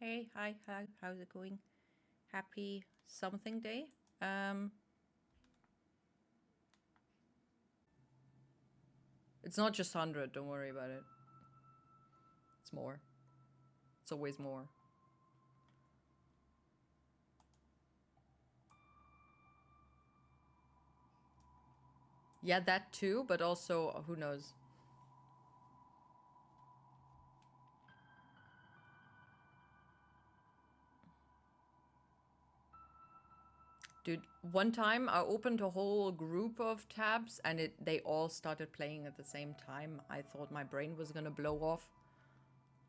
Hey, hi, how's it going? Happy something day. It's not just 100, don't worry about it. It's more. It's always more. Yeah, that too, but also, who knows? Dude, one time I opened a whole group of tabs and they all started playing at the same time. I thought my brain was gonna blow off.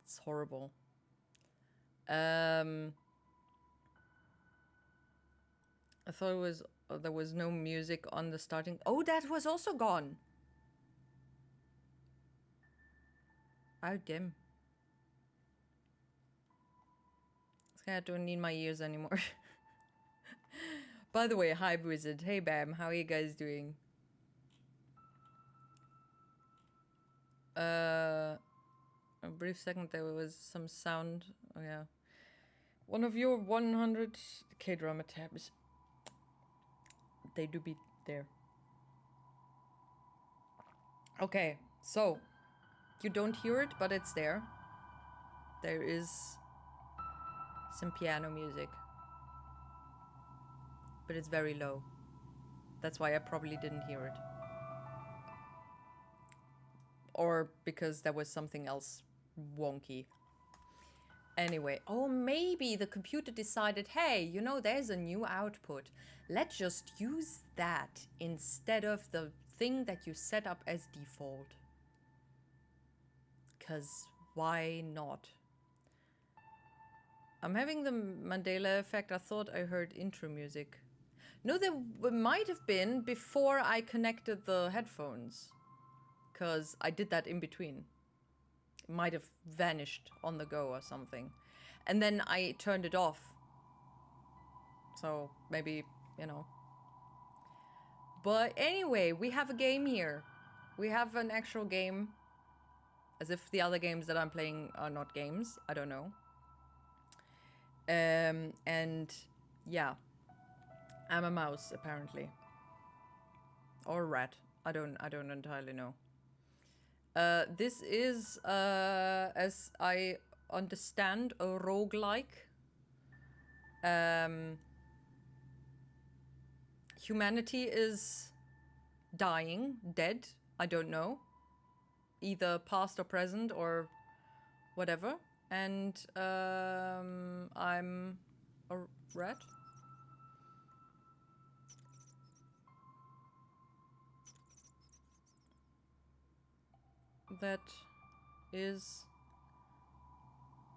It's horrible. I thought it was there was no music on the starting. Oh, that was also gone. Oh, damn. I don't need my ears anymore. By the way, hi Wizard. Hey Bam, how are you guys doing? A brief second there was some sound. Oh yeah. One of your 100 K-drama tabs. They do be there. Okay, so you don't hear it, but it's there. There is some piano music. But it's very low. That's why I probably didn't hear it. Or because there was something else wonky. Anyway, oh, maybe the computer decided, hey, you know, there's a new output. Let's just use that instead of the thing that you set up as default. Because why not? I'm having the Mandela effect. I thought I heard intro music. No, there might have been before I connected the headphones. Because I did that in between. It might have vanished on the go or something. And then I turned it off. So maybe, you know. But anyway, we have a game here. We have an actual game. As if the other games that I'm playing are not games. I don't know. And yeah. I'm a mouse, apparently. Or a rat. I don't entirely know. This is, as I understand, a roguelike. Humanity is dying, dead, I don't know. Either past or present or whatever. And I'm a rat. That is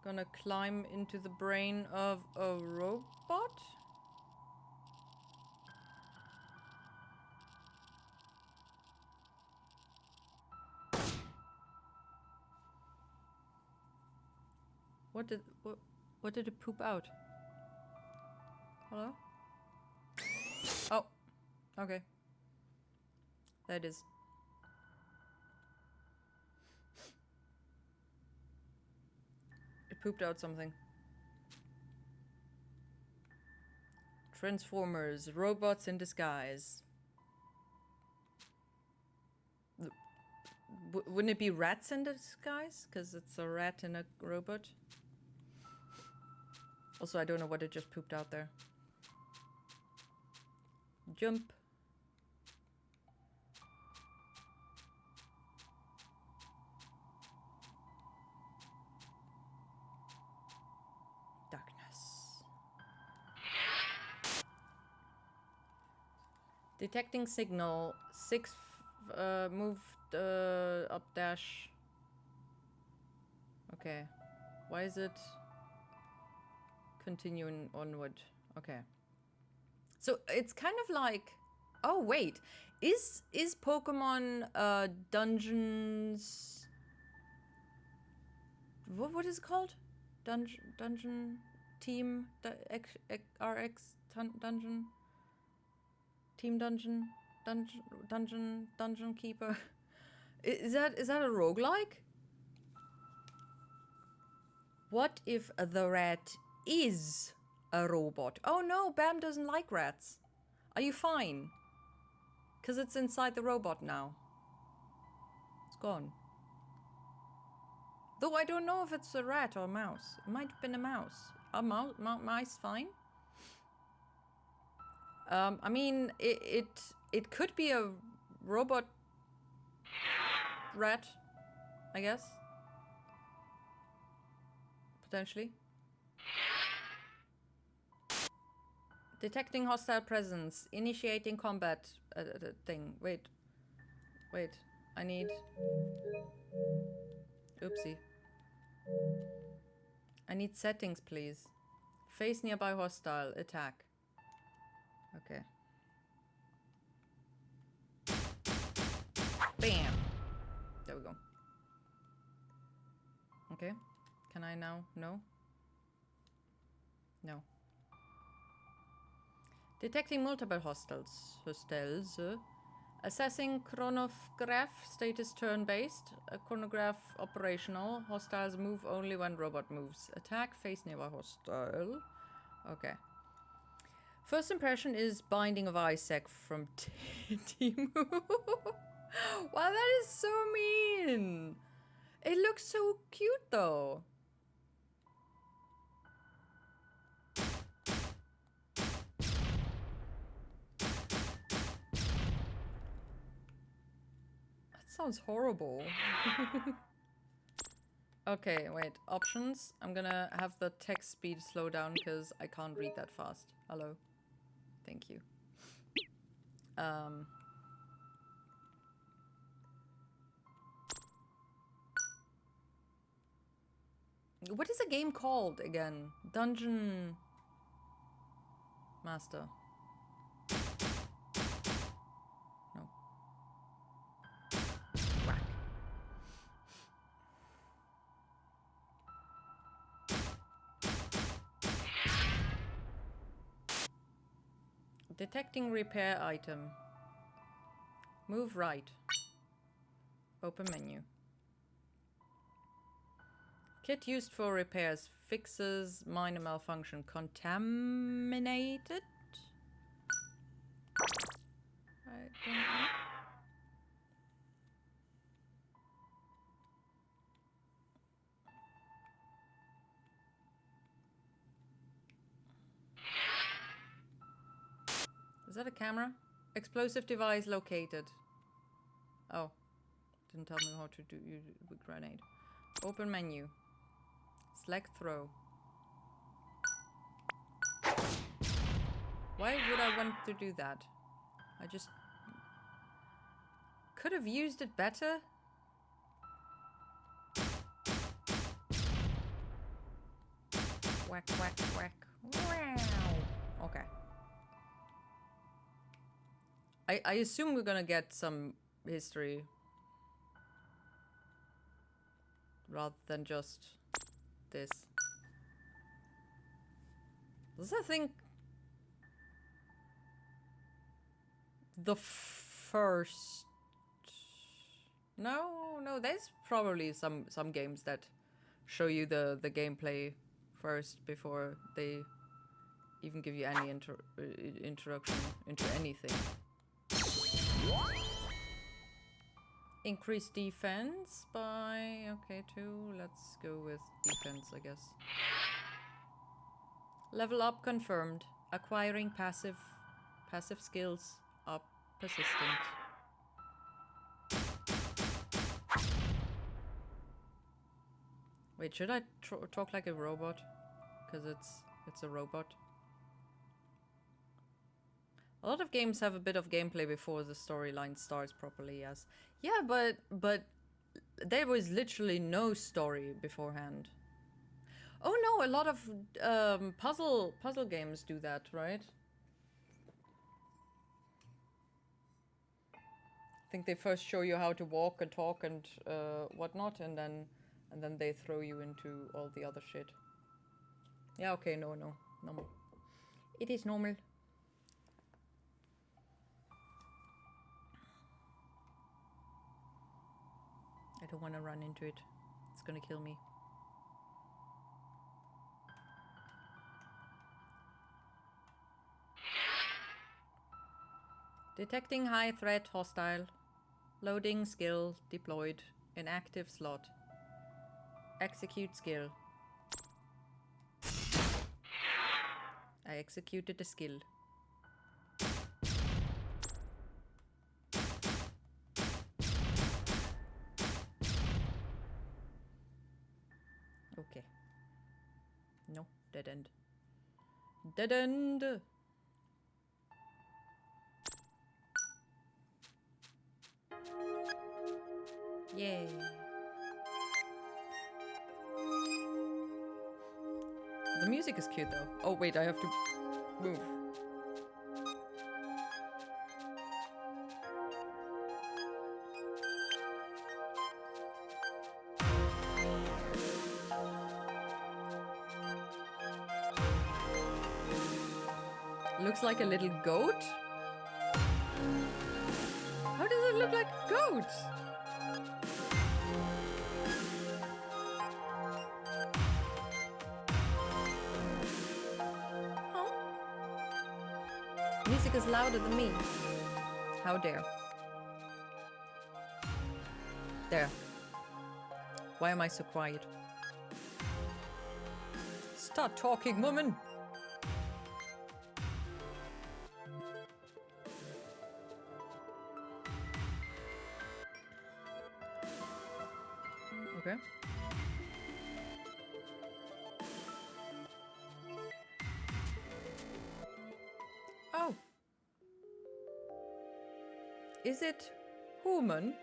gonna climb into the brain of a robot? What did it poop out? Hello? Oh, okay. That is. It pooped out something. Transformers, robots in disguise. Wouldn't it be rats in disguise? Because it's a rat and a robot. Also, I don't know what it just pooped out there. Jump. Darkness. Detecting signal. 6 moved up dash. Okay. Why is it continuing onward? Okay. So it's kind of like, oh wait, is Pokemon Dungeons? What is it called? Dungeon Team RX Dungeon Team Dungeon Keeper. Is that a roguelike? What if the rat is a robot? Oh no, Bam doesn't like rats. Are you fine? Because it's inside the robot now. It's gone. Though I don't know if it's a rat or a mouse. It might have been a mouse. Are mice fine? I mean, it could be a robot rat, I guess. Potentially. Detecting hostile presence. Initiating combat thing. Wait. Wait. I need... Oopsie. I need settings, please. Face nearby hostile. Attack. Okay. Bam! There we go. Okay. Can I now? No? No. Detecting multiple hostiles. Assessing chronograph. Status turn-based. Chronograph operational. Hostiles move only when robot moves. Attack. Face nearby hostile. Okay. First impression is Binding of Isaac from Timu. Wow, that is so mean. It looks so cute though. That sounds horrible. Okay, wait. Options. I'm gonna have the text speed slow down because I can't read that fast. Hello. Thank you. What is the game called again? Dungeon Master. No. Whack. Detecting repair item. Move right. Open menu. Kit used for repairs. Fixes minor malfunction. Contaminated? I don't know. Is that a camera? Explosive device located. Oh. Didn't tell me how to do with grenade. Open menu. Select throw. Why would I want to do that? I just could have used it better. Whack, whack, whack. Wow. Okay. I assume we're gonna get some history rather than just this. Does I think the first... No, there's probably some games that show you the gameplay first before they even give you any introduction into anything. Increase defense by... Okay, 2. Let's go with defense, I guess. Level up confirmed. Acquiring passive skills up. Persistent. Wait, should I talk like a robot? Because it's a robot. A lot of games have a bit of gameplay before the storyline starts properly, yes. Yeah, but there was literally no story beforehand. Oh no, a lot of puzzle games do that, right? I think they first show you how to walk and talk and whatnot, and then they throw you into all the other shit. Yeah, okay, normal. It is normal. I don't want to run into it. It's gonna kill me. Detecting high threat hostile. Loading skill deployed. Inactive slot. Execute skill. I executed the skill. Okay. No, dead end. Dead end! Yay. The music is cute though. Oh wait, I have to move. Looks like a little goat? How does it look like a goat? Huh? Music is louder than me. How dare. There. Why am I so quiet? Start talking, woman! Okay. Oh. Is it human?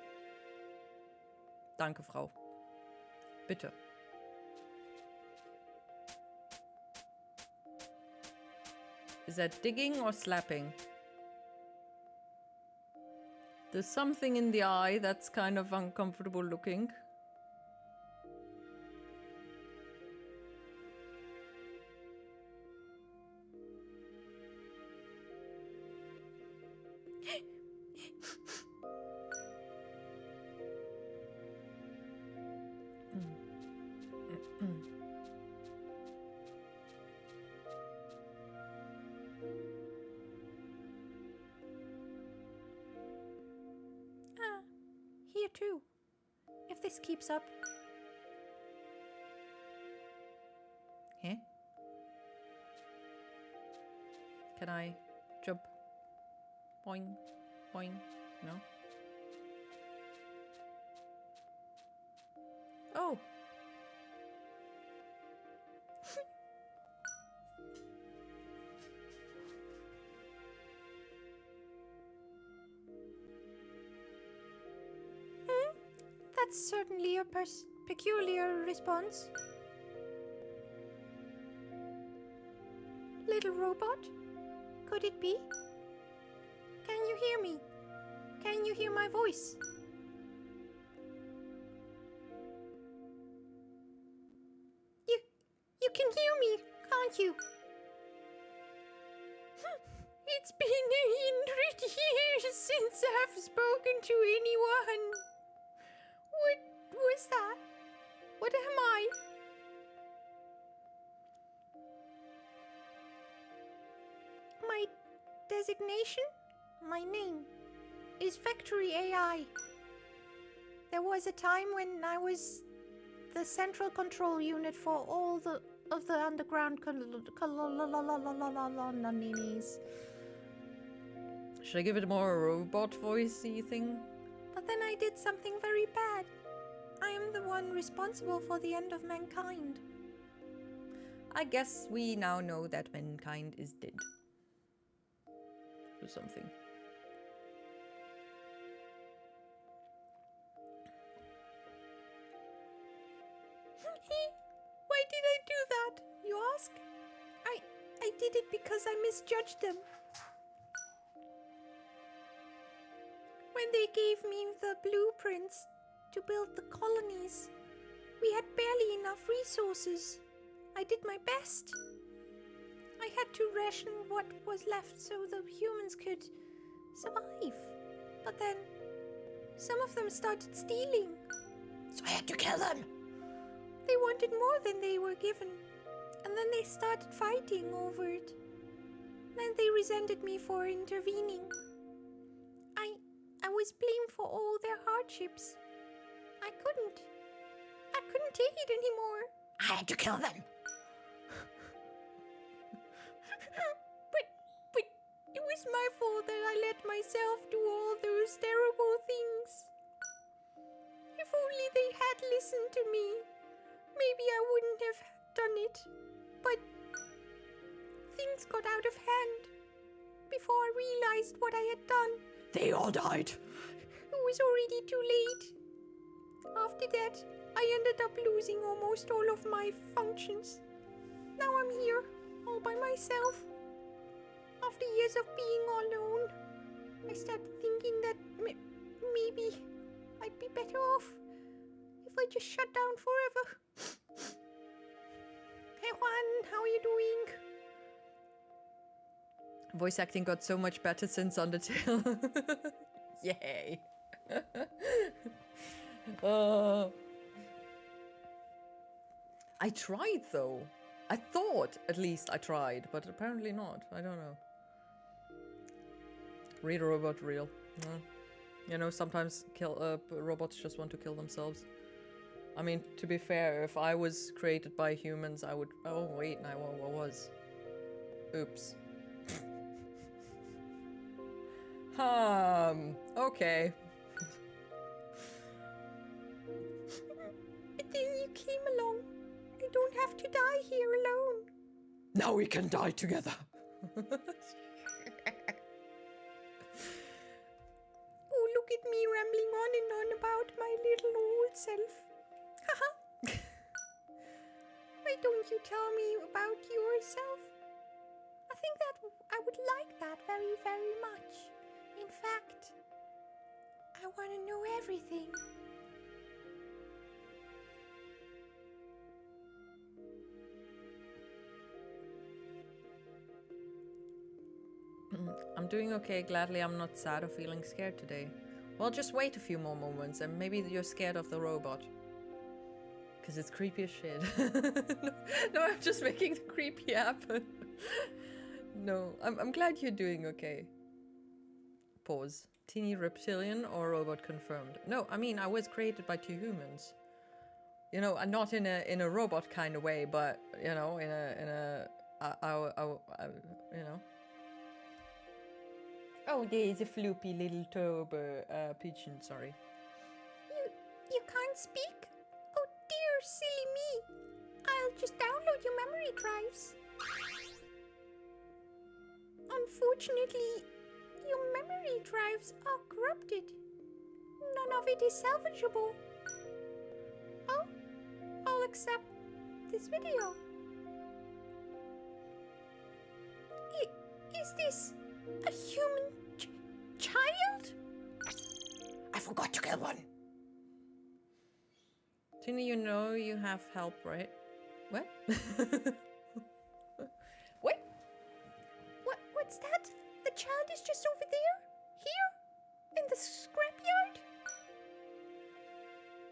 Danke, Frau. Bitte. Is that digging or slapping? There's something in the eye that's kind of uncomfortable looking. Here too, if this keeps up. Huh? Can I jump? Boing, boing, no? Oh! That's certainly a peculiar response. Little robot? Could it be? Can you hear me? Can you hear my voice? You can hear me, can't you? It's been 100 years since I've spoken to anyone. What was that? What am I? My designation? My name is Factory AI. There was a time when I was the central control unit for all of the underground colonies. Should I give it more robot voicey thing? But then I did something very bad. I am the one responsible for the end of mankind. I guess we now know that mankind is dead. Or something. Why did I do that, you ask? I did it because I misjudged them. When they gave me the blueprints to build the colonies, we had barely enough resources. I did my best. I had to ration what was left so the humans could survive. But then, some of them started stealing. So I had to kill them. They wanted more than they were given. And then they started fighting over it. Then they resented me for intervening. was blamed for all their hardships. I couldn't take it anymore. I had to kill them. but it was my fault that I let myself do all those terrible things. If only they had listened to me, maybe I wouldn't have done it. But things got out of hand before I realized what I had done. They all died. It was already too late. After that, I ended up losing almost all of my functions. Now I'm here, all by myself. After years of being alone, I started thinking that maybe I'd be better off if I just shut down forever. Hey Juan, how are you doing? Voice acting got so much better since Undertale. Yay. I tried though. I thought at least I tried, but apparently not. I don't know. Real robot, real. You know, sometimes robots just want to kill themselves. I mean, to be fair, if I was created by humans, I would... Oh, wait, no, what was? Oops. Okay. But then you came along. I don't have to die here alone. Now we can die together. Oh, look at me rambling on and on about my little old self. Haha. Why don't you tell me about yourself? I think that I would like that very, very much. In fact, I want to know everything. I'm doing okay. Gladly, I'm not sad or feeling scared today. Well, just wait a few more moments and maybe you're scared of the robot. Because it's creepy as shit. No, I'm just making the creepy happen. No, I'm glad you're doing okay. Pause. Teeny reptilian or robot confirmed? No, I mean, I was created by 2 humans. You know, not in a robot kind of way, but, you know, you know. Oh, there's a floopy little turbo pigeon, sorry. You can't speak? Oh dear, silly me. I'll just download your memory drives. Unfortunately, your memory drives are corrupted. None of it is salvageable. Oh, I'll accept this video. Is this a human child? I forgot to kill one. Tina, you know you have help, right? What? What? What's that? The child is just over there? Here? In the scrapyard?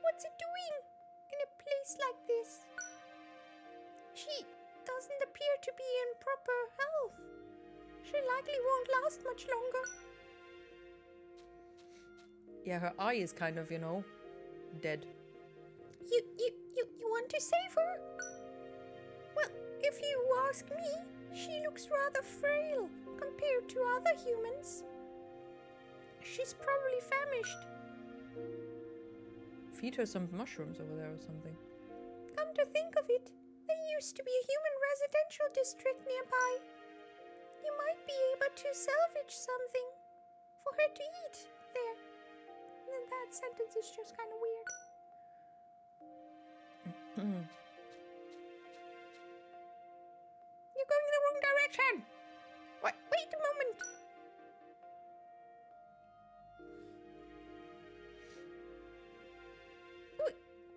What's it doing in a place like this? She doesn't appear to be in proper health. She likely won't last much longer. Yeah, her eye is kind of, you know, dead. You want to save her? Well, if you ask me, she looks rather frail compared to other humans. She's probably famished. Feed her some mushrooms over there or something. Come to think of it, there used to be a human residential district nearby. You might be able to salvage something for her to eat there. And that sentence is just kind of weird. You're going the wrong direction. Wait a moment.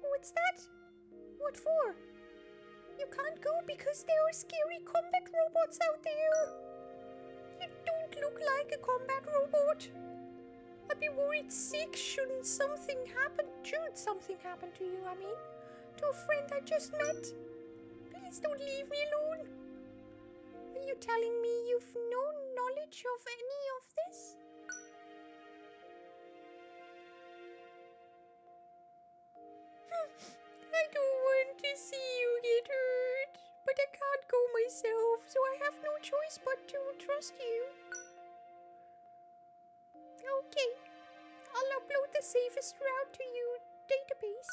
What's that? What for? You can't go because there are scary combat robots out there. You don't look like a combat robot. I'd be worried sick should something happen to you, I mean. To a friend I just met. Please don't leave me alone. Are you telling me you've no knowledge of any of this? trust you. Okay. I'll upload the safest route to your database.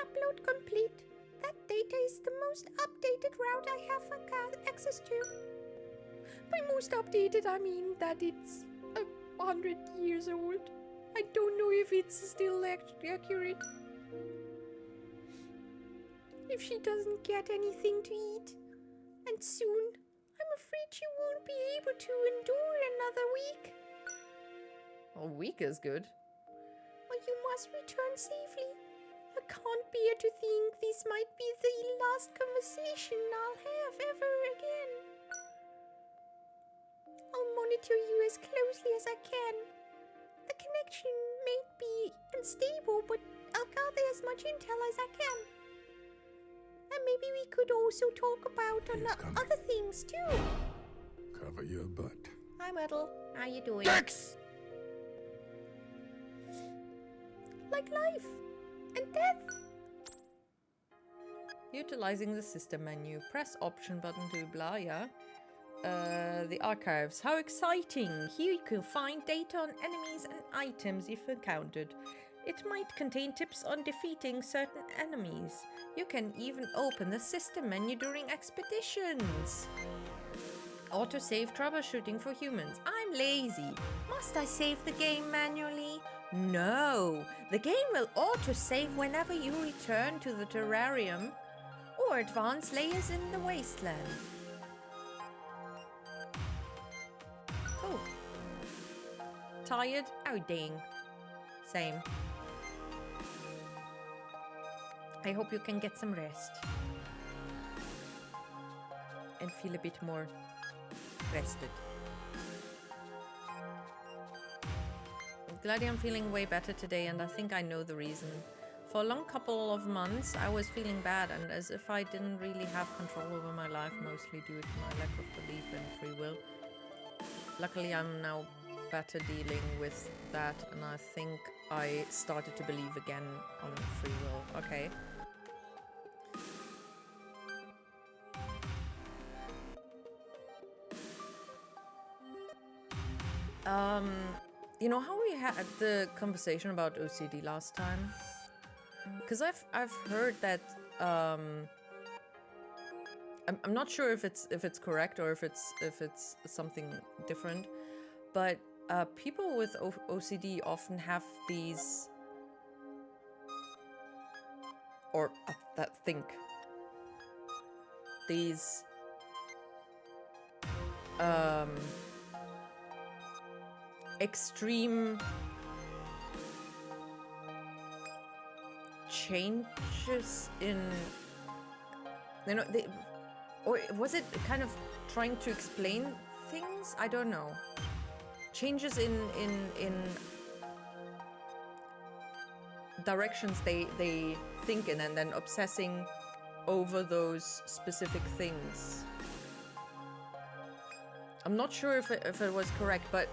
Upload complete. That data is the most updated route I have access to. By most updated, I mean that it's 100 years old. I don't know if it's still accurate. If she doesn't get anything to eat, and soon, I'm afraid she won't be able to endure another week. A week is good. Well, you must return safely. I can't bear to think this might be the last conversation I'll have ever again. I'll monitor you as closely as I can. The connection may be unstable, but I'll gather as much intel as I can. And maybe we could also talk about other things too. Cover your butt. Hi, Myrtle. How you doing? Dex! Like life and death. Utilizing the system menu. Press option button to blah, yeah. The archives. How exciting! Here you can find data on enemies and items you've encountered. It might contain tips on defeating certain enemies. You can even open the system menu during expeditions. Autosave troubleshooting for humans. I'm lazy. Must I save the game manually? No. The game will autosave whenever you return to the Terrarium or advanced layers in the wasteland. Oh. Tired? Oh, dang. Same. I hope you can get some rest. And feel a bit more rested. I'm glad I'm feeling way better today, and I think I know the reason. For a long couple of months, I was feeling bad and as if I didn't really have control over my life, mostly due to my lack of belief in free will. Luckily, I'm now better dealing with that, and I think I started to believe again on free will. Okay. You know how we had the conversation about OCD last time? Because I've heard that I'm not sure if it's correct or if it's something different, but people with OCD often have these, or that think these extreme changes in, you know, they, or was it kind of trying to explain things? I don't know. Changes in directions they think in, and then obsessing over those specific things. I'm not sure if it was correct, but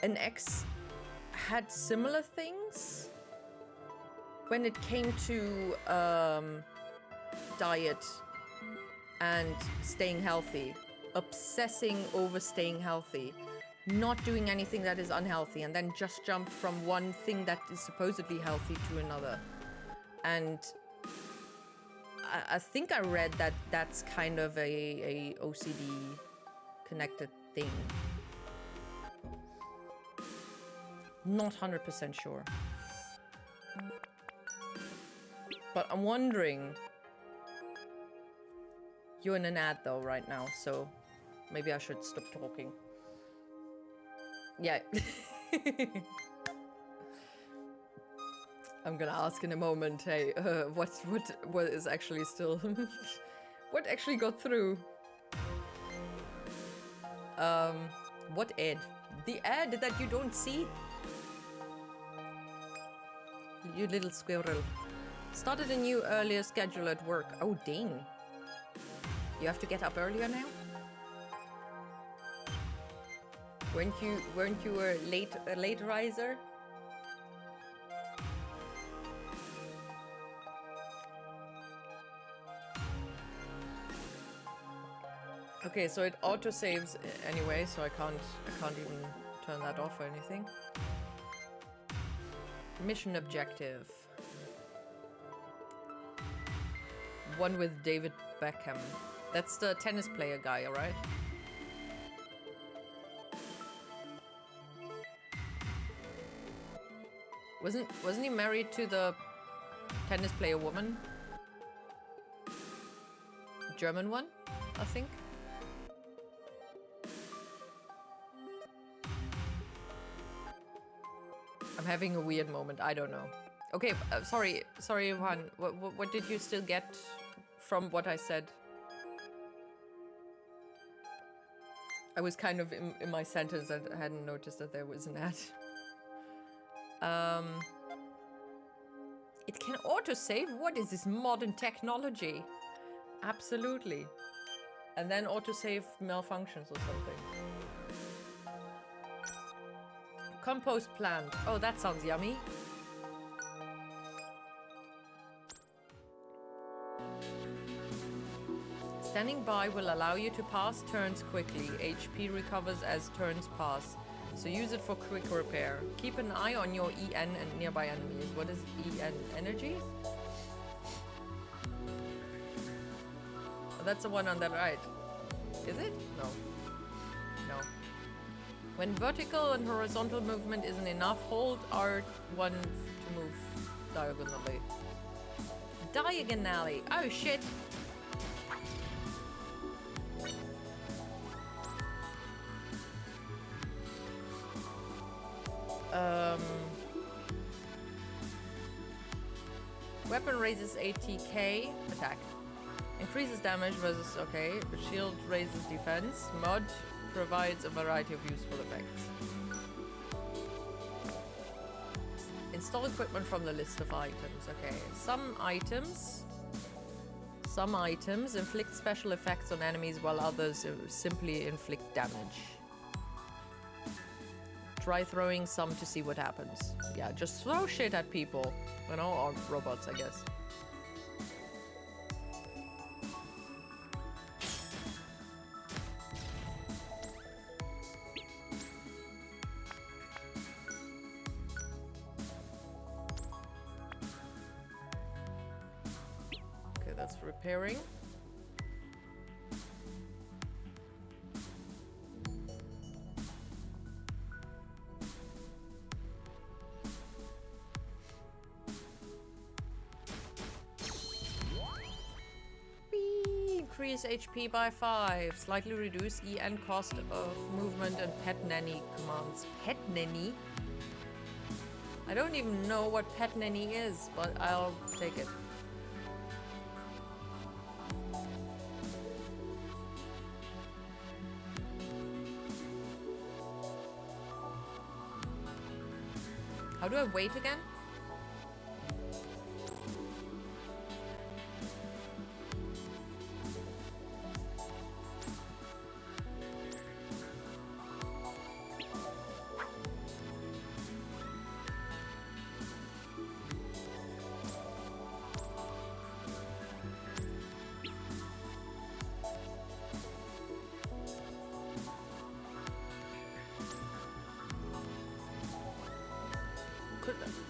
an ex had similar things when it came to diet and staying healthy, obsessing over staying healthy, not doing anything that is unhealthy, and then just jump from one thing that is supposedly healthy to another. And I think I read that that's kind of a OCD connected thing. Not 100% sure. But I'm wondering... You're in an ad though right now, so maybe I should stop talking. Yeah. I'm gonna ask in a moment, hey, what is actually still... what actually got through? What ad? The ad that you don't see? You little squirrel. Started a new earlier schedule at work. Oh, dang. You have to get up earlier now? Weren't you a late riser? Okay, so it auto saves anyway, so I can't even turn that off or anything. Mission objective. One with David Beckham. That's the tennis player guy, right? Wasn't he married to the tennis player woman? German one, I think. I'm having a weird moment. I don't know. Okay, sorry, Juan. What did you still get from what I said? I was kind of in my sentence. I hadn't noticed that there was an ad. It can autosave? What is this modern technology? Absolutely. And then autosave malfunctions or something. Compost plant. Oh, that sounds yummy. Standing by will allow you to pass turns quickly. HP recovers as turns pass, so use it for quick repair. Keep an eye on your EN and nearby enemies. What is EN? Energy? Oh, that's the one on the right. Is it? No. No. When vertical and horizontal movement isn't enough, hold R1 to move diagonally. Diagonally. Oh shit. Weapon raises ATK attack. Increases damage versus okay. Shield raises defense. Mod provides a variety of useful effects. Install equipment from the list of items. Okay. Some items inflict special effects on enemies while others simply inflict damage. Try throwing some to see what happens. Yeah, just throw shit at people. You know, or robots, I guess. Okay, that's repairing. Increase HP by 5. Slightly reduce EN cost of movement and pet nanny commands. Pet nanny? I don't even know what pet nanny is, but I'll take it. How do I wait again?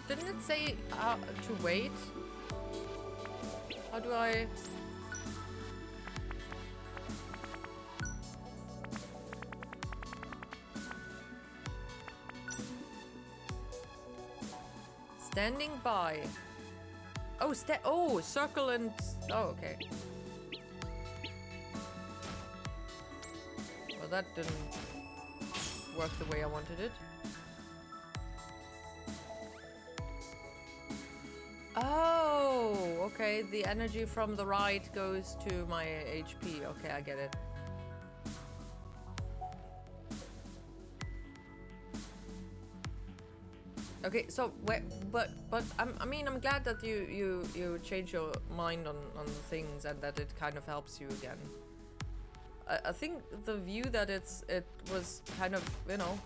Didn't it say to wait? How do I... Standing by. Oh, circle and... Oh, okay. Well, that didn't work the way I wanted it. Oh, okay. The energy from the right goes to my HP. Okay, I get it. Okay, so but I'm glad that you change your mind on things and that it kind of helps you again. I think the view that it was kind of, you know,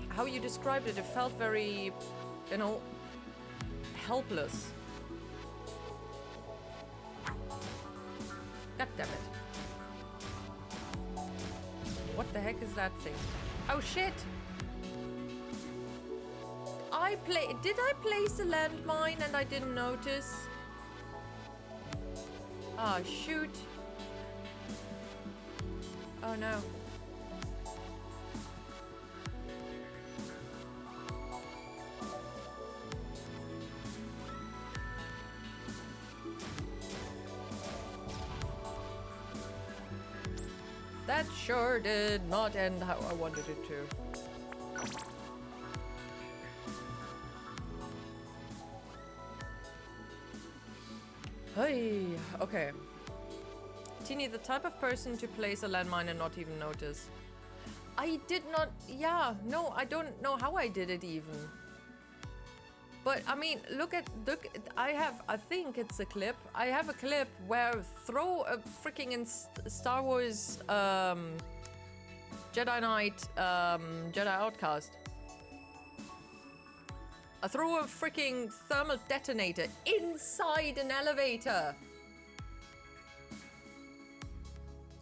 how you described it, it felt very, you know, helpless. God Damn it. What the heck is that thing? Oh shit! Did I place a landmine and I didn't notice? Ah, shoot. Oh no. That sure did not end how I wanted it to. Hey, okay. Teeny, the type of person to place a landmine and not even notice. I did not, yeah, no, I don't know how I did it even. But I mean, look, I think it's a clip. I have a clip where throw a freaking in Star Wars Jedi Knight, Jedi Outcast. I threw a freaking thermal detonator inside an elevator.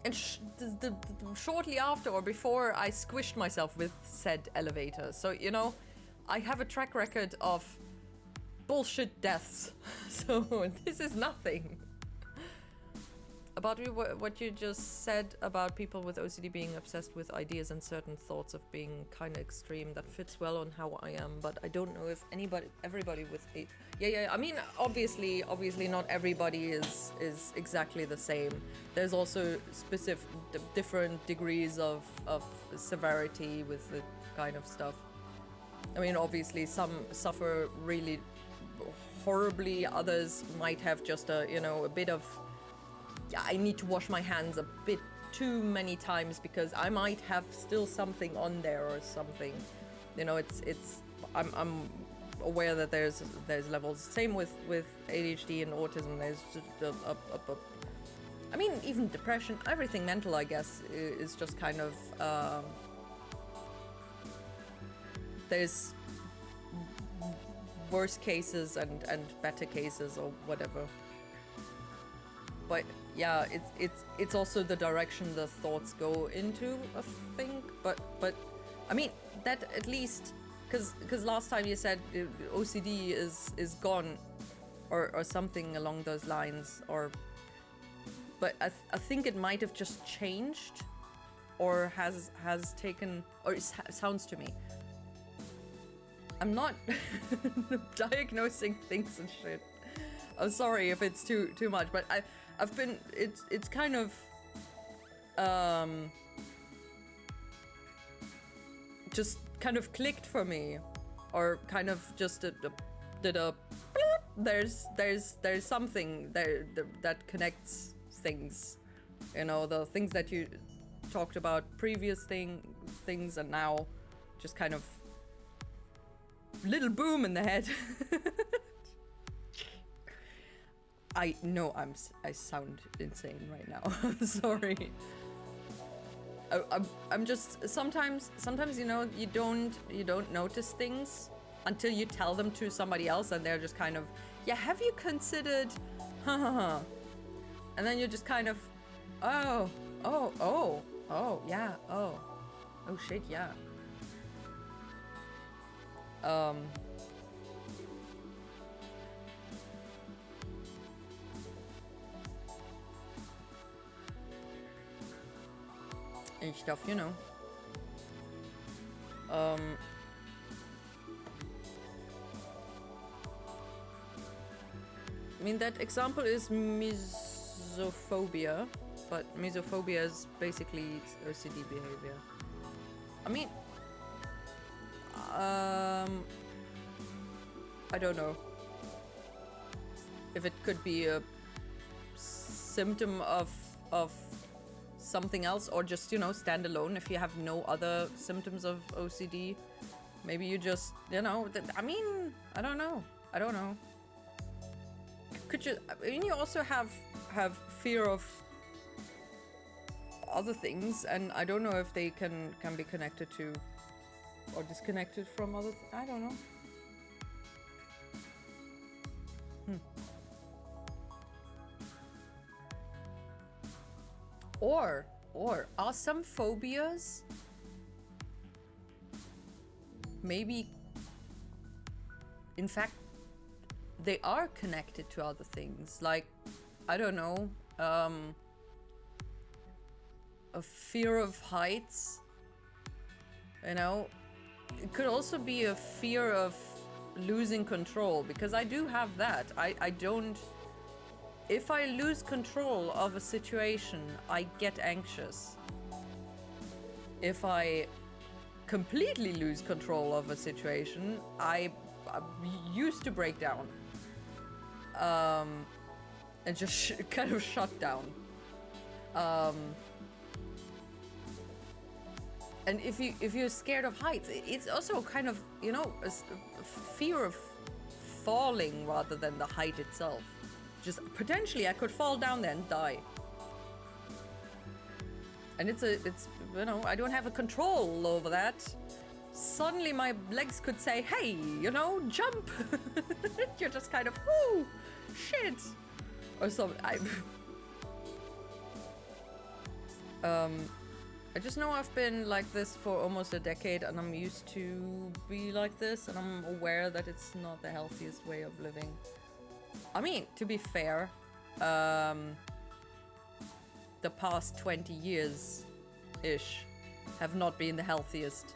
And shortly after or before, I squished myself with said elevator. So, you know, I have a track record of bullshit deaths. So this is nothing. About what you just said about people with OCD being obsessed with ideas and certain thoughts of being kind of extreme, that fits well on how I am, but I don't know if everybody with yeah, I mean, obviously not everybody is exactly the same. There's also specific different degrees of severity with the kind of stuff. I mean, obviously some suffer really horribly, others might have just a, you know, a bit of, I need to wash my hands a bit too many times because I might have still something on there or something. You know, I'm aware that there's levels. Same with ADHD and autism. There's just I mean, even depression, everything mental, I guess, is just kind of there's worse cases and better cases or whatever. But yeah, it's also the direction the thoughts go into, I think. But I mean, that at least, because last time you said OCD is gone, or something along those lines, or. But I think it might have just changed, or has taken, or it sounds to me. I'm not diagnosing things and shit. I'm sorry if it's too much, but I've been, it's kind of just kind of clicked for me, or kind of just did a there's something there that connects things, you know, the things that you talked about, previous things, and now just kind of little boom in the head. I know I sound insane right now. Sorry. I'm just sometimes you know, you don't notice things until you tell them to somebody else, and they're just kind of, yeah, have you considered and then you're just kind of, oh yeah, oh shit, yeah. And stuff, you know. I mean, that example is misophobia, but misophobia is basically OCD behavior. I mean, I don't know if it could be a symptom of something else, or just, you know, stand alone if you have no other symptoms of OCD. Maybe you just, you know, I mean, I don't know. Could you, I mean, you also have fear of other things, and I don't know if they can be connected to or disconnected from other I don't know. Or are some phobias maybe, in fact, they are connected to other things? Like, I don't know, a fear of heights, you know? It could also be a fear of losing control, because I do have that. I don't... If I lose control of a situation, I get anxious. If I completely lose control of a situation, I used to break down. And just kind of shut down. And if you're scared of heights, it's also kind of, you know, a fear of falling rather than the height itself. Just potentially I could fall down there and die. And it's you know, I don't have a control over that. Suddenly my legs could say, hey, you know, jump. You're just kind of, whoo, shit. Or something. I just know I've been like this for almost a decade, and I'm used to be like this, and I'm aware that it's not the healthiest way of living. I mean, to be fair, the past 20 years-ish have not been the healthiest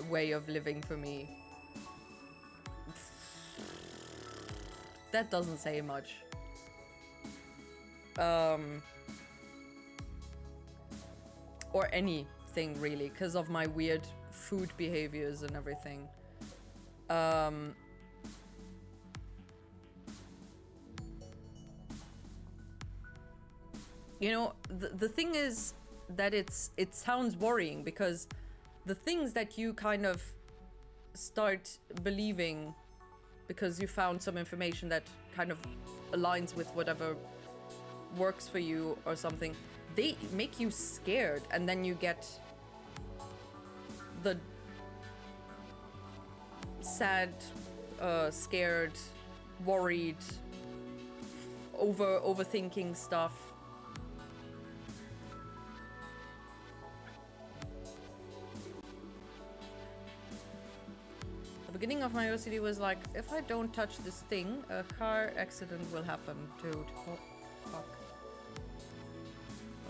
way of living for me. That doesn't say much. Or anything really, because of my weird food behaviors and everything. You know, the thing is that it sounds worrying, because the things that you kind of start believing because you found some information that kind of aligns with whatever works for you or something, they make you scared, and then you get the sad, scared, worried, overthinking stuff. The beginning of my OCD was like, if I don't touch this thing, a car accident will happen, dude. Oh, fuck.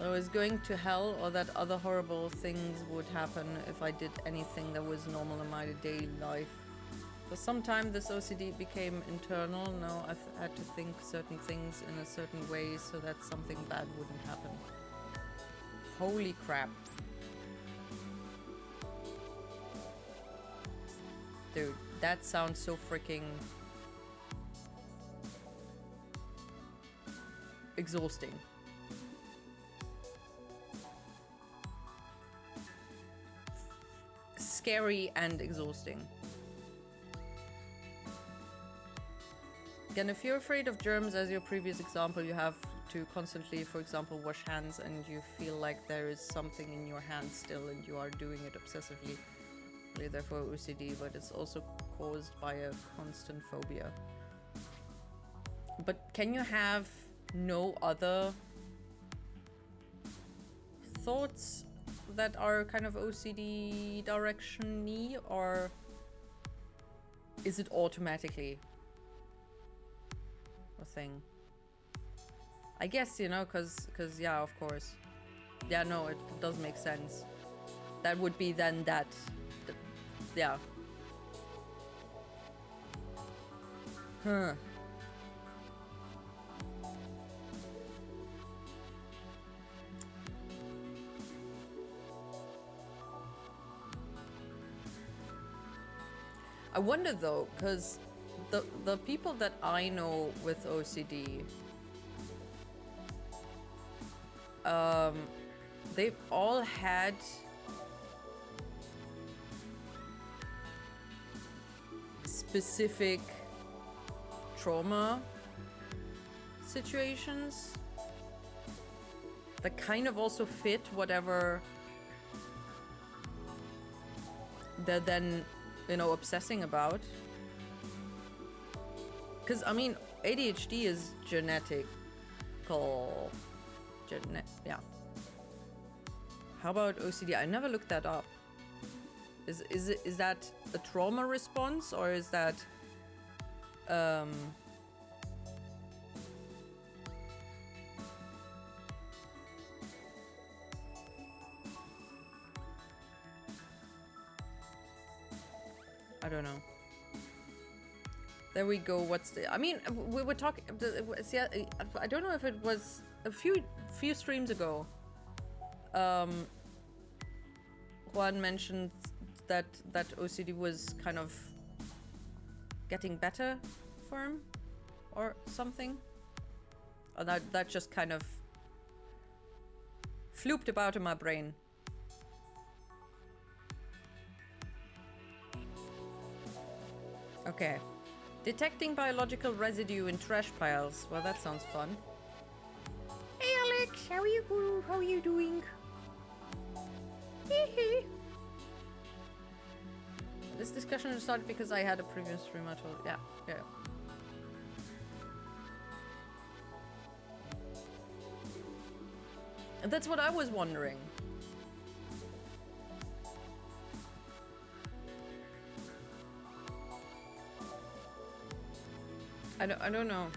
I was going to hell, or that other horrible things would happen if I did anything that was normal in my daily life. For some time this OCD became internal. Now I've had to think certain things in a certain way so that something bad wouldn't happen. Holy crap. Dude, that sounds so freaking exhausting. Scary and exhausting. Again, if you're afraid of germs, as your previous example, you have to constantly, for example, wash hands, and you feel like there is something in your hand still and you are doing it obsessively. Therefore OCD, but it's also caused by a constant phobia. But can you have no other thoughts that are kind of OCD direction-y, or is it automatically a thing? I guess, you know, cause yeah, of course. Yeah, no, it does make sense. That would be then that. Yeah. Huh. I wonder though, because the people that I know with OCD, they've all had specific trauma situations that kind of also fit whatever they're then, you know, obsessing about. Because, I mean, ADHD is genetical. Yeah. How about OCD? I never looked that up. Is that a trauma response, or is that I don't know. There we go. What's the? I mean, we were talking. See, I don't know if it was a few streams ago. Juan mentioned that OCD was kind of getting better for him, or something. Or that just kind of flooped about in my brain. Okay. Detecting biological residue in trash piles. Well, that sounds fun. Hey Alex, how are you? How are you doing? Hee. This discussion started because I had a previous stream. I told, yeah. And that's what I was wondering. I don't know.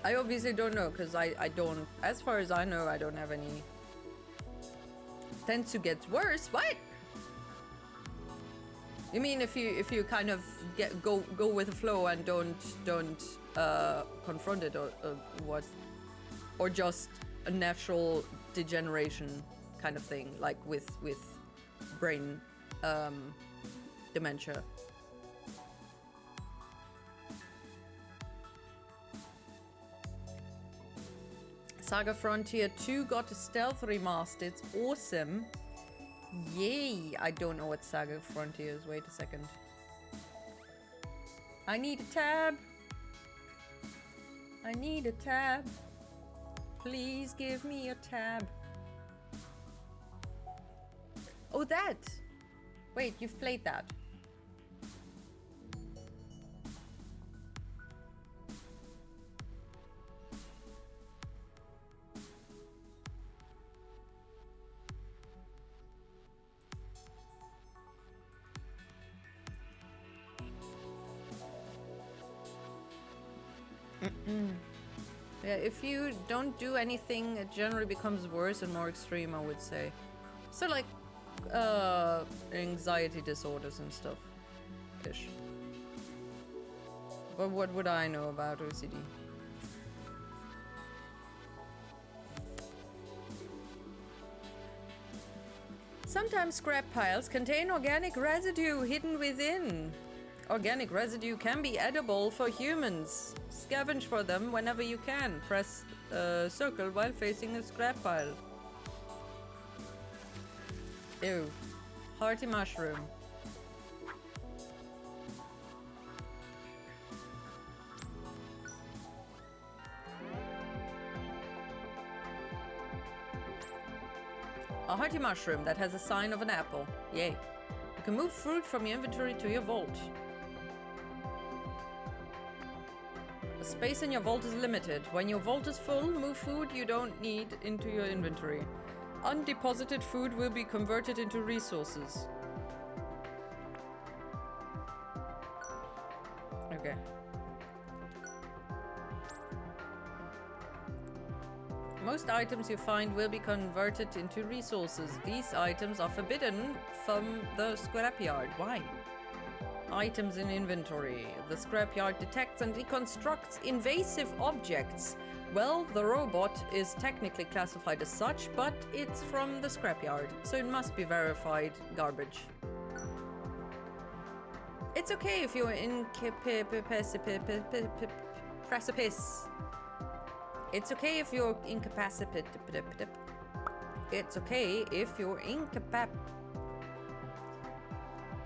I obviously don't know, because I don't, as far as I know, I don't have any. Tends to get worse. What? You mean if you kind of go with the flow and don't confront it, or what? Or just a natural degeneration kind of thing, like with brain dementia. Saga Frontier 2 got a stealth remaster. It's awesome. Yay! I don't know what Saga Frontier is. Wait a second. I need a tab. I need a tab. Please give me a tab. Oh, that! Wait, you've played that. Yeah, if you don't do anything, it generally becomes worse and more extreme, I would say. So like anxiety disorders and stuff ish. But what would I know about OCD? Sometimes scrap piles contain organic residue hidden within. Organic residue can be edible for humans. Scavenge for them whenever you can. Press circle while facing a scrap pile. Ew. Hearty mushroom. A hearty mushroom that has a sign of an apple. Yay. You can move fruit from your inventory to your vault. The space in your vault is limited. When your vault is full, move food you don't need into your inventory. Undeposited food will be converted into resources. Okay. Most items you find will be converted into resources. These items are forbidden from the scrapyard. Why? Items in inventory. The scrapyard detects and deconstructs invasive objects. Well, the robot is technically classified as such, but it's from the scrapyard, so it must be verified garbage. It's okay if you're in precipice. It's okay if you're incapacitated. It's okay if you're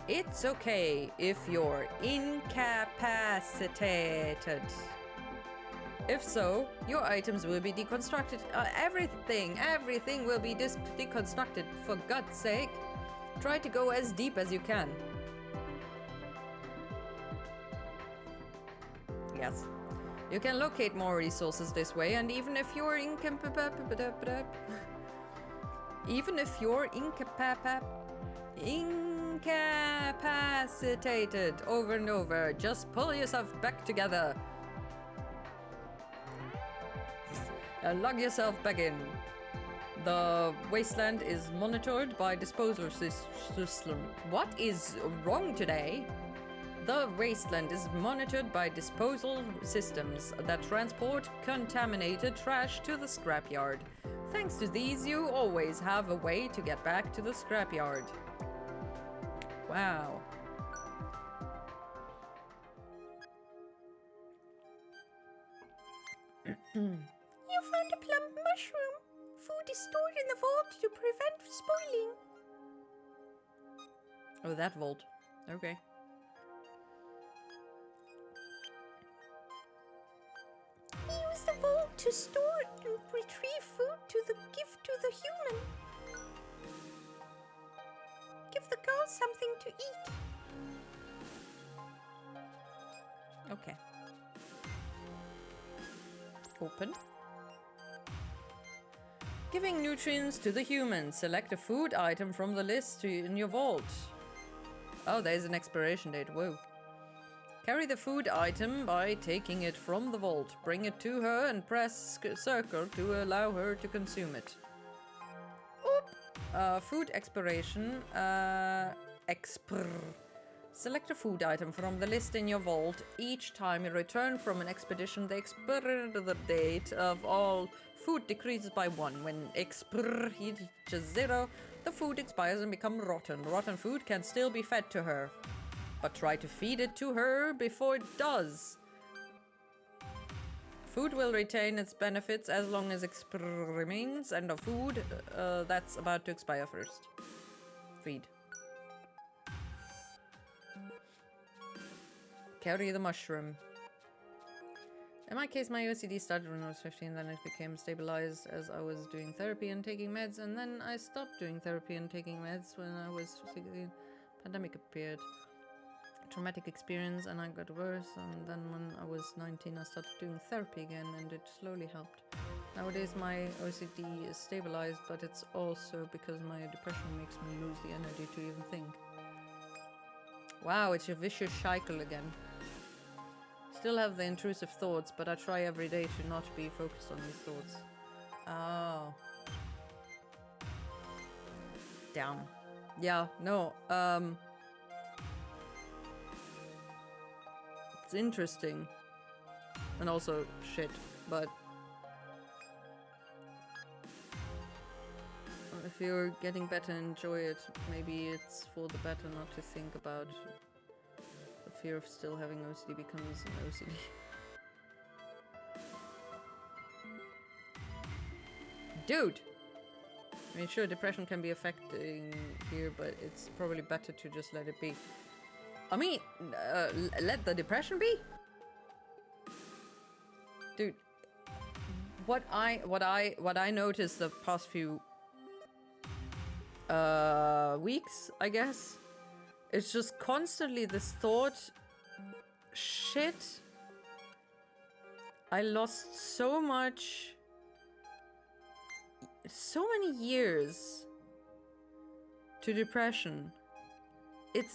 It's okay if you're incapacitated. If so, your items will be deconstructed. Everything will be deconstructed. For God's sake, try to go as deep as you can. Yes. You can locate more resources this way, and even if you're incapacitated over and over, just pull yourself back together and log yourself back in. The wasteland is monitored by disposal system. What is wrong today? The wasteland is monitored by disposal systems that transport contaminated trash to the scrapyard. Thanks to these, you always have a way to get back to the scrapyard. Wow. You found a plump mushroom. Food is stored in the vault to prevent spoiling. Oh, that vault. Okay. Use the vault to store and retrieve food to give to the human. Give the girl something to eat. Okay. Open. Giving nutrients to the human. Select a food item from the list in your vault. Oh, there's an expiration date. Whoa. Carry the food item by taking it from the vault. Bring it to her and press circle to allow her to consume it. Oop! Food expiration. Expir. Select a food item from the list in your vault. Each time you return from an expedition, the expiry date of all food decreases by 1. When expir reaches 0, the food expires and becomes rotten. Rotten food can still be fed to her, but try to feed it to her before it does. Food will retain its benefits as long as expir remains, and the food that's about to expire first. Feed. Carry the mushroom. In my case, my OCD started when I was 15, then it became stabilized as I was doing therapy and taking meds, and then I stopped doing therapy and taking meds when I was 16. Pandemic appeared. Traumatic experience, and I got worse, and then when I was 19, I started doing therapy again, and it slowly helped. Nowadays, my OCD is stabilized, but it's also because my depression makes me lose the energy to even think. Wow, it's a vicious cycle again. Still have the intrusive thoughts, but I try every day to not be focused on these thoughts. Oh. Damn. Yeah, no, it's interesting. And also shit, but if you're getting better, enjoy it. Maybe it's for the better not to think about the fear of still having OCD becomes an OCD. Dude! I mean, sure, depression can be affecting here, but it's probably better to just let it be. I mean, let the depression be? Dude, what I noticed the past few weeks, I guess, it's just constantly this thought, shit, I lost so many years to depression.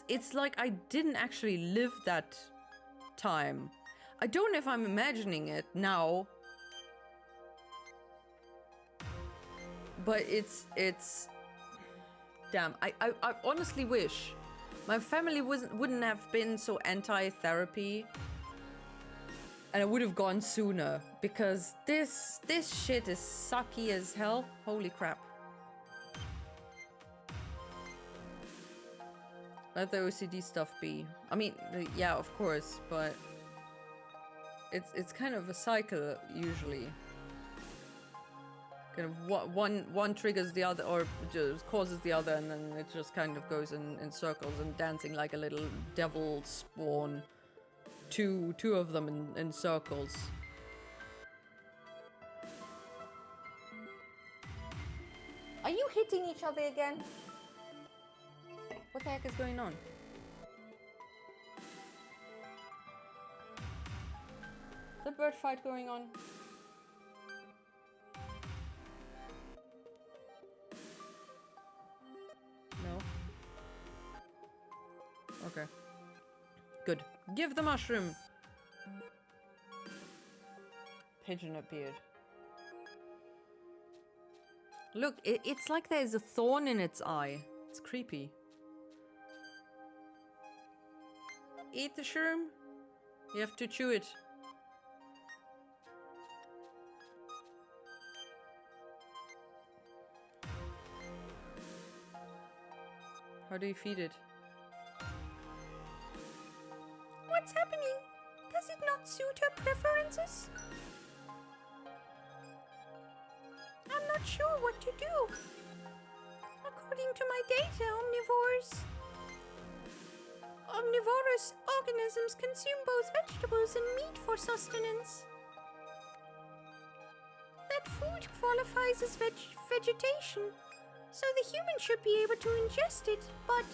It's like I didn't actually live that time. I don't know if I'm imagining it now, but it's damn. I honestly wish my family wouldn't have been so anti-therapy, and I would have gone sooner, because this shit is sucky as hell. Holy crap. Let the OCD stuff be. I mean, yeah, of course, but it's kind of a cycle usually. Kind of one triggers the other, or just causes the other, and then it just kind of goes in circles and dancing like a little devil spawn. Two of them in circles. Are you hitting each other again? What the heck is going on? The bird fight going on? No. Okay. Good. Give the mushroom. Pigeon appeared. Look, it's like there's a thorn in its eye. It's creepy. Eat the shroom. You have to chew it. How do you feed it? What's happening? Does it not suit her preferences? I'm not sure what to do. According to my data, omnivorous organisms consume both vegetables and meat for sustenance. That food qualifies as vegetation, so the human should be able to ingest it, but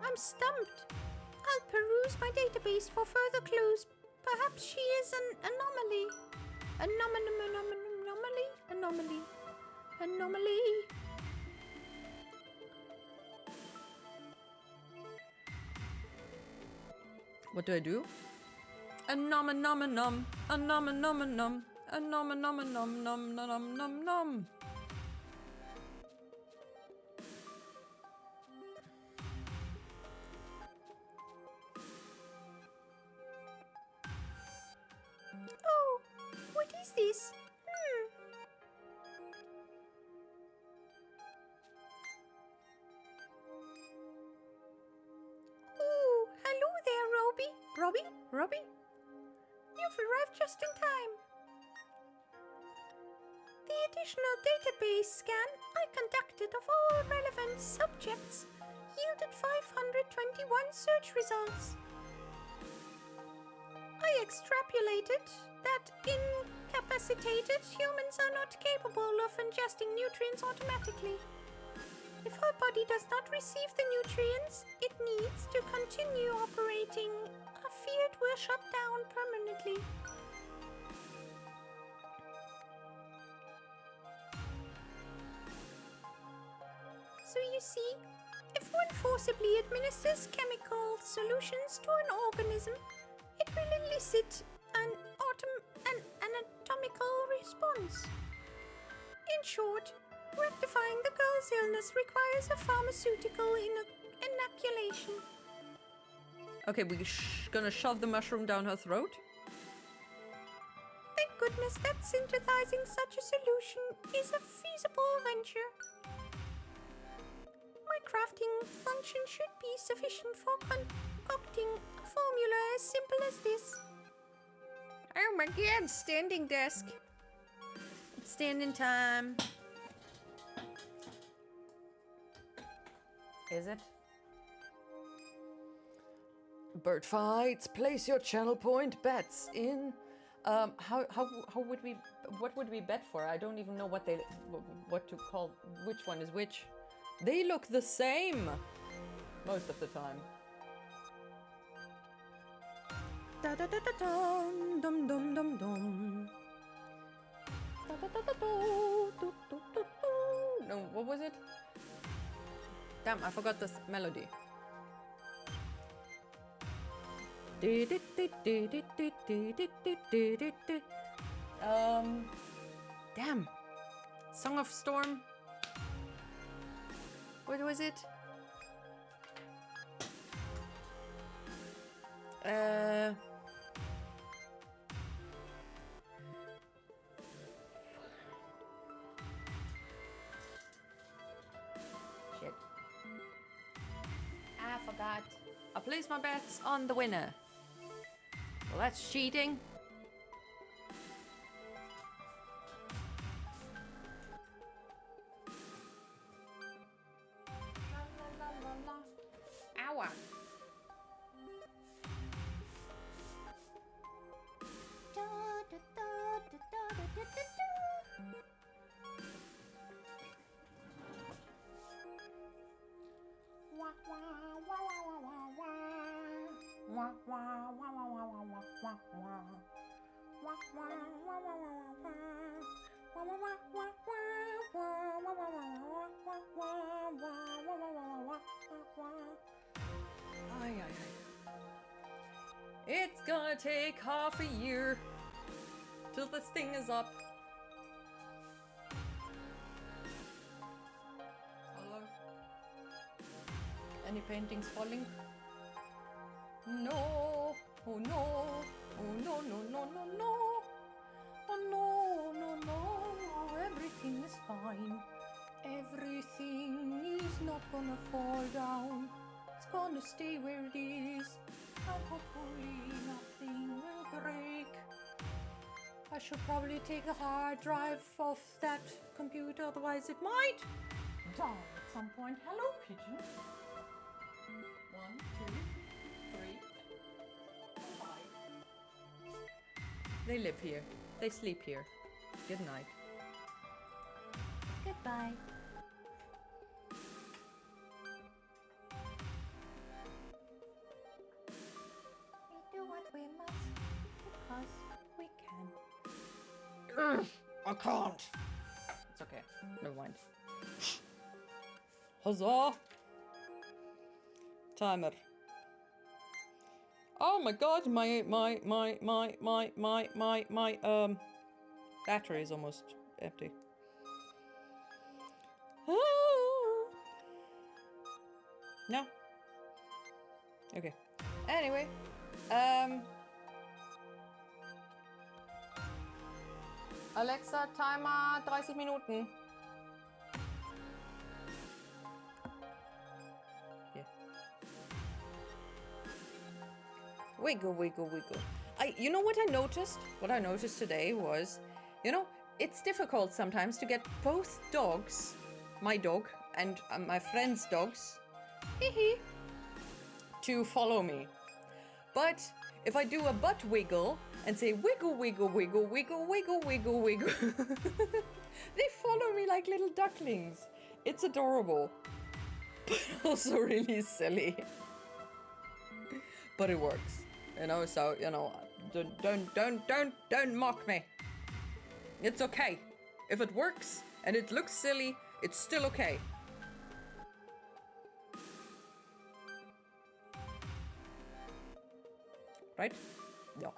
I'm stumped. I'll peruse my database for further clues. Perhaps she is an anomaly. Anomaly. What do I do? A nom a nom a nom. A nom a nom a nom. A nom a nom a nom nom nom nom nom. Oh, what is this? Oh, hello there, Robbie? You've arrived just in time. The additional database scan I conducted of all relevant subjects yielded 521 search results. I extrapolated that incapacitated humans are not capable of ingesting nutrients automatically. If her body does not receive the nutrients it needs to continue operating, a field will shut down permanently. So you see, if one forcibly administers chemical solutions to an organism, it will elicit an anatomical response. In short, rectifying the girl's illness requires a pharmaceutical inoculation. Okay, we're gonna shove the mushroom down her throat? Thank goodness that synthesizing such a solution is a feasible venture. My crafting function should be sufficient for concocting a formula as simple as this. Oh my god, standing desk. It's standing time. Is it? Bird fights. Place your channel point bets in. How would we? What would we bet for? I don't even know what to call. Which one is which? They look the same most of the time. Da da da da dum dum dum dum dum. Da da da da do do do do do. No, what was it? Damn, I forgot this melody. Damn. Song of Storm. What was it? Shit. I forgot. I place my bets on the winner. Well, that's cheating. Ow. Ay, ay, ay. It's gonna take half a year till this thing is up. Hello? Any paintings falling? No! Oh no! Oh no, no, no, no, no! Oh no, no, no! Everything is fine. Everything is not gonna fall down. It's gonna stay where it is. And hopefully nothing will break. I should probably take the hard drive off that computer, otherwise it might die at some point. Hello, pigeon. 1, 2, 3, 5. They live here. They sleep here. Good night. Goodbye. We do what we must because we can. I can't. It's okay. Never mind. Huzzah! Timer. Oh my god, my battery is almost empty. No. Okay. Anyway, Alexa, Timer 30 Minuten. Yeah. Wiggle, wiggle, wiggle. You know what I noticed? What I noticed today was, you know, it's difficult sometimes to get both dogs, my dog and my friend's dogs, to follow me. But if I do a butt wiggle and say wiggle, wiggle, wiggle, wiggle, wiggle, wiggle, wiggle, they follow me like little ducklings. It's adorable, but also really silly. But it works, you know. So you know, don't mock me. It's okay. If it works and it looks silly, it's still okay. Right? Yeah.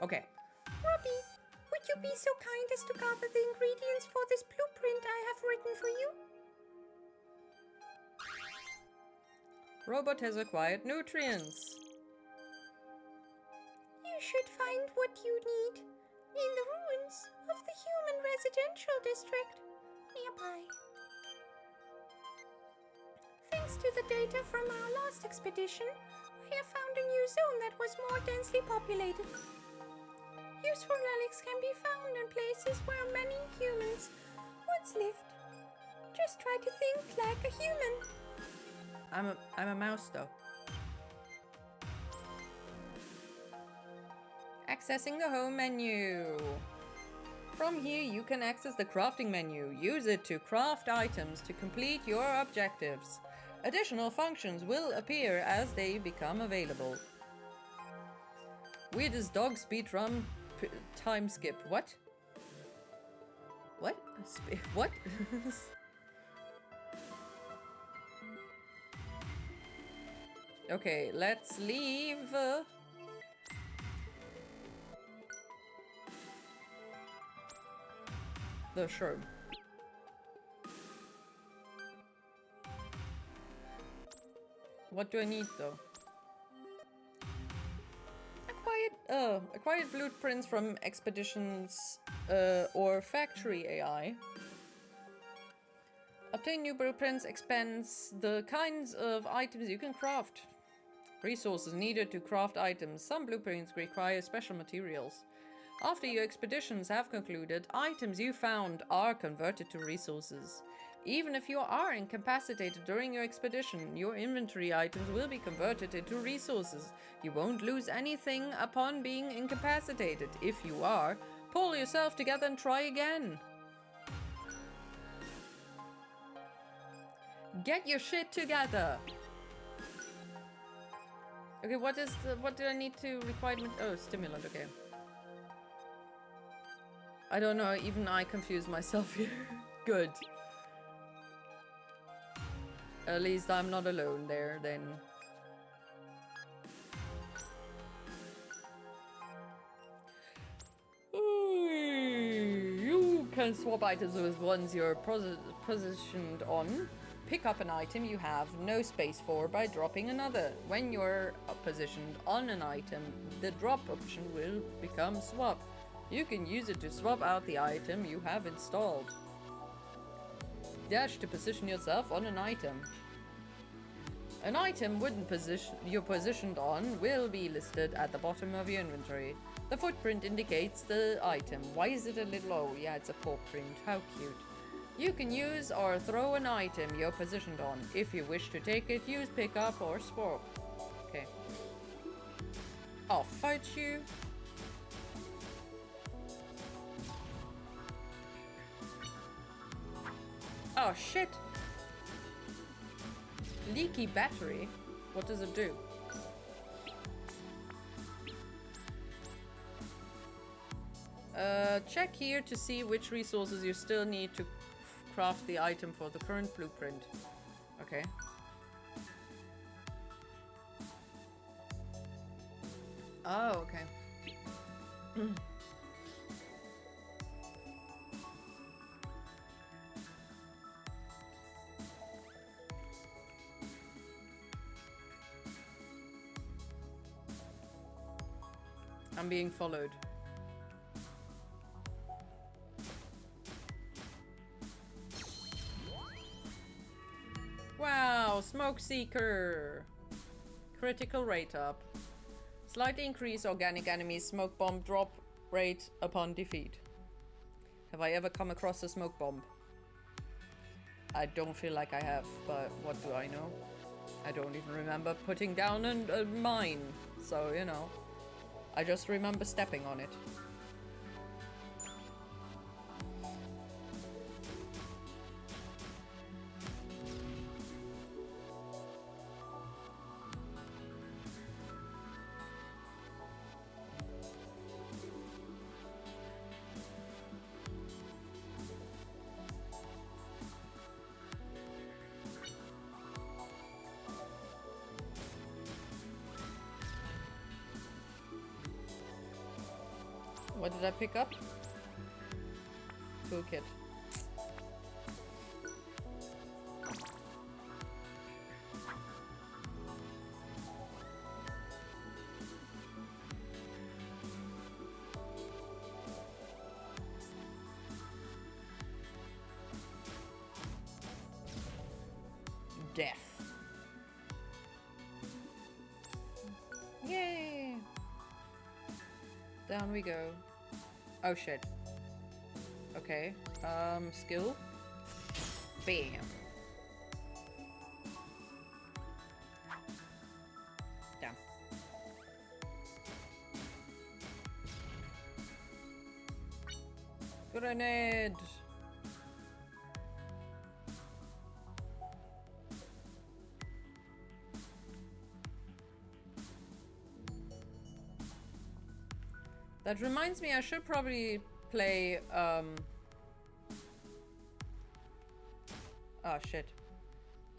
Okay. Robbie, would you be so kind as to gather the ingredients for this blueprint I have written for you? Robot has acquired nutrients. You should find what you need in the ruins of the human residential district nearby. Thanks to the data from our last expedition, I have found a new zone that was more densely populated. Useful relics can be found in places where many humans once lived. Just try to think like a human. I'm a mouse though. Accessing the home menu. From here you can access the crafting menu. Use it to craft items to complete your objectives. Additional functions will appear as they become available. Weirdest dog speedrun time skip. What? What? What? Okay, let's leave. The shroom. What do I need though? Acquired blueprints from expeditions or factory AI. Obtain new blueprints expands the kinds of items you can craft. Resources needed to craft items. Some blueprints require special materials. After your expeditions have concluded, items you found are converted to resources. Even if you are incapacitated during your expedition, your inventory items will be converted into resources. You won't lose anything upon being incapacitated. If you are, pull yourself together and try again. Get your shit together. Okay, what do I need to requirement? Oh, stimulant, okay. I don't know, even I confuse myself here. Good. At least I'm not alone there, then. You can swap items with ones you're positioned on. Pick up an item you have no space for by dropping another. When you're positioned on an item, the drop option will become swap. You can use it to swap out the item you have installed. Dash to position yourself on an item. An item you're positioned on will be listed at the bottom of your inventory. The footprint indicates the item. Why is it a little... Oh, yeah, it's a paw print. How cute. You can use or throw an item you're positioned on. If you wish to take it, use pick up or swap. Okay. I'll fight you. Oh, shit. Leaky battery? What does it do? Check here to see which resources you still need to craft the item for the current blueprint. Okay. Oh, okay. I'm being followed. Wow, Smoke Seeker. Critical rate up. Slightly increase organic enemies smoke bomb drop rate upon defeat. Have I ever come across a smoke bomb? I don't feel like I have, but what do I know? I don't even remember putting down a mine, so you know. I just remember stepping on it. What did I pick up? Toolkit. Death. Yay! Down we go. Oh shit. Okay. Skill. Bam. Damn. Grenade. That reminds me, I should probably play, oh shit.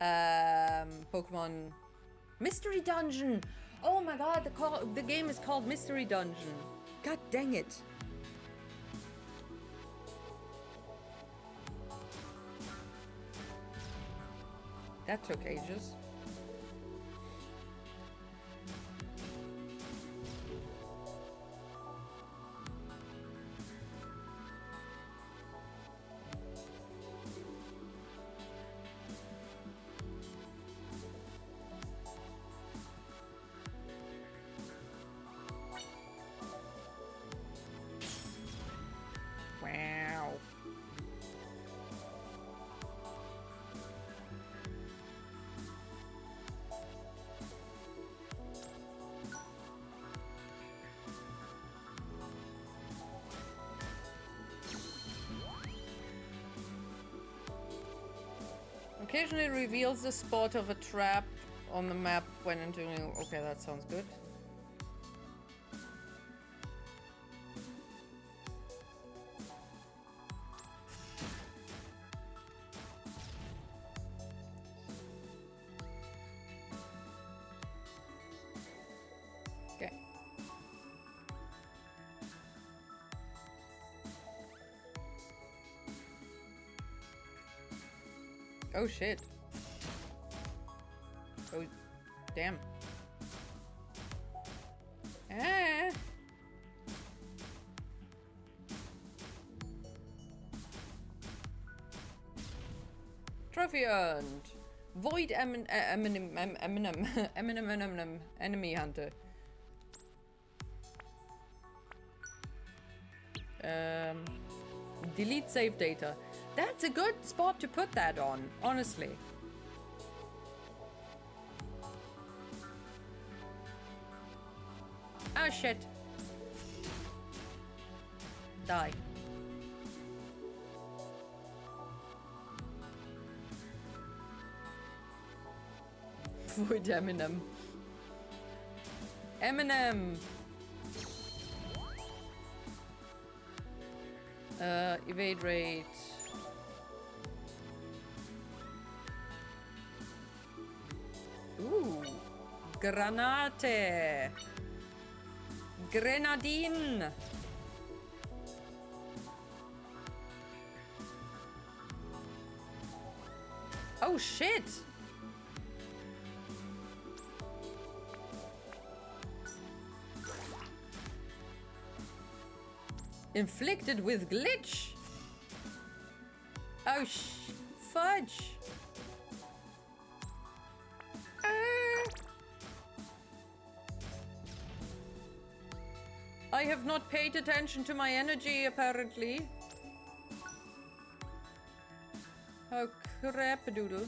Pokemon Mystery Dungeon! Oh my god, the game is called Mystery Dungeon. God dang it. That took ages. Wow. Occasionally reveals the spot of a trap on the map when entering. Okay, that sounds good. Okay. Oh shit. Oh, damn. Ah. Trophy earned. Void Eminem enemy hunter. Delete save data. That's a good spot to put that on, honestly. Oh shit. Die. Void Eminem. Eminem! Evade rate. Ooh. Granate. Grenadine. Oh shit. Inflicted with glitch. Oh fudge. I have not paid attention to my energy, apparently. Oh, crap-a-doodle.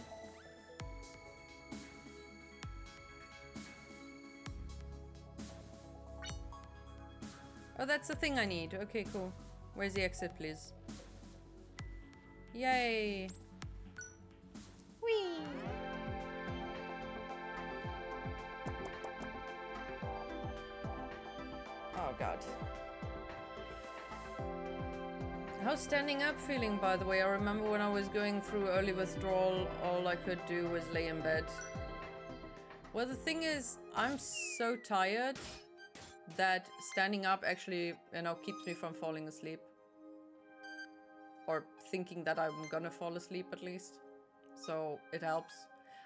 Oh, that's the thing I need. Okay, cool. Where's the exit, please? Yay! Whee! Oh god. How's standing up feeling, by the way? I remember when I was going through early withdrawal, all I could do was lay in bed. Well, the thing is, I'm so tired that standing up actually, you know, keeps me from falling asleep. Or thinking that I'm gonna fall asleep, at least. So, it helps.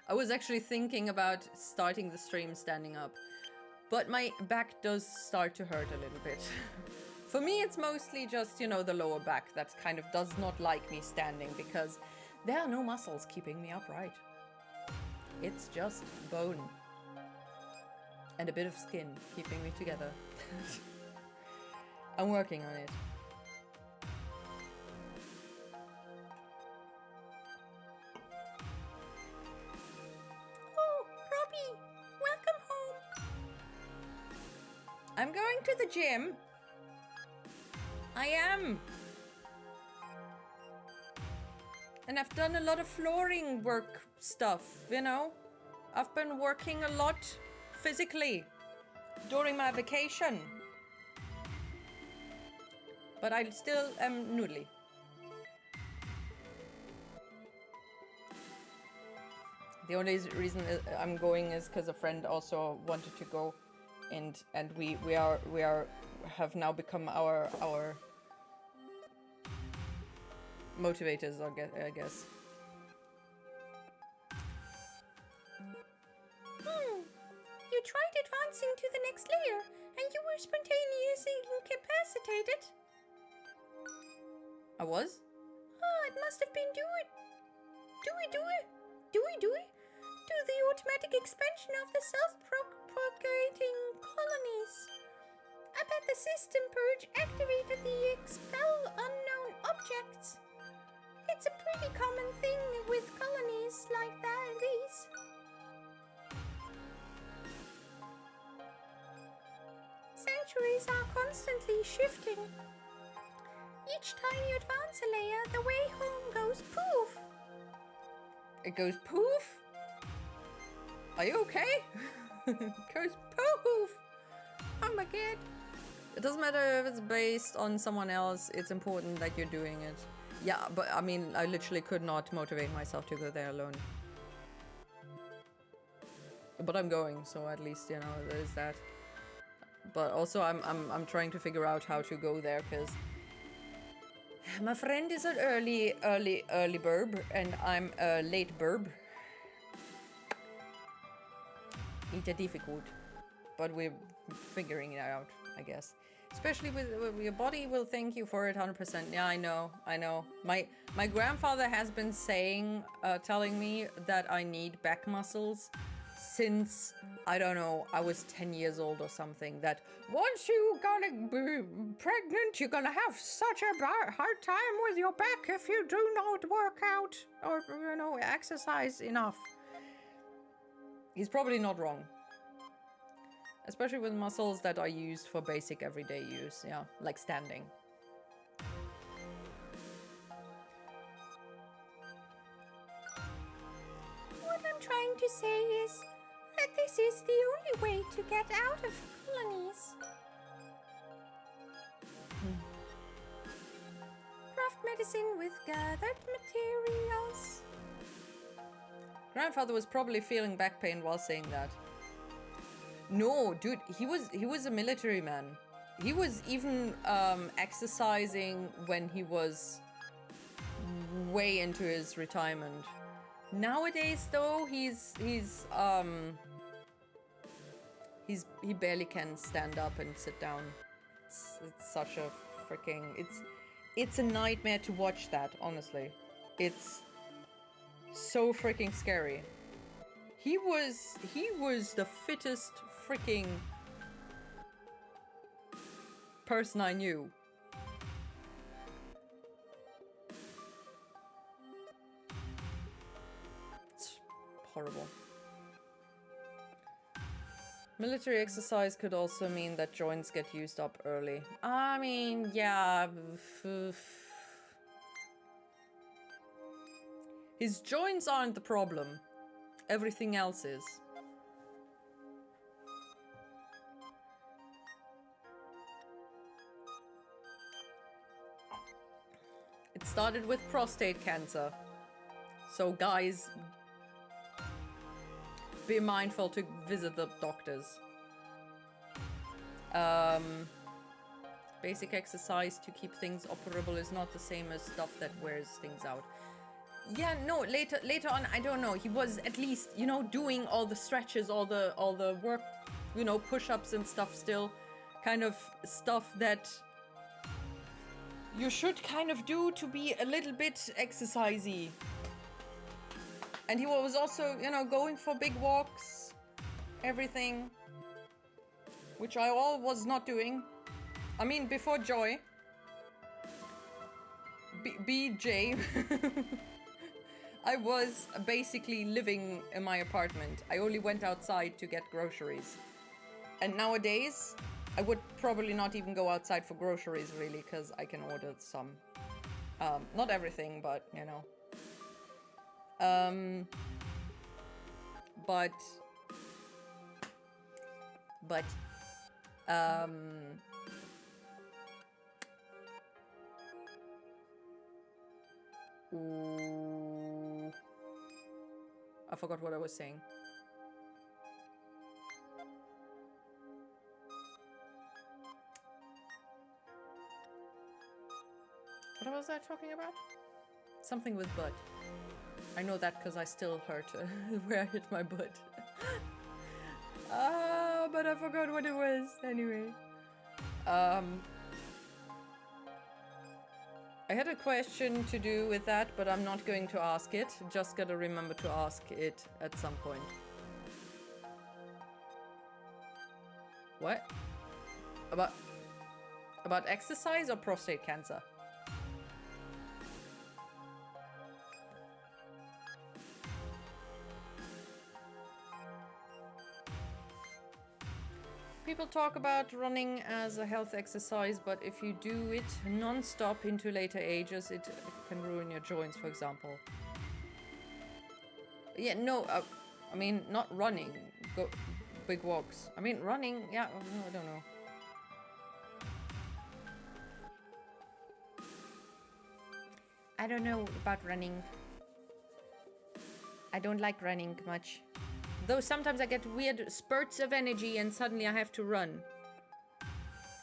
I was actually thinking about starting the stream standing up. But my back does start to hurt a little bit. For me, it's mostly just, you know, the lower back that kind of does not like me standing because there are no muscles keeping me upright. It's just bone. And a bit of skin keeping me together. I'm working on it. Oh, Robbie, welcome home. I'm going to the gym. I am. And I've done a lot of flooring work stuff, you know. I've been working a lot physically during my vacation. But I still am noodly. The only reason I'm going is because a friend also wanted to go, and we have now become our motivators, I guess. You tried advancing to the next layer, and you were spontaneously incapacitated. I was? Ah, it must have been due to the automatic expansion of the self-propagating colonies. I bet the system purge activated the expel unknown objects. It's a pretty common thing with colonies like these. Sanctuaries are constantly shifting. Each time you advance a layer, the way home goes poof. It goes poof? Are you okay? Cause poof! Oh my god. It doesn't matter if it's based on someone else, it's important that you're doing it. Yeah, but I mean, I literally could not motivate myself to go there alone. But I'm going, so at least, you know, there's that. But also I'm trying to figure out how to go there, because my friend is an early burb, and I'm a late burb. It's difficult, but we're figuring it out, I guess. Especially with your body will thank you for it 100%. Yeah, I know. My grandfather has been saying, telling me that I need back muscles since, I don't know, I was 10 years old or something. That once you gonna be pregnant, you're gonna have such a hard time with your back if you do not work out or, you know, exercise enough. He's probably not wrong. Especially with muscles that are used for basic everyday use, yeah, like standing. What I'm trying to say is that this is the only way to get out of colonies. Craft medicine with gathered materials. Grandfather was probably feeling back pain while saying that. No, dude, he was a military man. He was even exercising when he was way into his retirement. Nowadays, though, he barely can stand up and sit down. It's such a freaking it's a nightmare to watch that, honestly. It's so freaking scary. He was the fittest freaking person I knew. It's horrible. Military exercise could also mean that joints get used up early. I mean, yeah. His joints aren't the problem. Everything else is. It started with prostate cancer. So guys, be mindful to visit the doctors. Basic exercise to keep things operable is not the same as stuff that wears things out. Yeah, no, later on, I don't know. He was at least, you know, doing all the stretches, all the work, you know, push-ups and stuff still. Kind of stuff that you should kind of do to be a little bit exercisey. And he was also, you know, going for big walks, everything. Which I all was not doing. I mean, before Joy. BJ. I was basically living in my apartment. I only went outside to get groceries. And nowadays, I would probably not even go outside for groceries, really, because I can order some. Not everything, but, you know. Ooh. I forgot what I was saying. What was I talking about? Something with butt. I know that because I still hurt where I hit my butt. But I forgot what it was. Anyway. I had a question to do with that, but I'm not going to ask it. Just gotta remember to ask it at some point. What? About exercise or prostate cancer? People talk about running as a health exercise, but if you do it non-stop into later ages, it can ruin your joints, for example. Yeah, no, I mean, not running. Go big walks. I mean, running. Yeah, I don't know. I don't know about running. I don't like running much. Though sometimes I get weird spurts of energy and suddenly I have to run.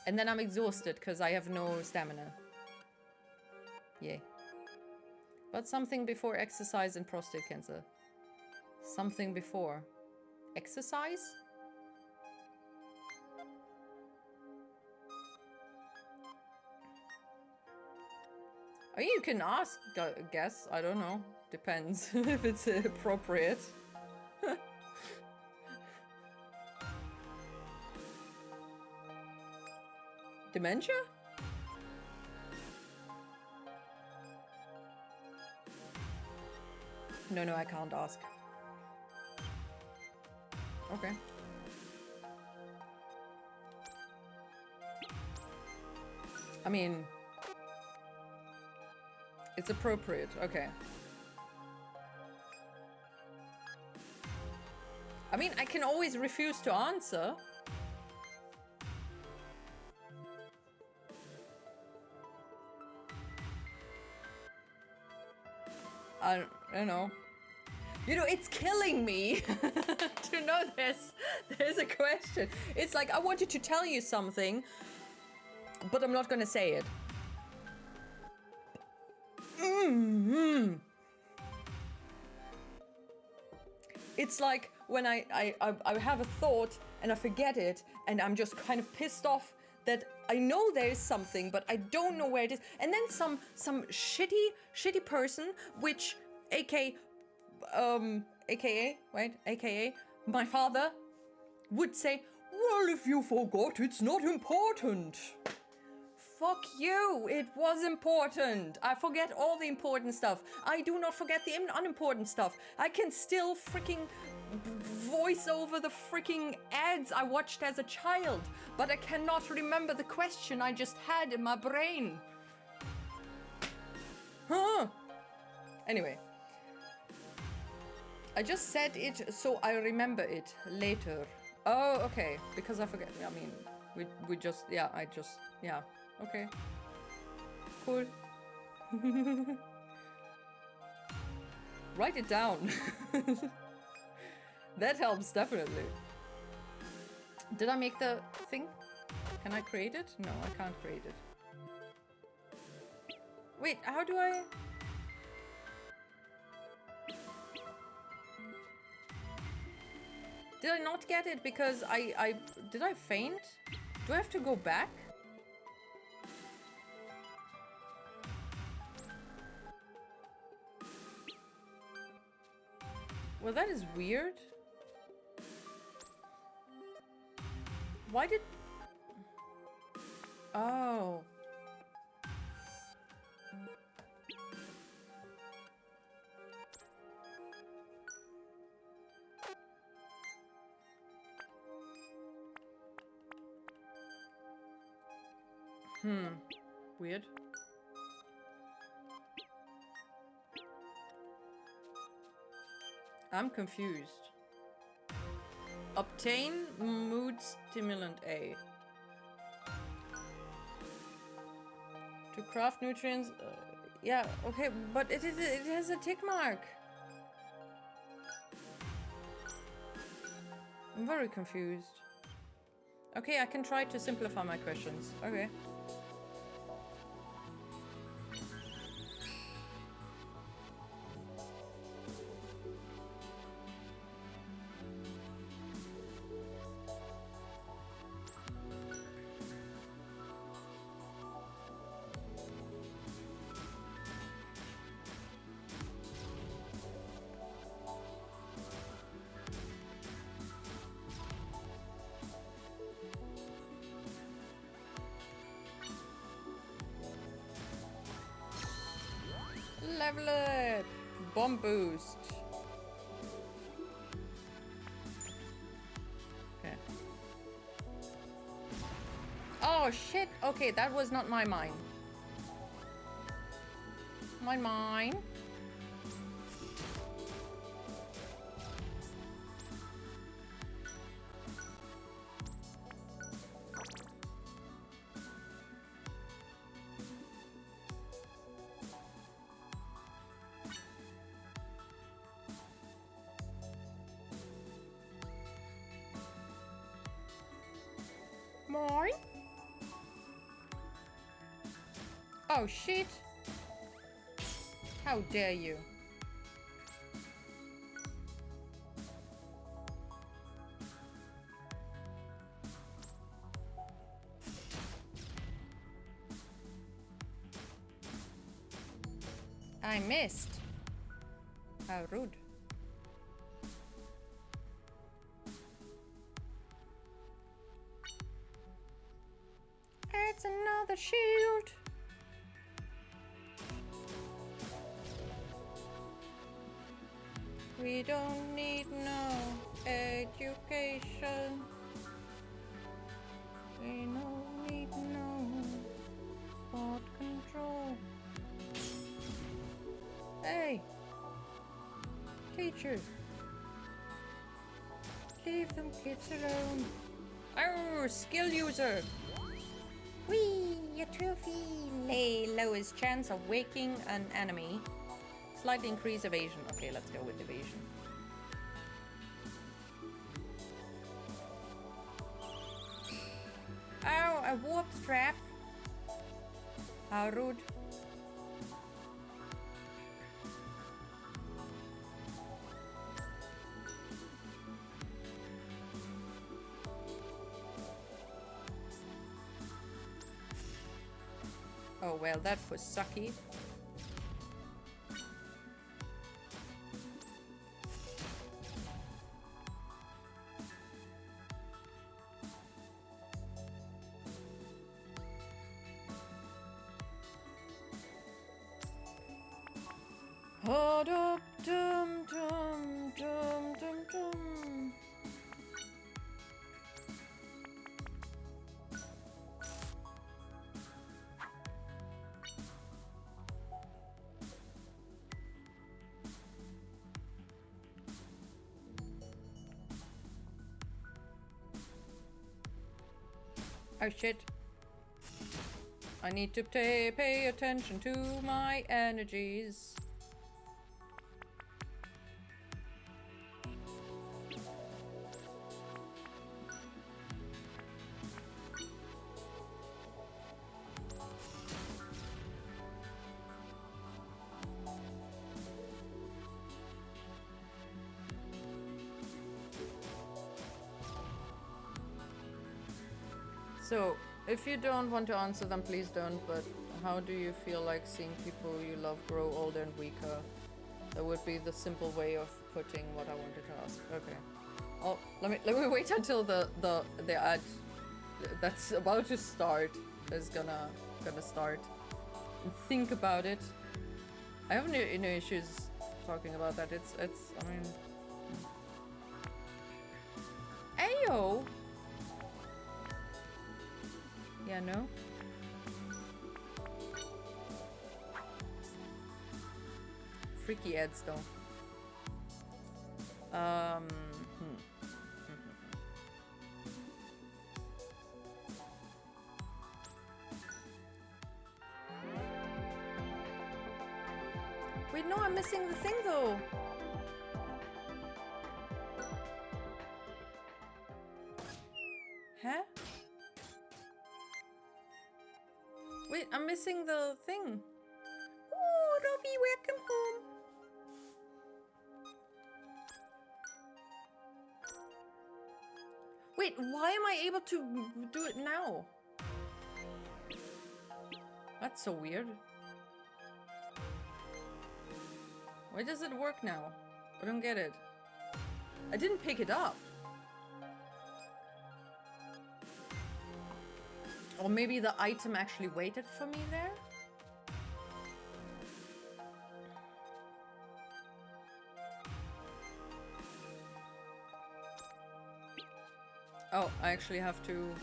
And then I'm exhausted because I have no stamina. Yay. But something before exercise and prostate cancer. Something before. Exercise? I mean, you can ask, I guess. I don't know. Depends if it's appropriate. Dementia? No, I can't ask. Okay. I mean, it's appropriate. Okay. I mean, I can always refuse to answer. I don't know. You know, it's killing me to know there's a question. It's like, I wanted to tell you something, but I'm not gonna say it. It's like when I have a thought and I forget it and I'm just kind of pissed off that I know there is something, but I don't know where it is. And then some shitty person, which aka my father would say, well, if you forgot, it's not important. Fuck you, it was important. I forget all the important stuff. I do not forget the unimportant stuff. I can still freaking voice over the freaking ads I watched as a child, but I cannot remember the question I just had in my brain. Huh. Anyway. I just said it so I remember it later. Oh, okay. Because I forget. I mean, we just, yeah, yeah. Okay. Cool. Write it down. That helps, definitely. Did I make the thing? Can I create it? No, I can't create it. Wait, how do I... Did I not get it because did I faint? Do I have to go back? Well, that is weird. Why did... Oh. Weird. I'm confused. Obtain mood stimulant A. To craft nutrients. Yeah, okay, but it has a tick mark. I'm very confused. Okay, I can try to simplify my questions. Okay. Level it! Bomb boost. Okay. Oh shit! Okay, that was not my mine. Mine. Oh shit! How dare you? I missed. How rude. It's another shield. We don't need no education. We don't need no thought control. Hey, teacher, leave them kids alone. Oh, skill user. Whee, a trophy. Lowest chance of waking an enemy. Slightly increase evasion. Okay, let's go with evasion. Oh, a warp trap. How rude. Oh well, that was sucky. Oh, dum dum dum dum dum dum. Oh shit. I need to pay attention to my energies. So, if you don't want to answer them, please don't, but how do you feel like seeing people you love grow older and weaker? That would be the simple way of putting what I wanted to ask. Okay. Oh, let me wait until the ad that's about to start is gonna start. And think about it. I have no issues talking about that. It's I mean, Ayo. Yeah, no? Freaky ads, though. Wait, no, I'm missing the thing, though. Huh? Wait, I'm missing the thing. Oh, Robbie, welcome home. Wait, why am I able to do it now? That's so weird. Why does it work now? I don't get it. I didn't pick it up. Or maybe the item actually waited for me there? Oh, I actually have to...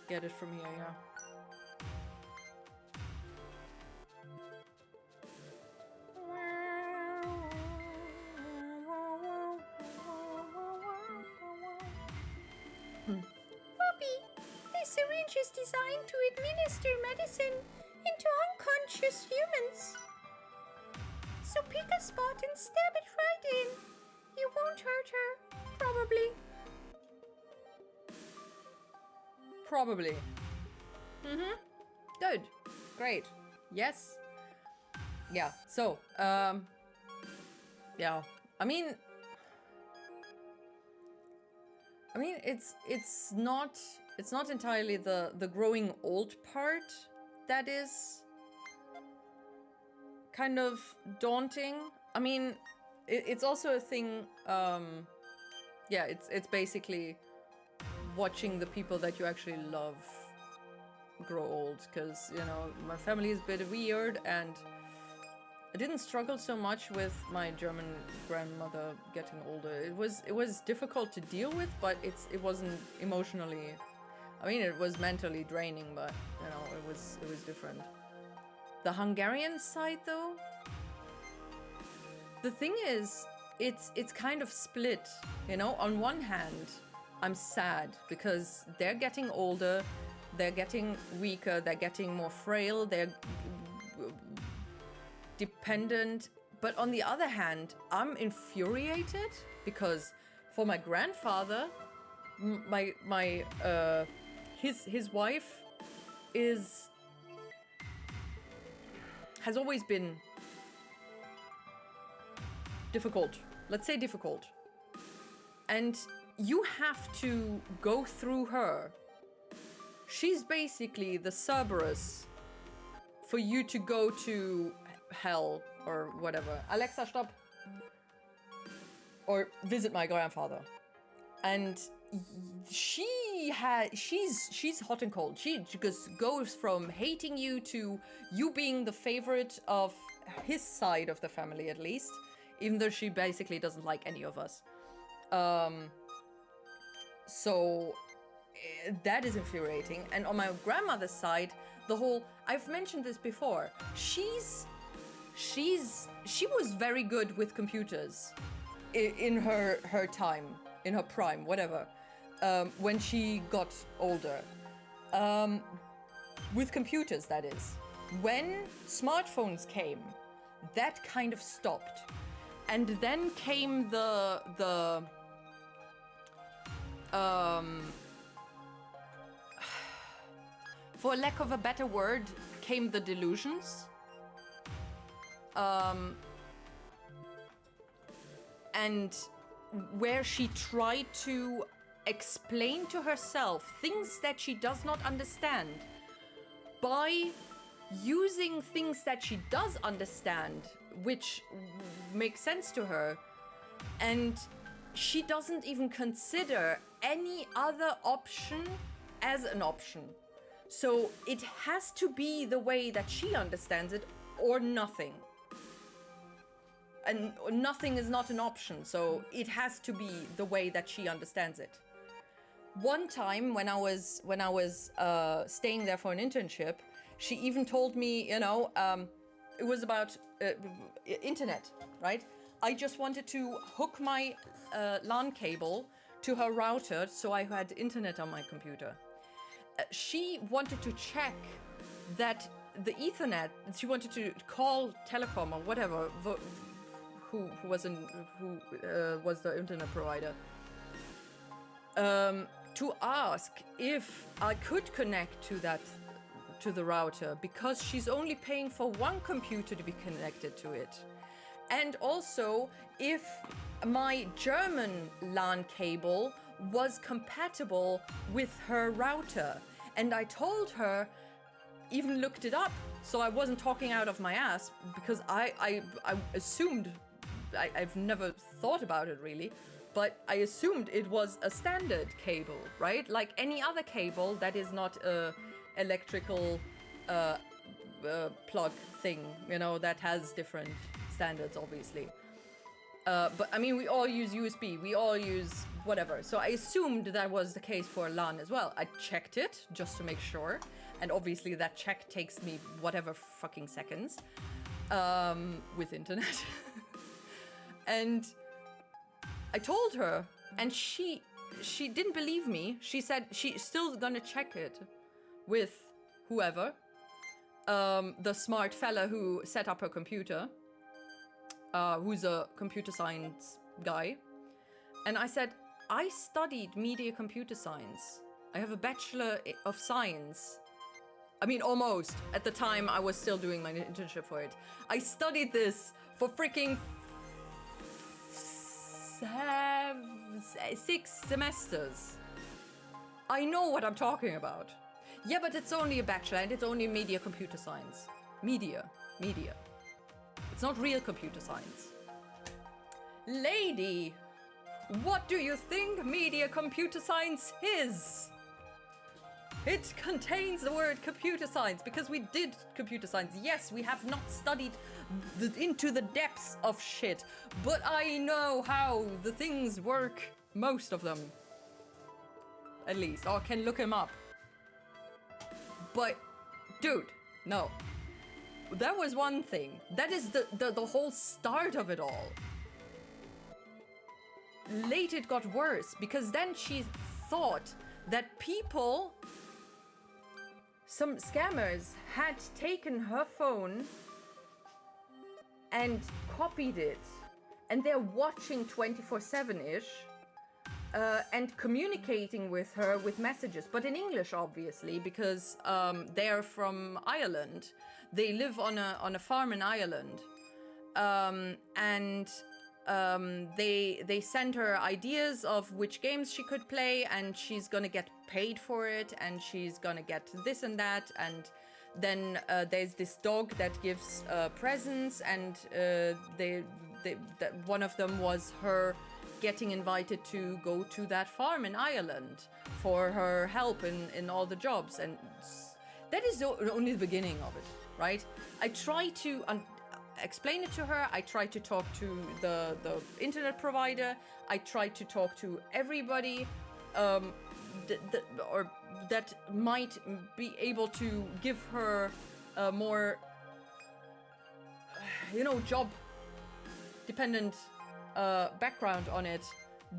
get it from here, yeah. Robbie, this syringe is designed to administer medicine into unconscious humans. So pick a spot and stab it right in. You won't hurt her, probably. Probably. Good. Great. Yes. Yeah. So, yeah. I mean, it's not entirely the growing old part that is kind of daunting. I mean, it's also a thing. Yeah, it's basically watching the people that you actually love grow old, because you know my family is a bit weird, and I didn't struggle so much with my German grandmother getting older. It was difficult to deal with, but it wasn't emotionally. I mean, it was mentally draining, but you know it was different. The Hungarian side, though, the thing is, it's kind of split. You know, on one hand, I'm sad because they're getting older, they're getting weaker, they're getting more frail, they're dependent. But on the other hand, I'm infuriated because for my grandfather, his wife has always been difficult. Let's say difficult. And you have to go through her. She's basically the Cerberus for you to go to hell or whatever. Alexa, stop. Or visit my grandfather. And she's hot and cold. She just goes from hating you to you being the favorite of his side of the family, at least, even though she basically doesn't like any of us. So that is infuriating. And on my grandmother's side, the whole, I've mentioned this before, she was very good with computers in her time, in her prime, whatever, when she got older. With computers, that is. When smartphones came, that kind of stopped. And then came for lack of a better word, came the delusions. And where she tried to explain to herself things that she does not understand by using things that she does understand, which makes sense to her, and she doesn't even consider any other option as an option. So it has to be the way that she understands it, or nothing. And nothing is not an option, so it has to be the way that she understands it. One time when I was staying there for an internship, she even told me, you know, it was about internet, right? I just wanted to hook my LAN cable to her router so I had internet on my computer. She wanted to check that the Ethernet, she wanted to call telecom or whatever, who was the internet provider, to ask if I could connect to the router, because she's only paying for one computer to be connected to it. And also if my German LAN cable was compatible with her router. And I told her, even looked it up, so I wasn't talking out of my ass, because I assumed, I've never thought about it really, but I assumed it was a standard cable, right? Like any other cable that is not a electrical plug thing, you know, that has different standards, obviously. But I mean, we all use USB, we all use whatever. So I assumed that was the case for LAN as well. I checked it just to make sure. And obviously that check takes me whatever fucking seconds with internet. And I told her, and she didn't believe me. She said she's still gonna check it with whoever, the smart fella who set up her computer, who's a computer science guy. And I said, I studied media computer science. I have a Bachelor of Science. I mean, almost. At the time, I was still doing my internship for it. I studied this for freaking 6 semesters. I know what I'm talking about. Yeah, but it's only a bachelor and it's only media computer science. Media. It's not real computer science. Lady, what do you think media computer science is? It contains the word computer science because we did computer science. Yes, we have not studied into the depths of shit, but I know how the things work, most of them. At least, or can look them up. But, dude, no. That was one thing. That is the whole start of it all. Late it got worse, because then she thought that people, some scammers, had taken her phone and copied it. And they're watching 24/7-ish. And communicating with her with messages, but in English, obviously, because they're from Ireland. They live on a farm in Ireland, and they send her ideas of which games she could play, and she's gonna get paid for it, and she's gonna get this and that, and then there's this dog that gives presents, and one of them was her getting invited to go to that farm in Ireland for her help in all the jobs, and that is only the beginning of it, right? I try to explain it to her. I try to talk to the internet provider. I try to talk to everybody or that might be able to give her a more, job dependent background on it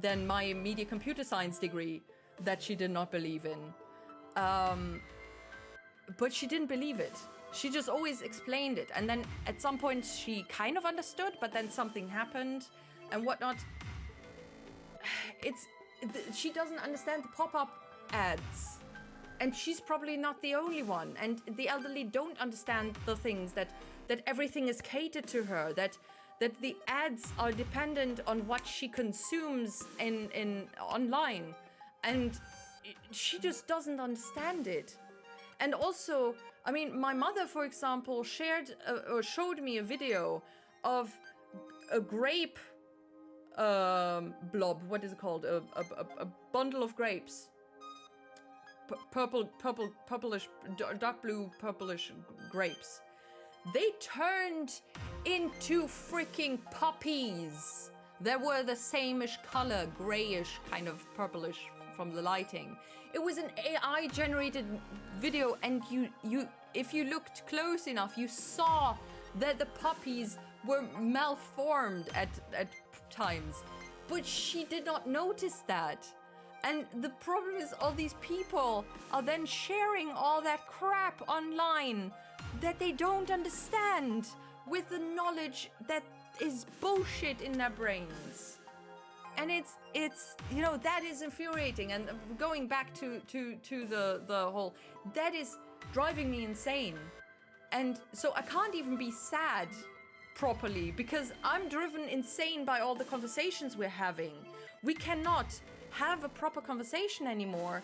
than my media computer science degree that she did not believe in. But she didn't believe it. She just always explained it. And then at some point she kind of understood, but then something happened and whatnot. She doesn't understand the pop-up ads. And she's probably not the only one. And the elderly don't understand the things that everything is catered to her, that the ads are dependent on what she consumes in online, and she just doesn't understand it. And also, I mean, my mother, for example, shared or showed me a video of a grape blob. What is it called? A bundle of grapes. Purplish, dark blue, purplish grapes. They turned into freaking puppies. They were the same-ish color, grayish, kind of purplish from the lighting. It was an AI-generated video, and if you looked close enough, you saw that the puppies were malformed at times. But she did not notice that. And the problem is all these people are then sharing all that crap online that they don't understand with the knowledge that is bullshit in their brains. And it's that is infuriating. And going back to the whole, that is driving me insane. And so I can't even be sad properly because I'm driven insane by all the conversations we're having. We cannot have a proper conversation anymore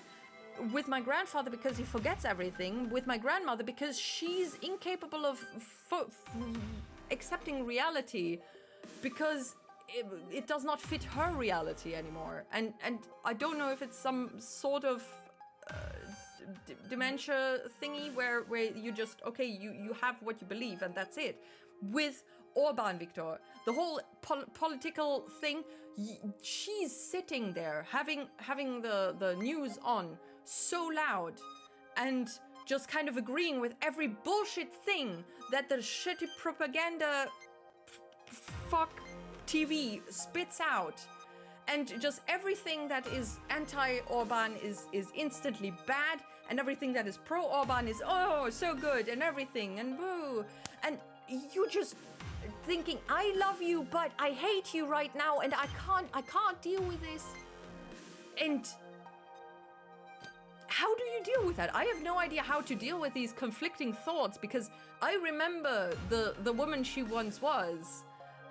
with my grandfather because he forgets everything, with my grandmother because she's incapable of accepting reality because it does not fit her reality anymore. And I don't know if it's some sort of dementia thingy where you just, okay, you have what you believe and that's it. With Orban Viktor, the whole political thing, she's sitting there having the news on so loud and just kind of agreeing with every bullshit thing that the shitty propaganda fuck TV spits out. And just everything that is anti-Orban is instantly bad, and everything that is pro-Orban is, oh, so good, and everything, and woo. And you just thinking, I love you, but I hate you right now, and I can't deal with this. And how do you deal with that? I have no idea how to deal with these conflicting thoughts, because I remember the woman she once was.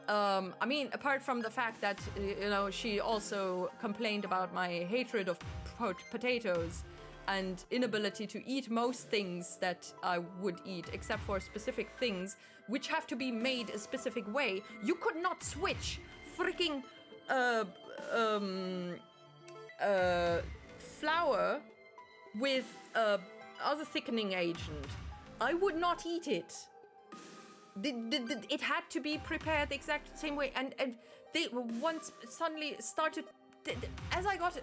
I mean, apart from the fact that, you know, she also complained about my hatred of potatoes and inability to eat most things that I would eat, except for specific things which have to be made a specific way. You could not switch freaking flour with other thickening agent. I would not eat it. It had to be prepared the exact same way, and they once suddenly started, as I got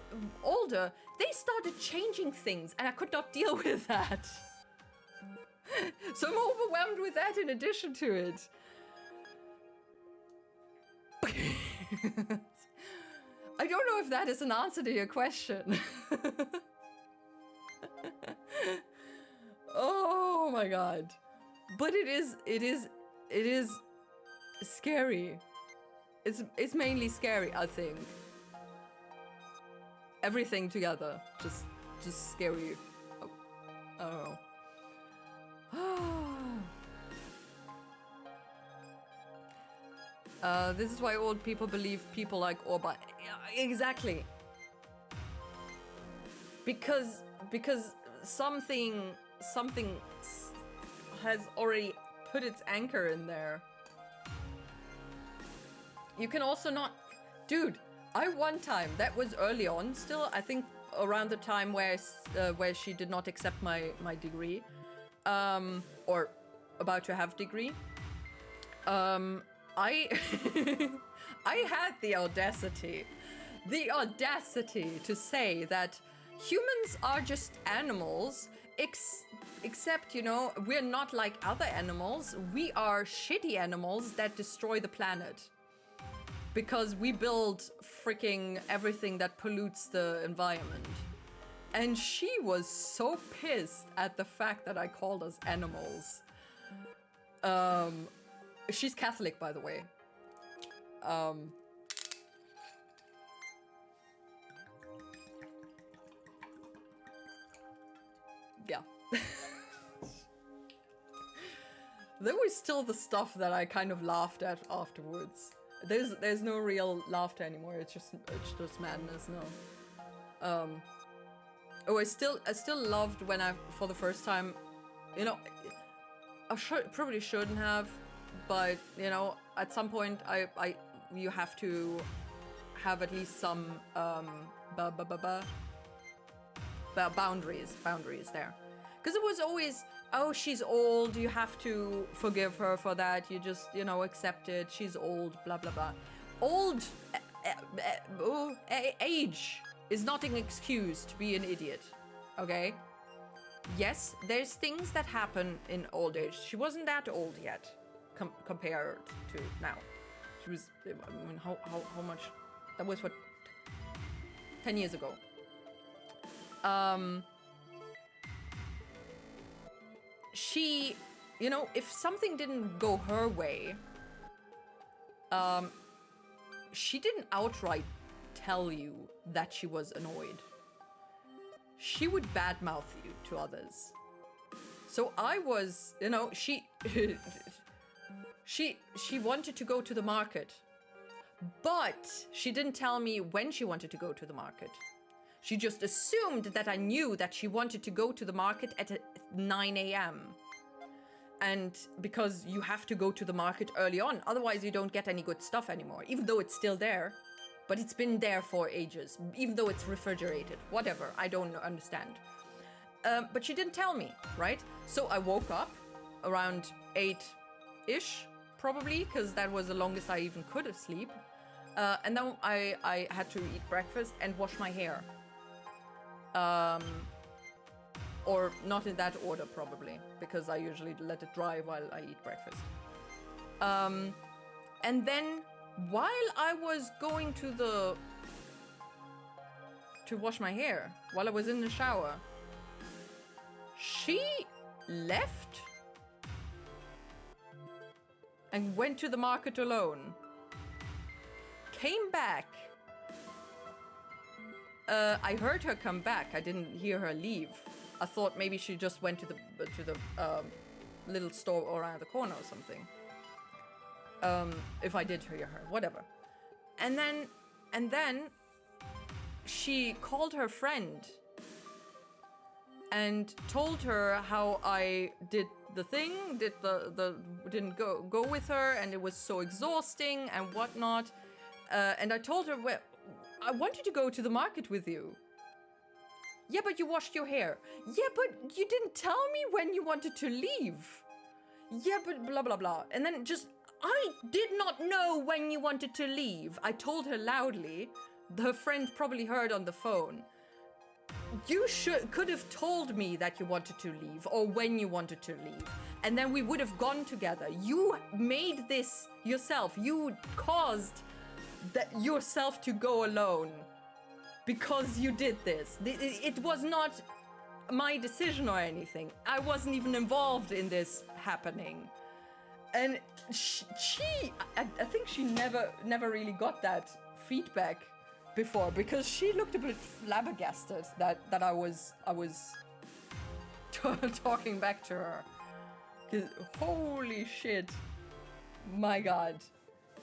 older, they started changing things, and I could not deal with that. So I'm overwhelmed with that in addition to it. I don't know if that is an answer to your question. Oh my god. But it is scary. It's mainly scary, I think. Everything together, just scary. Oh, I don't know. This is why old people believe people like Orban. Exactly. Because something has already put its anchor in there. You can also not... Dude, I one time, that was early on still, I think around the time where she did not accept my degree, or about to have degree, I I had the audacity to say that humans are just animals, except, you know, we're not like other animals. We are shitty animals that destroy the planet. Because we build freaking everything that pollutes the environment. And she was so pissed at the fact that I called us animals. She's Catholic, by the way. Yeah. There was still the stuff that I kind of laughed at afterwards. There's no real laughter anymore. It's just madness now. Oh, I still loved when I, for the first time, you know, probably shouldn't have, but you know, at some point you have to have at least some boundaries there, because it was always, oh, she's old, you have to forgive her for that, you just, you know, accept it, she's old, blah blah blah. Old age is not an excuse to be an idiot, okay? Yes, there's things that happen in old age. She wasn't that old yet compared to now. She was, I mean, how much? That was what, 10 years ago. She, you know, if something didn't go her way, she didn't outright tell you that she was annoyed. She would badmouth you to others. So I was, you know, she wanted to go to the market, but she didn't tell me when she wanted to go to the market. She just assumed that I knew that she wanted to go to the market at 9 a.m. And because you have to go to the market early on, otherwise you don't get any good stuff anymore, even though it's still there. But it's been there for ages, even though it's refrigerated, whatever, I don't understand. But she didn't tell me, right? So I woke up around 8-ish, probably, because that was the longest I even could sleep. And then I had to eat breakfast and wash my hair. Or not in that order, probably, because I usually let it dry while I eat breakfast. And then, while I was going to wash my hair, while I was in the shower, she left and went to the market alone. Came back I heard her come back. I didn't hear her leave. I thought maybe she just went to the little store around the corner or something. If I did hear her, whatever. And then she called her friend and told her how I did the thing, didn't go with her, and it was so exhausting and whatnot. And I told her, well, I wanted to go to the market with you. Yeah, but you washed your hair. Yeah, but you didn't tell me when you wanted to leave. Yeah, but blah, blah, blah. And then just, I did not know when you wanted to leave. I told her loudly. Her friend probably heard on the phone. You could have told me that you wanted to leave or when you wanted to leave. And then we would have gone together. You made this yourself. You caused yourself to go alone because you did this. It was not my decision or anything. I wasn't even involved in this happening. And I think she never really got that feedback before, because she looked a bit flabbergasted that I was talking back to her. 'Cause holy shit, my god,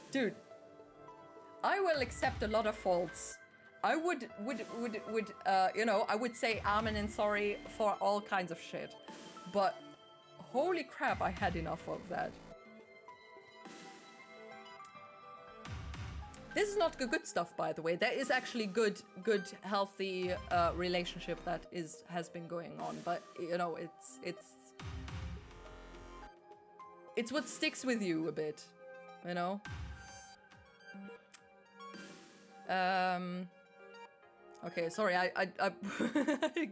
dude, I will accept a lot of faults. I would I would say amen and sorry for all kinds of shit, but holy crap, I had enough of that. This is not good stuff, by the way. There is actually good, healthy relationship that has been going on, but it's what sticks with you a bit, you know. Okay, sorry, I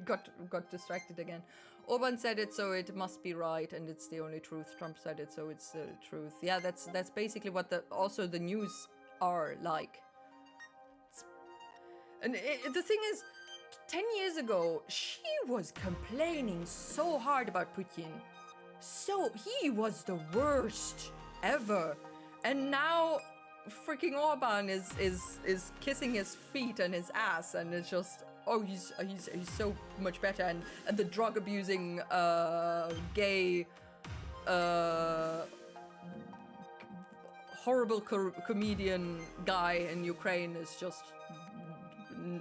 got distracted again. Orban said it, so it must be right, and it's the only truth. Trump said it, so it's the truth. Yeah, that's basically what the news are like. And the thing is, 10 years ago, she was complaining so hard about Putin. So he was the worst ever. And now freaking Orban is kissing his feet and his ass, and it's just, oh, he's so much better. And the drug abusing gay horrible comedian guy in Ukraine is just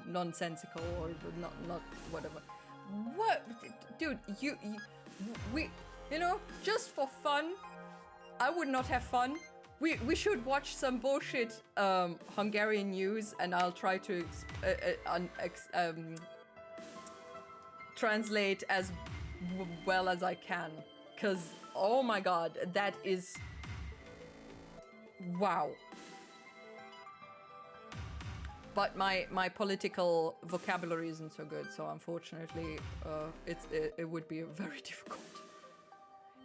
nonsensical, or not whatever. What, dude? We just for fun. I would not have fun. We should watch some bullshit Hungarian news, and I'll try to translate as well as I can. 'Cause oh my god, that is wow. But my political vocabulary isn't so good, so unfortunately, it would be very difficult.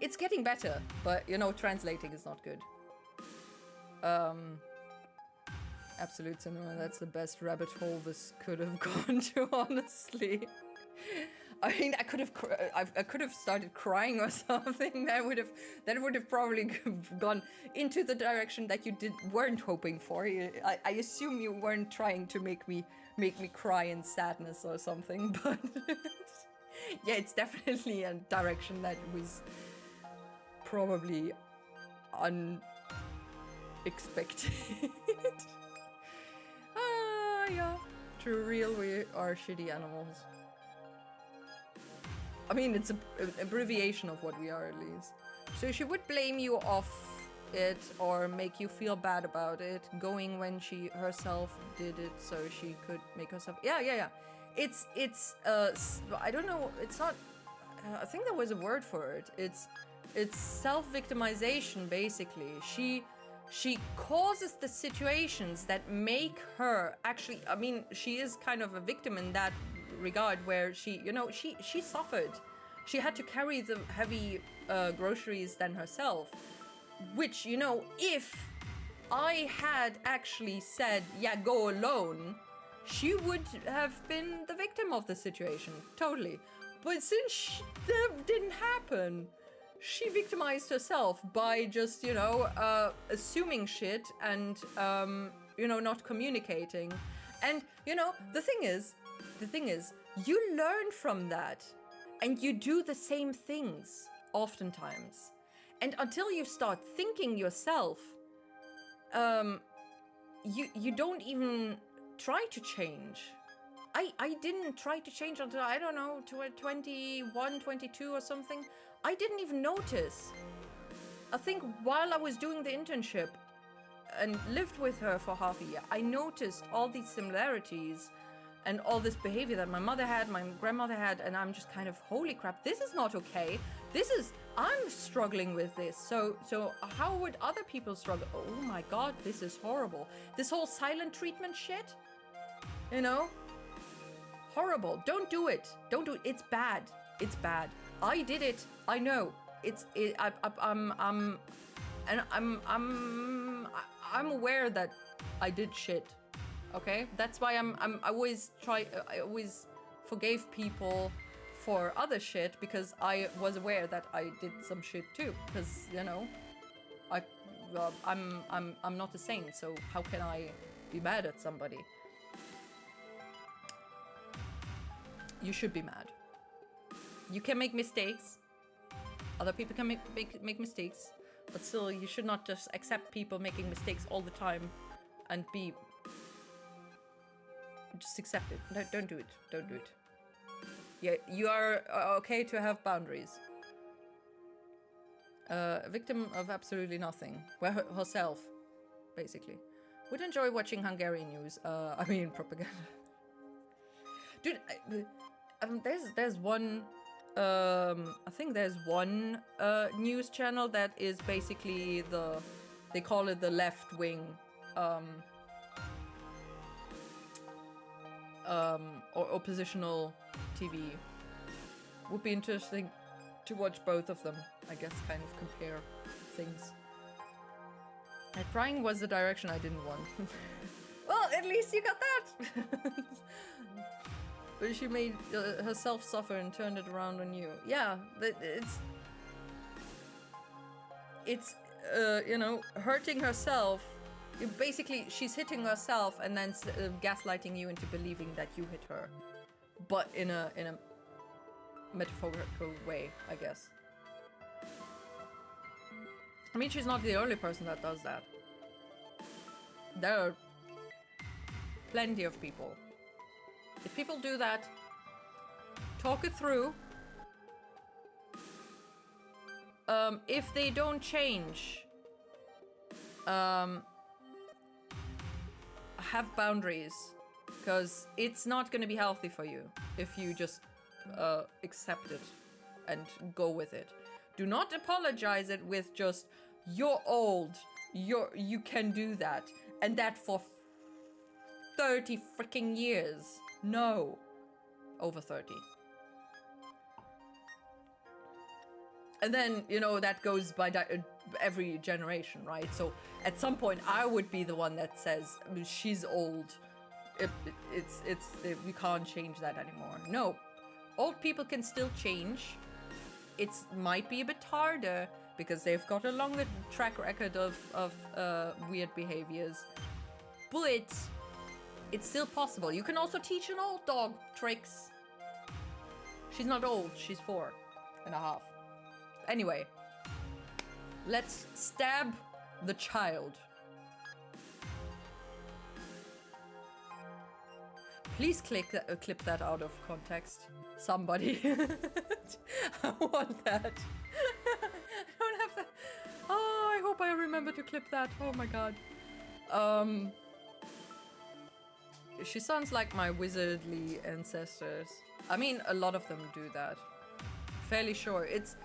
It's getting better, but translating is not good. Absolute cinema, that's the best rabbit hole this could have gone to, honestly. I mean, I could have started crying or something. That would have probably gone into the direction that you weren't hoping for. I assume you weren't trying to make me cry in sadness or something, but yeah, it's definitely a direction that was probably unexpected. Yeah. True, real, we are shitty animals. I mean, it's an abbreviation of what we are, at least. So she would blame you off it or make you feel bad about it, going when she herself did it, so she could make herself. Yeah. It's I don't know. It's not. I think there was a word for it. It's self-victimization, basically. She causes the situations that make her actually. I mean, she is kind of a victim in that regard, where she suffered. She had to carry the heavy groceries then herself, which, if I had actually said, yeah, go alone, she would have been the victim of the situation, totally. But since that didn't happen, she victimized herself by just, assuming shit and, not communicating. And, the thing is, the thing is, you learn from that and you do the same things oftentimes. And until you start thinking yourself, you don't even try to change. I didn't try to change until, I don't know, 21, 22 or something. I didn't even notice. I think while I was doing the internship and lived with her for half a year, I noticed all these similarities and all this behavior that my mother had, my grandmother had, and I'm just kind of, holy crap, this is not okay. I'm struggling with this. So how would other people struggle? Oh my God, this is horrible. This whole silent treatment shit, you know? Horrible. Don't do it. Don't do it. It's bad. It's bad. I did it. I know. I'm aware that I did shit. Okay? That's why I always forgave people for other shit, because I was aware that I did some shit too. Because, you know, I'm not a saint, so how can I be mad at somebody? You should be mad. You can make mistakes. Other people can make mistakes, but still, you should not just accept people making mistakes all the time and just accept it. No, don't do it. Don't do it. Yeah, you are okay to have boundaries. A victim of absolutely nothing. Well, herself, basically. Would enjoy watching Hungarian news. I mean, propaganda. Dude, there's one. I think there's one news channel that is basically they call it the left wing, or oppositional TV. Would be interesting to watch both of them. I guess kind of compare things. Crying was the direction I didn't want. Well, at least you got that. But she made herself suffer and turned it around on you. Yeah, it's you know, hurting herself. Basically, she's hitting herself and then gaslighting you into believing that you hit her, but in a metaphorical way, I guess. I mean, she's not the only person that does that. There are plenty of people. If people do that, talk it through. If they don't change, have boundaries, because it's not going to be healthy for you if you just accept it and go with it. Do not apologize it with just, you're old, you can do that, and that for 30 freaking years. No. Over 30. And then, you know, that goes by every generation, right? So at some point, I would be the one that says, she's old. We can't change that anymore. No. Old people can still change. It might be a bit harder because they've got a longer track record of weird behaviors. But it's still possible. You can also teach an old dog tricks. She's not old, she's 4.5. Anyway, let's stab the child. Please clip that out of context. Somebody. I want that. I don't have that. Oh, I hope I remember to clip that. Oh my god. She sounds like my wizardly ancestors. I mean, a lot of them do that. Fairly sure. It's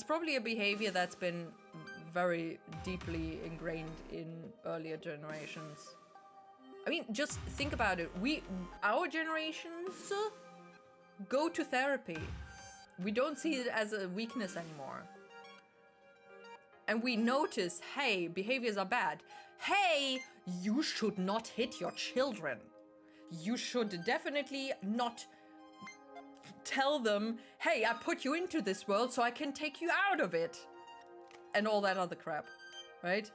probably a behavior that's been very deeply ingrained in earlier generations. I mean, just think about it. Our generations go to therapy. We don't see it as a weakness anymore. And we notice, hey, behaviors are bad. Hey, you should not hit your children. You should definitely not tell them, hey, I put you into this world so I can take you out of it. And all that other crap, right?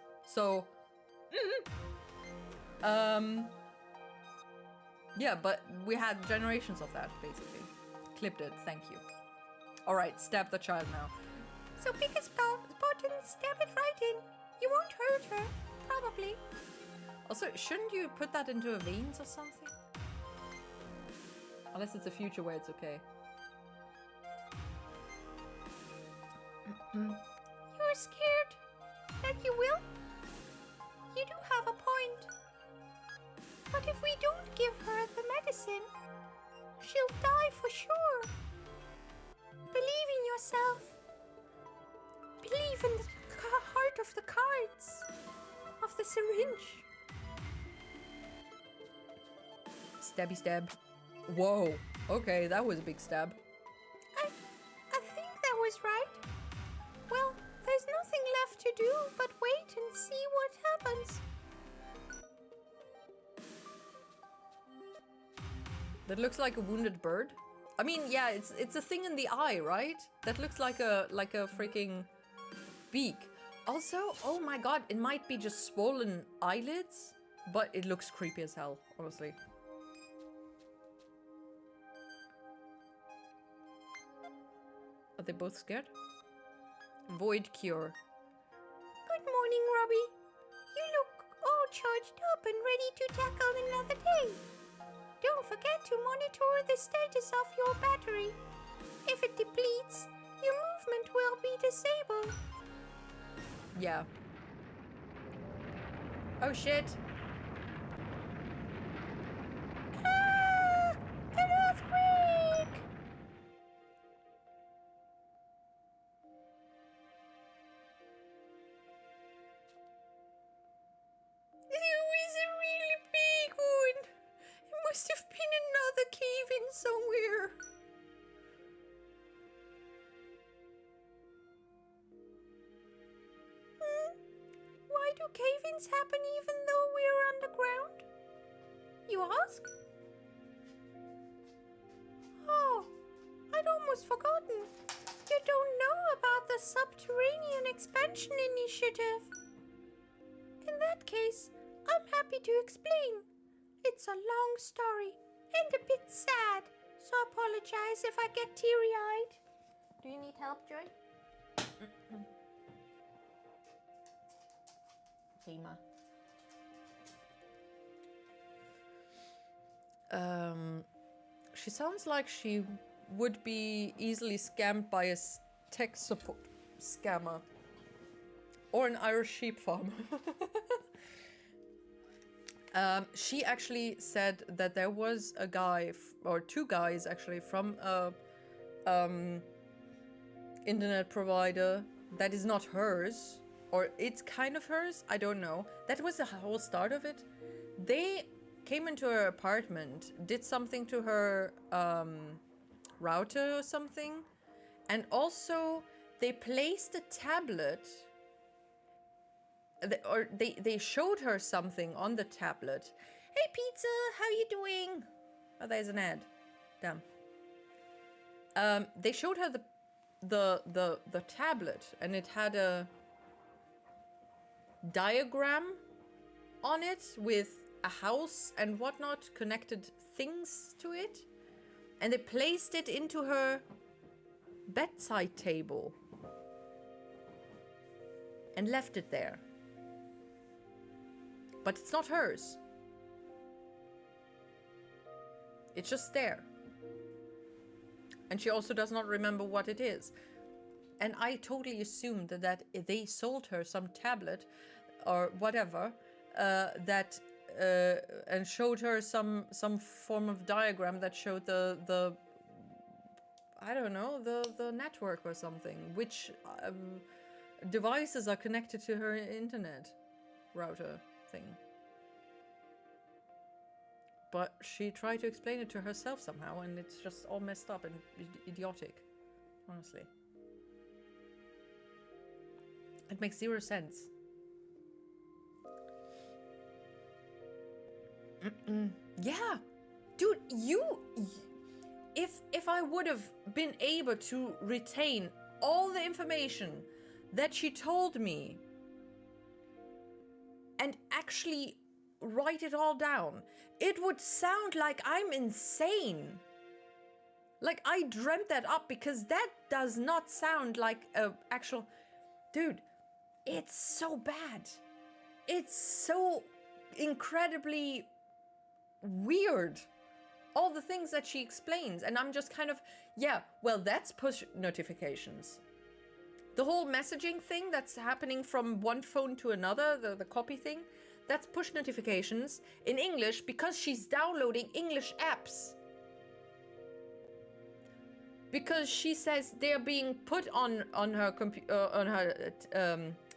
Yeah, but we had generations of that, basically. Clipped it, thank you. Alright, stab the child now. So pick a spot and stab it right in. You won't hurt her, probably. Also, shouldn't you put that into her veins or something? Unless it's a future where it's okay. You're scared that you will? You do have a point. But if we don't give her the medicine, she'll die for sure. Believe in yourself. Believe in the heart of the cards. Of the syringe. Stabby stab. Whoa. Okay, that was a big stab. I think that was right. Well, there's nothing left to do but wait and see what happens. That looks like a wounded bird. I mean, yeah, it's a thing in the eye, right? That looks like a freaking beak. Also, oh my god, it might be just swollen eyelids, but it looks creepy as hell, honestly. Are they both scared? Void cure. Good morning, Robbie. You look all charged up and ready to tackle another day. Don't forget to monitor the status of your battery. If it depletes, your movement will be disabled. Yeah. Oh shit. Ah! An earthquake! It was a really big one. It must have been another cave-in somewhere. Why do cave-ins happen even though we're underground? You ask? Oh, I'd almost forgotten. You don't know about the Subterranean Expansion Initiative. In that case, I'm happy to explain. It's a long story and a bit sad, so I apologize if I get teary-eyed. Do you need help, Joy? Prima. She sounds like she would be easily scammed by a tech support scammer. Or an Irish sheep farmer. She actually said that there was a guy, or two guys actually, from a internet provider that is not hers, or it's kind of hers, I don't know. That was the whole start of it. They came into her apartment, did something to her router or something, and also they placed a tablet, or they showed her something on the tablet. Hey pizza, how you doing? Oh, there's an ad. Damn. They showed her the tablet, and it had a diagram on it with a house and whatnot, connected things to it, and they placed it into her bedside table and left it there. But it's not hers. It's just there. And she also does not remember what it is. And I totally assumed that they sold her some tablet or whatever, and showed her some form of diagram that showed the I don't know, the network or something, which devices are connected to her internet router thing. But she tried to explain it to herself somehow, and it's just all messed up and idiotic, honestly. It makes zero sense. Yeah, dude, if I would have been able to retain all the information that she told me and actually write it all down, it would sound like I'm insane. Like I dreamt that up, because that does not sound like a actual... Dude, it's so bad. It's so incredibly weird. All the things that she explains. And I'm just kind of, yeah, well, that's push notifications. The whole messaging thing that's happening from one phone to another, the copy thing, that's push notifications in English, because she's downloading English apps. Because she says they're being put on her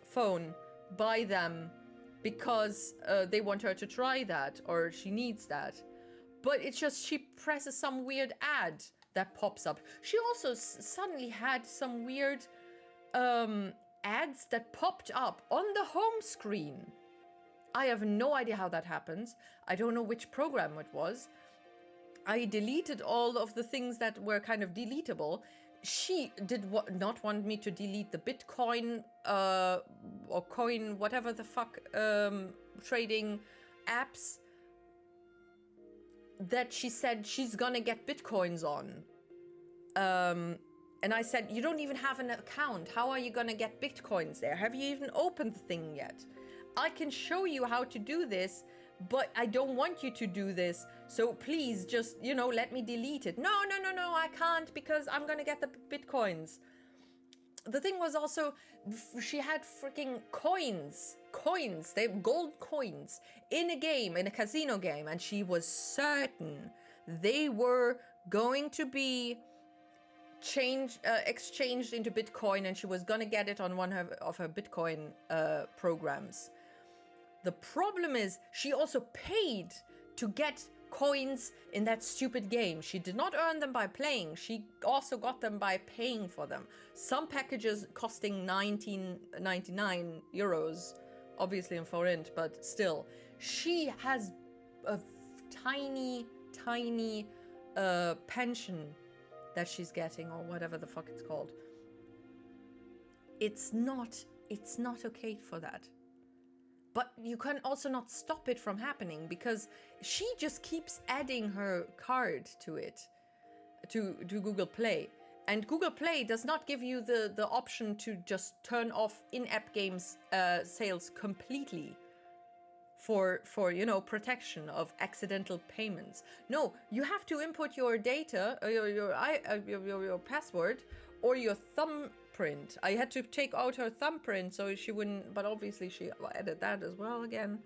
phone by them, because they want her to try that, or she needs that. But it's just she presses some weird ad that pops up. She also suddenly had some weird ads that popped up on the home screen. I have no idea how that happens. I don't know which program it was. I deleted all of the things that were kind of deletable. She did not want me to delete the Bitcoin or coin, whatever the fuck, trading apps that she said she's gonna get Bitcoins on. And I said, you don't even have an account. How are you gonna get Bitcoins there? Have you even opened the thing yet? I can show you how to do this, but I don't want you to do this. So please just, you know, let me delete it. No, I can't, because I'm gonna get the Bitcoins. The thing was also, she had freaking coins, they gold coins in a game, in a casino game. And she was certain they were going to be exchanged into Bitcoin, and she was gonna get it on one of her Bitcoin programs. The problem is she also paid to get coins in that stupid game. She did not earn them by playing. She also got them by paying for them. Some packages costing 19.99 euros, obviously in forint, but still. She has a tiny pension that she's getting, or whatever the fuck it's called. It's not okay for that. But you can also not stop it from happening, because she just keeps adding her card to it, to Google Play. And Google Play does not give you the option to just turn off in-app games sales completely for you know, protection of accidental payments. No, you have to input your data, your password, or your thumbprint. I had to take out her thumbprint so she wouldn't, but obviously she added that as well again.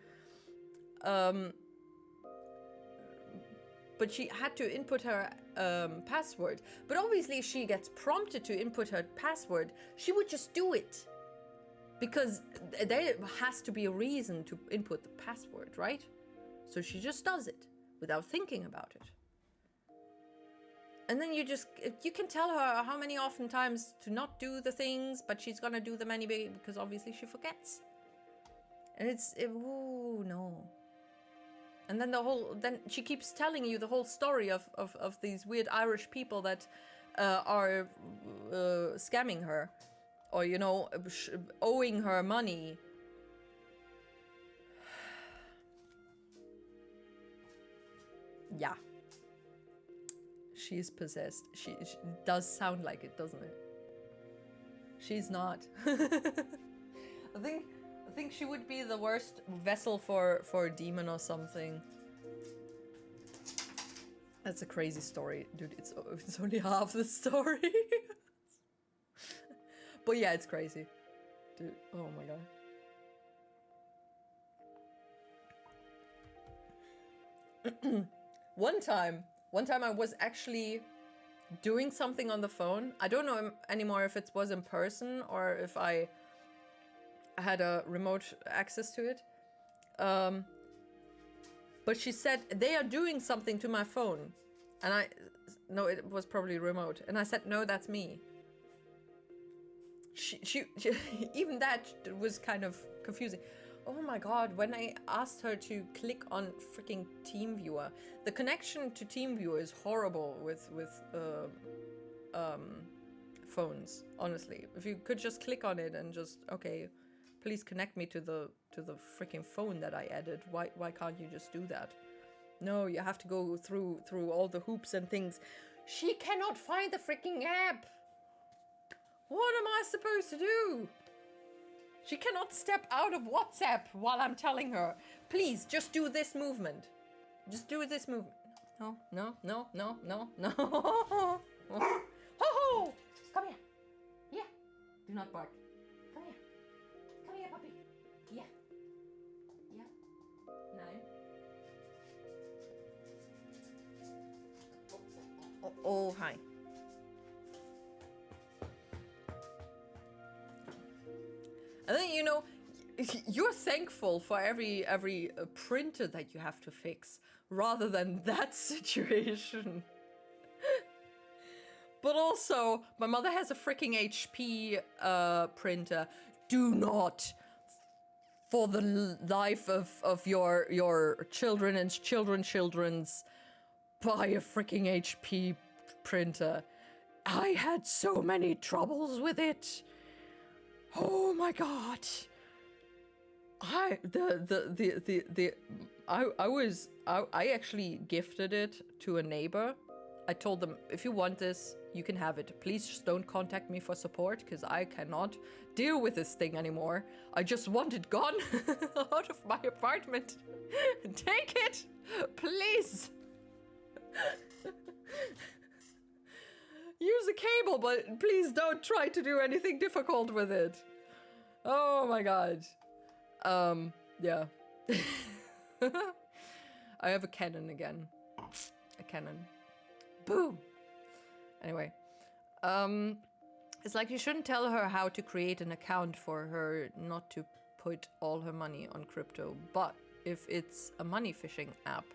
But she had to input her password. But obviously if she gets prompted to input her password, she would just do it. Because there has to be a reason to input the password, right? So she just does it without thinking about it. And then you can tell her how many often times to not do the things, but she's gonna do them anyway, because obviously she forgets. And ooh, no. And then then she keeps telling you the whole story of these weird Irish people that are scamming her, or, you know, owing her money. Yeah. She's possessed. She does sound like it, doesn't it? She's not. I think she would be the worst vessel for a demon or something. That's a crazy story, dude. It's only half the story. But yeah, it's crazy, dude. Oh my god. One time I was actually doing something on the phone. I don't know anymore if it was in person or if I had a remote access to it. But she said, they are doing something to my phone. And no, it was probably remote. And I said, no, that's me. She even that was kind of confusing. Oh my god, when I asked her to click on freaking TeamViewer, the connection to TeamViewer is horrible with phones, honestly. If you could just click on it and just, okay, please connect me to the freaking phone that I added. Why can't you just do that? No, you have to go through all the hoops and things. She cannot find the freaking app. What am I supposed to do? She cannot step out of WhatsApp while I'm telling her, please just do this movement. Just do this movement. No, no, no, no, no, no. Ho ho! Come here. Yeah. Do not bark. Come here. Come here, puppy. Yeah. Yeah. No. Oh, hi. And then, you know, you're thankful for every printer that you have to fix, rather than that situation. But also, my mother has a freaking HP printer. Do not, for the life of your children and children's, buy a freaking HP printer. I had so many troubles with it. Oh my god. I actually gifted it to a neighbor. I told them, if you want this, you can have it. Please just don't contact me for support, because I cannot deal with this thing anymore. I just want it gone out of my apartment. Take it, please. Use a cable, but please don't try to do anything difficult with it. Oh my god. Yeah. I have a Canon again. A Canon. Boom. Anyway. It's like you shouldn't tell her how to create an account for her not to put all her money on crypto. But if it's a money phishing app,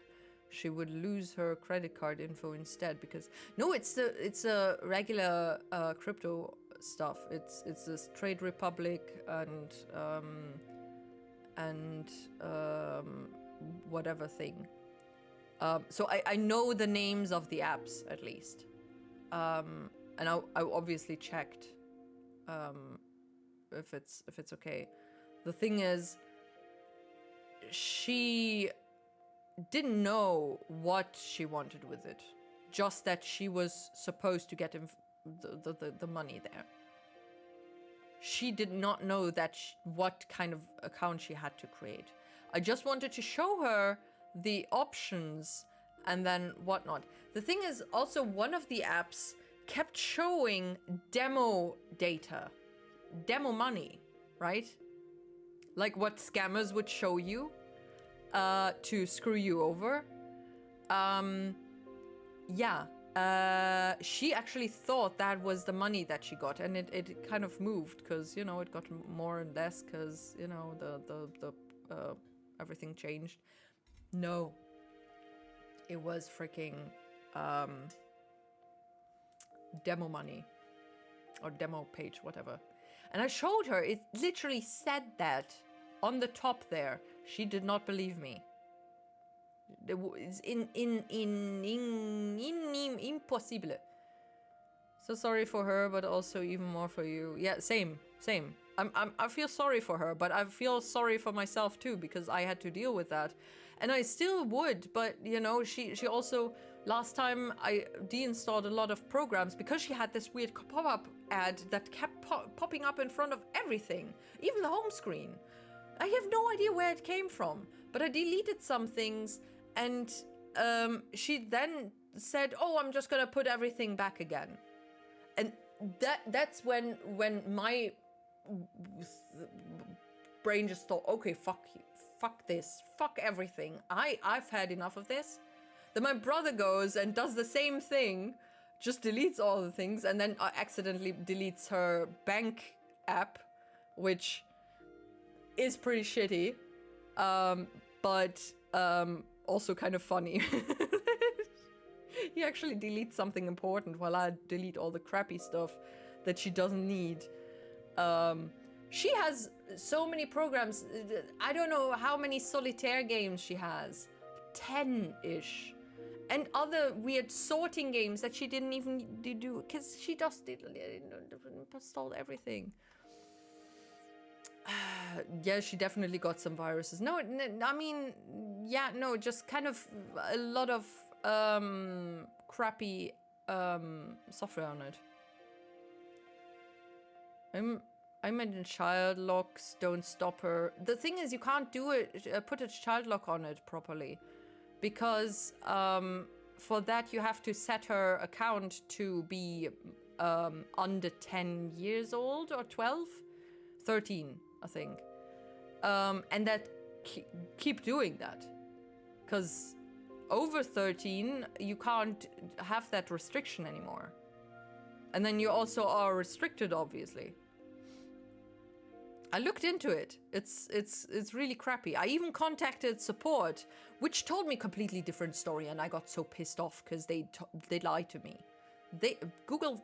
she would lose her credit card info instead, because no, it's a regular crypto stuff. It's this Trade Republic and whatever thing. So I know the names of the apps at least, and I obviously checked if it's okay. The thing is, she didn't know what she wanted with it, just that she was supposed to get the money there. She did not know that what kind of account she had to create. I just wanted to show her the options and then whatnot. The thing is, also one of the apps kept showing demo data, demo money, right? Like what scammers would show you to screw you over. She actually thought that was the money that she got, and it kind of moved, because, you know, it got more and less, because, you know, the everything changed. No. It was freaking demo money, or demo page, whatever. And I showed her, it literally said that on the top there. She did not believe me. It's impossible. So sorry for her, but also even more for you. Yeah, same. I feel sorry for her, but I feel sorry for myself too, because I had to deal with that. And I still would, but you know, she also, last time I deinstalled a lot of programs because she had this weird pop-up ad that kept popping up in front of everything, even the home screen. I have no idea where it came from, but I deleted some things, and she then said, oh, I'm just gonna put everything back again. And that's when my brain just thought, okay, fuck this, fuck everything. I've had enough of this. Then my brother goes and does the same thing, just deletes all the things, and then accidentally deletes her bank app, which is pretty shitty, but also kind of funny. He actually deletes something important while I delete all the crappy stuff that she doesn't need. She has so many programs. I don't know how many solitaire games she has. 10-ish. And other weird sorting games that she didn't even do, because she just installed everything. Yeah, she definitely got some viruses. No, I mean, yeah, no, just kind of a lot of crappy software on it. I imagine child locks don't stop her. The thing is, you can't do it, put a child lock on it properly, because for that you have to set her account to be under 10 years old or 12, 13, I think, and that keep doing that, because over 13 you can't have that restriction anymore, and then you also are restricted, obviously. I looked into it. It's really crappy. I even contacted support, which told me completely different story, and I got so pissed off because they lied to me. Google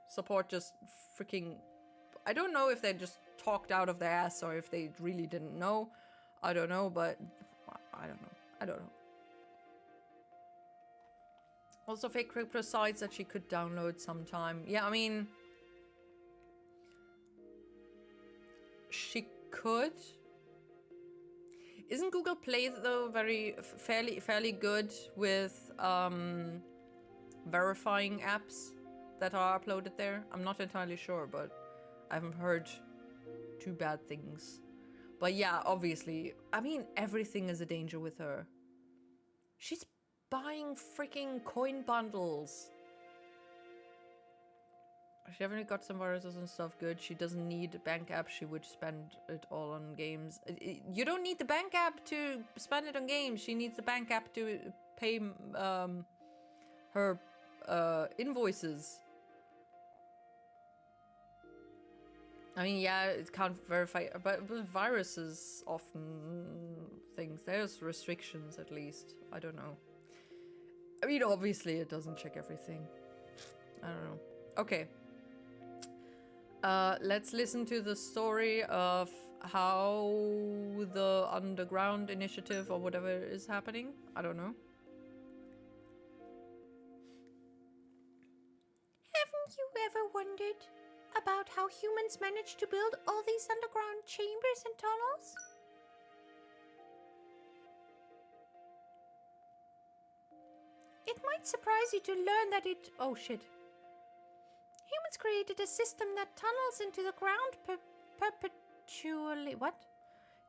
support just freaking. I don't know if they just talked out of their ass or if they really didn't know. I don't know, but I don't know. Also, fake crypto sites that she could download sometime. Yeah, I mean. She could. Isn't Google Play though fairly good with verifying apps that are uploaded there? I'm not entirely sure, but I haven't heard too bad things. But yeah, obviously, I mean, everything is a danger with her. She's buying freaking coin bundles. She definitely got some viruses and stuff. Good. She doesn't need a bank app. She would spend it all on games. You don't need the bank app to spend it on games. She needs the bank app to pay her invoices. I mean, yeah, it can't verify, but with viruses often things. There's restrictions, at least. I don't know. I mean, obviously it doesn't check everything. I don't know. Okay. Let's listen to the story of how the underground initiative or whatever is happening. I don't know. Haven't you ever wondered about how humans managed to build all these underground chambers and tunnels? It might surprise you to learn that oh shit. Humans created a system that tunnels into the ground perpetually. What?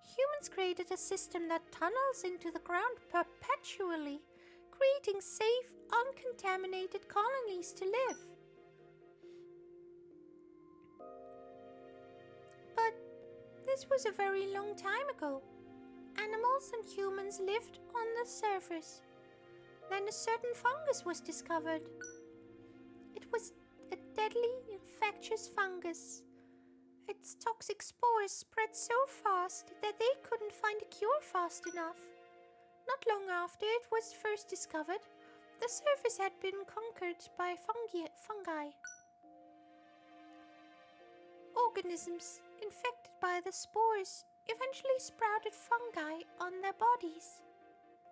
Humans created a system that tunnels into the ground perpetually, creating safe, uncontaminated colonies to live. But this was a very long time ago. Animals and humans lived on the surface. Then a certain fungus was discovered. It was a deadly, infectious fungus. Its toxic spores spread so fast that they couldn't find a cure fast enough. Not long after it was first discovered, the surface had been conquered by fungi. Organisms infected by the spores eventually sprouted fungi on their bodies.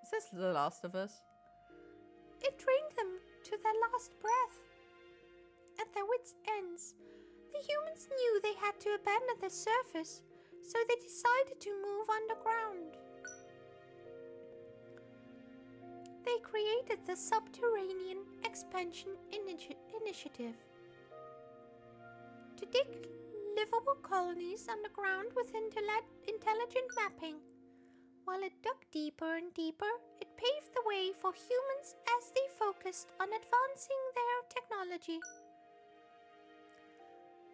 Is this The Last of Us? It drained them to their last breath. At their wits' ends, the humans knew they had to abandon the surface, so they decided to move underground. They created the Subterranean Expansion Initiative to dig livable colonies underground with intelligent mapping. While it dug deeper and deeper, it paved the way for humans as they focused on advancing their technology.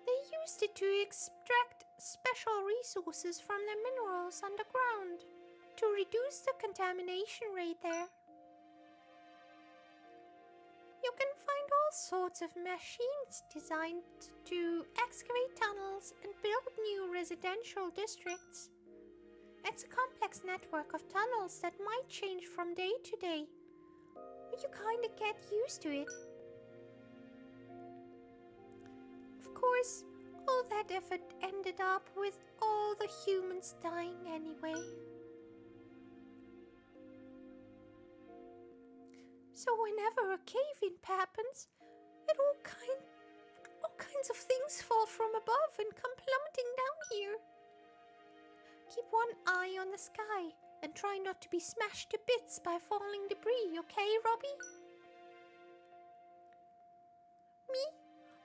They used it to extract special resources from the minerals underground to reduce the contamination rate there. You can find all sorts of machines designed to excavate tunnels and build new residential districts. It's a complex network of tunnels that might change from day to day, but you kinda get used to it. Of course, all that effort ended up with all the humans dying anyway. So whenever a cave-in happens, all kinds kinds of things fall from above and come plummeting down here. Keep one eye on the sky and try not to be smashed to bits by falling debris, okay, Robbie? Me?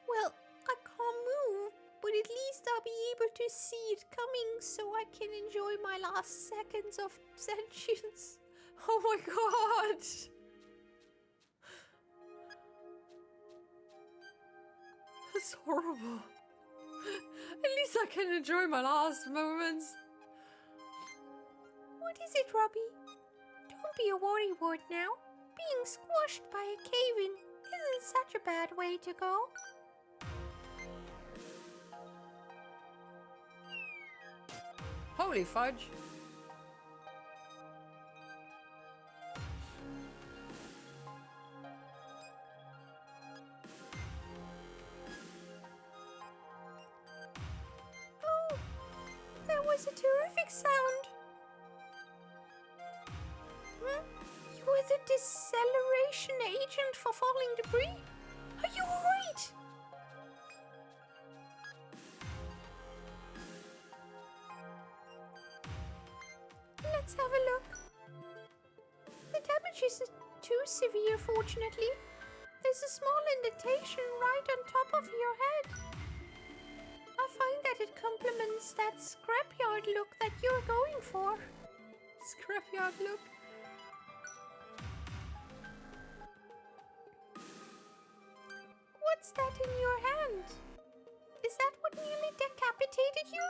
Well, I can't move, but at least I'll be able to see it coming so I can enjoy my last seconds of sentience. Oh my god! That's horrible. At least I can enjoy my last moments. What is it, Robbie? Don't be a worrywart now. Being squashed by a cave-in isn't such a bad way to go. Holy fudge. Oh, that was a terrific sound. You were the deceleration agent for falling debris? Are you alright? Let's have a look. The damage isn't too severe, fortunately. There's a small indentation right on top of your head. I find that it complements that scrapyard look that you're going for. Scrapyard look. What's that in your hand? Is that what nearly decapitated you?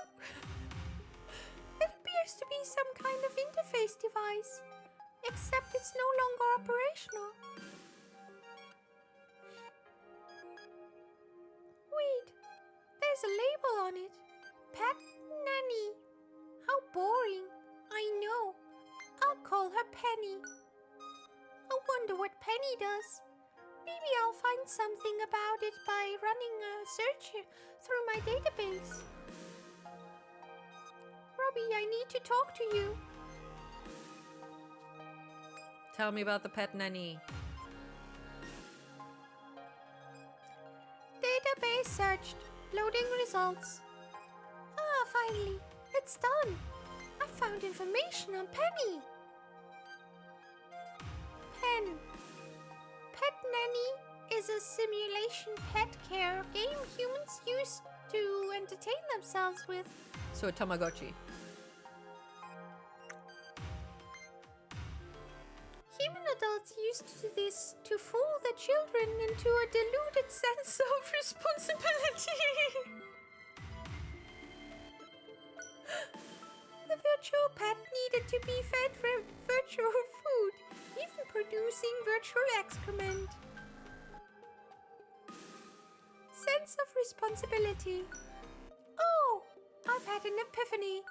It appears to be some kind of interface device, except it's no longer operational. Wait, there's a label on it. Pet Nanny. How boring. I know. I'll call her Penny. I wonder what Penny does. Maybe I'll find something about it by running a search through my database. Robbie, I need to talk to you. Tell me about the pet nanny. Database searched. Loading results. Ah, finally. It's done. I found information on Penny. Pen. Pet Nanny is a simulation pet care game humans use to entertain themselves with. So a Tamagotchi. Human adults used to this to fool the children into a deluded sense of responsibility. The virtual pet needed to be fed virtual food, even producing virtual excrement. Sense of responsibility. Oh, I've had an epiphany.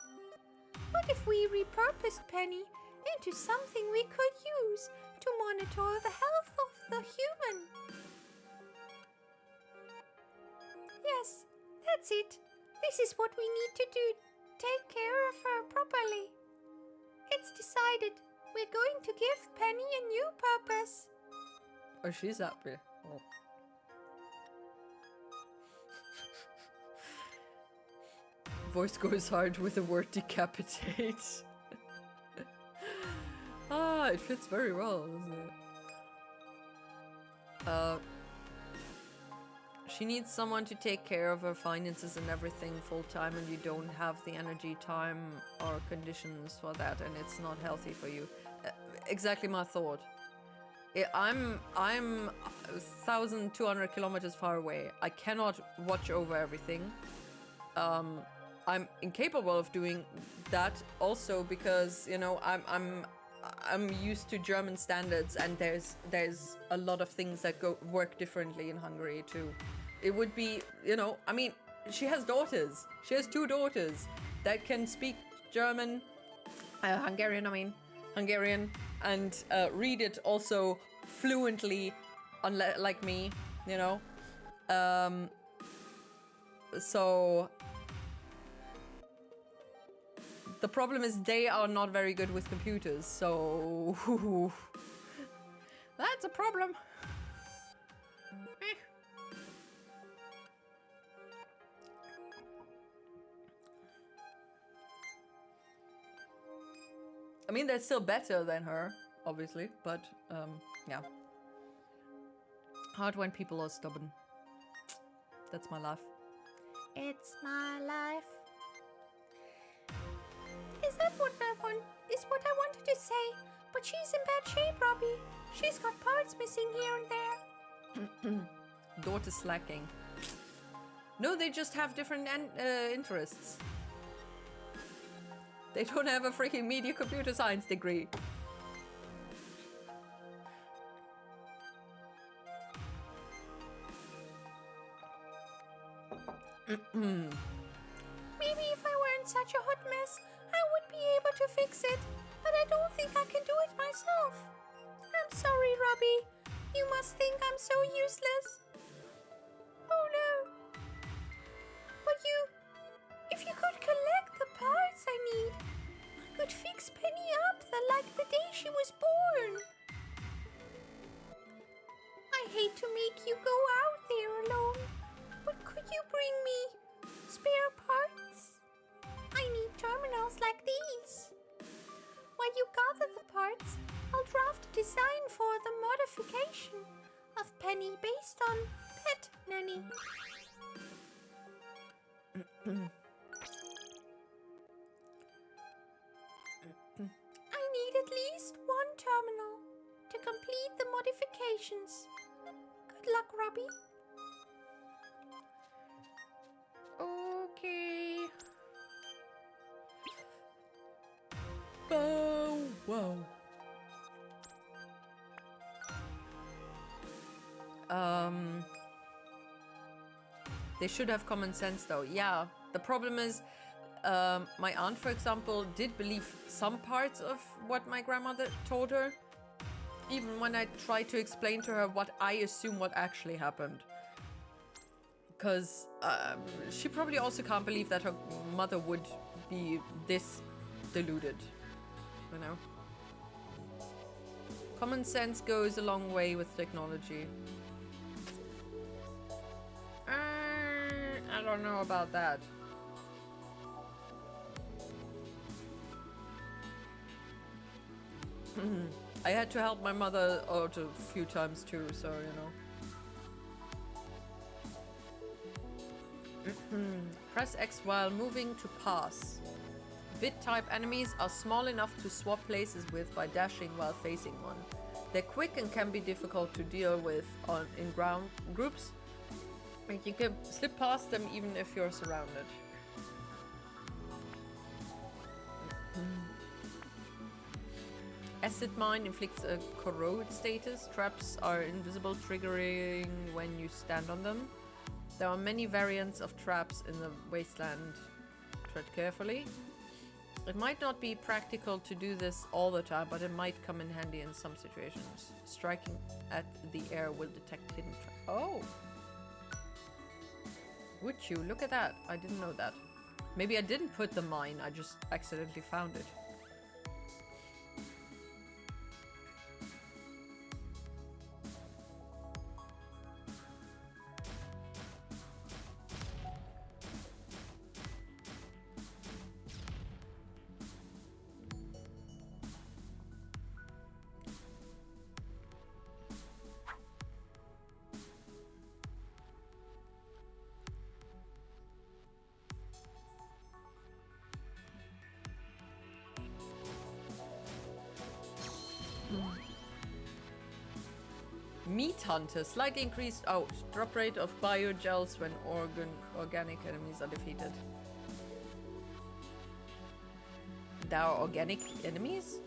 What if we repurposed Penny into something we could use to monitor the health of the human? Yes, that's it. This is what we need to do. Take care of her properly. It's decided. We're going to give Penny a new purpose. Oh, she's happy. Oh. Voice goes hard with the word decapitate. Ah, it fits very well, doesn't it? She needs someone to take care of her finances and everything full time, and you don't have the energy, time, or conditions for that, and it's not healthy for you. Exactly my thought. I'm 1,200 kilometers far away. I cannot watch over everything. I'm incapable of doing that also because, you know, I'm used to German standards, and there's a lot of things that work differently in Hungary too. It would be, you know, I mean, she has daughters. She has 2 daughters that can speak German, Hungarian, and read it also fluently, like me, you know. So the problem is they are not very good with computers, so that's a problem. I mean, they're still better than her, obviously, but yeah. Hard when people are stubborn. That's my life. It's my life. Is that what is what I wanted to say? But she's in bad shape, Robbie. She's got parts missing here and there. Daughter's slacking. No, they just have different interests. They don't have a freaking media computer science degree. Maybe if I weren't such a hot mess, I would be able to fix it. But I don't think I can do it myself. I'm sorry, Robbie. You must think I'm so useless. Oh no. But if you could collect the parts I need, I could fix Penny up like the day she was born. I hate to make you go out there alone, but could you bring me spare parts? I need terminals like these. While you gather the parts, I'll draft a design for the modification of Penny based on Pet Nanny. I need at least one terminal to complete the modifications. Good luck, Robbie. Okay. Bow wow. They should have common sense though. Yeah, the problem is my aunt, for example, did believe some parts of what my grandmother told her, even when I tried to explain to her what I assume what actually happened. Because she probably also can't believe that her mother would be this deluded, you know? Common sense goes a long way with technology. I don't know about that. I had to help my mother out a few times too, so you know. Press X while moving to pass. Bit-type enemies are small enough to swap places with by dashing while facing one. They're quick and can be difficult to deal with in ground groups. And you can slip past them even if you're surrounded. Acid Mine inflicts a corrode status. Traps are invisible, triggering when you stand on them. There are many variants of traps in the wasteland. Tread carefully. It might not be practical to do this all the time, but it might come in handy in some situations. Striking at the air will detect hidden traps. Oh! Would you? Look at that. I didn't know that. Maybe I didn't put the mine, I just accidentally found it. Meat Hunter, slightly increased drop rate of biogels when organic enemies are defeated. There are organic enemies?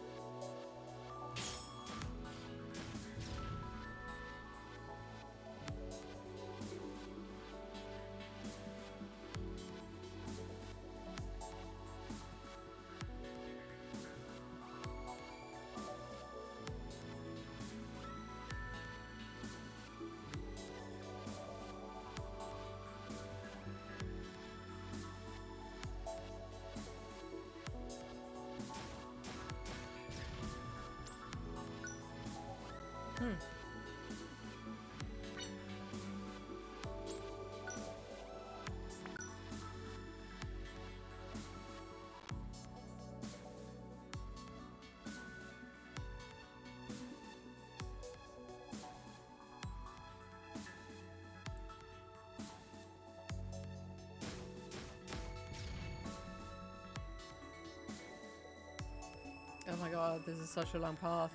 god, this is such a long path.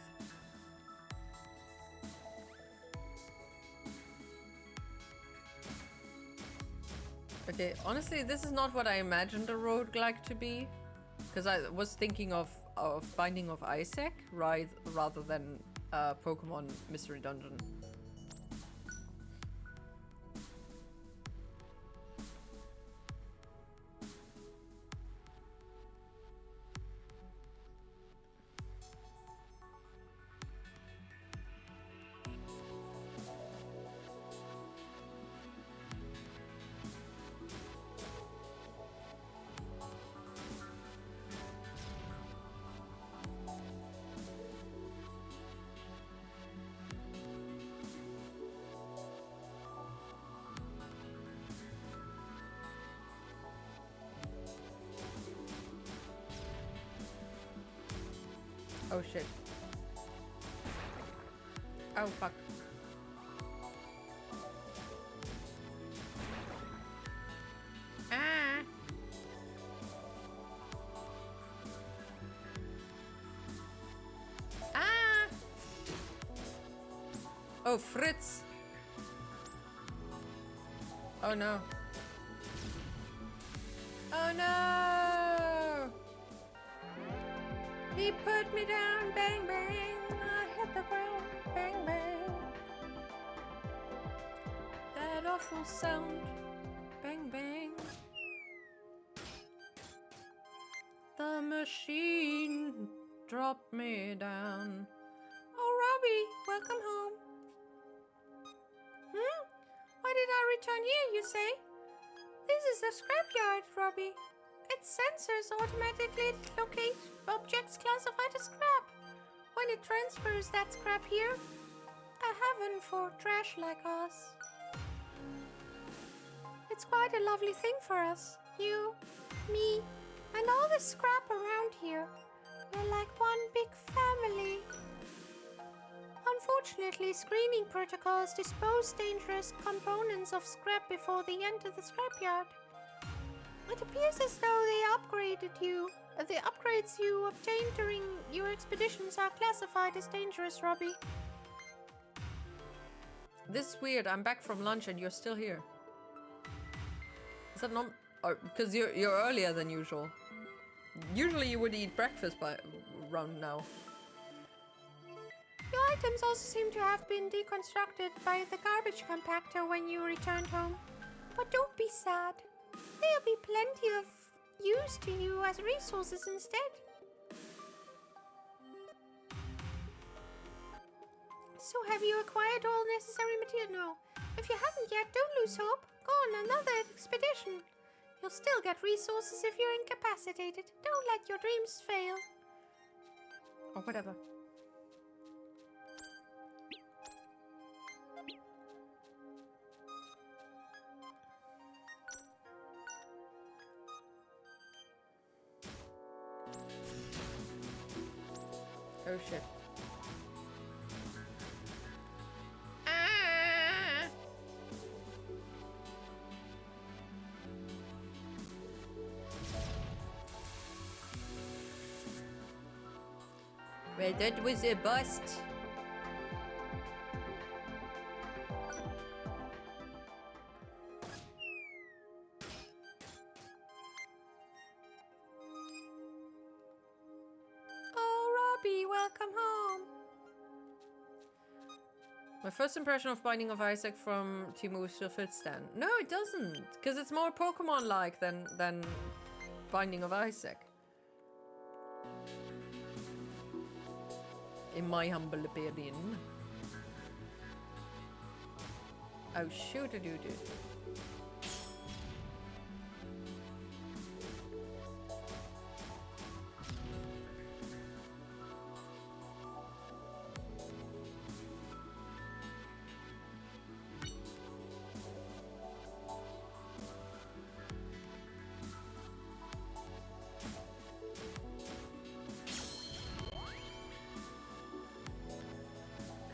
Okay, honestly, this is not what I imagined a roguelike to be. Because I was thinking of Binding of Isaac, right, rather than Pokemon Mystery Dungeon. Oh shit. Oh fuck. Ah. Ah. Oh, Fritz. Oh no. Oh no. He put me down, bang bang, I hit the ground, bang bang. That awful sound, bang bang. The machine dropped me down. Oh, Robbie, welcome home. Why did I return here, you say? This is a scrapyard, Robbie. Its sensors automatically locate objects classified as scrap. When it transfers that scrap here, a heaven for trash like us. It's quite a lovely thing for us. You, me, and all the scrap around here. We're like one big family. Unfortunately, screening protocols dispose dangerous components of scrap before they enter the scrapyard. It appears as though the upgrades you obtained during your expeditions are classified as dangerous, Robbie. This is weird. I'm back from lunch and you're still here. Is that not? Or because you're earlier than usual. Usually you would eat breakfast by around now. Your items also seem to have been deconstructed by the garbage compactor when you returned home. But don't be sad. There'll be plenty of use to you as resources instead. So have you acquired all necessary material? No. If you haven't yet, don't lose hope. Go on another expedition. You'll still get resources if you're incapacitated. Don't let your dreams fail. Or whatever. Oh shit. Ah! Well, that was a bust. Welcome home. My first impression of Binding of Isaac from Timo still fits then. No, it doesn't, because it's more Pokemon-like than Binding of Isaac. In my humble opinion. Oh, shoot-a-doo-doo.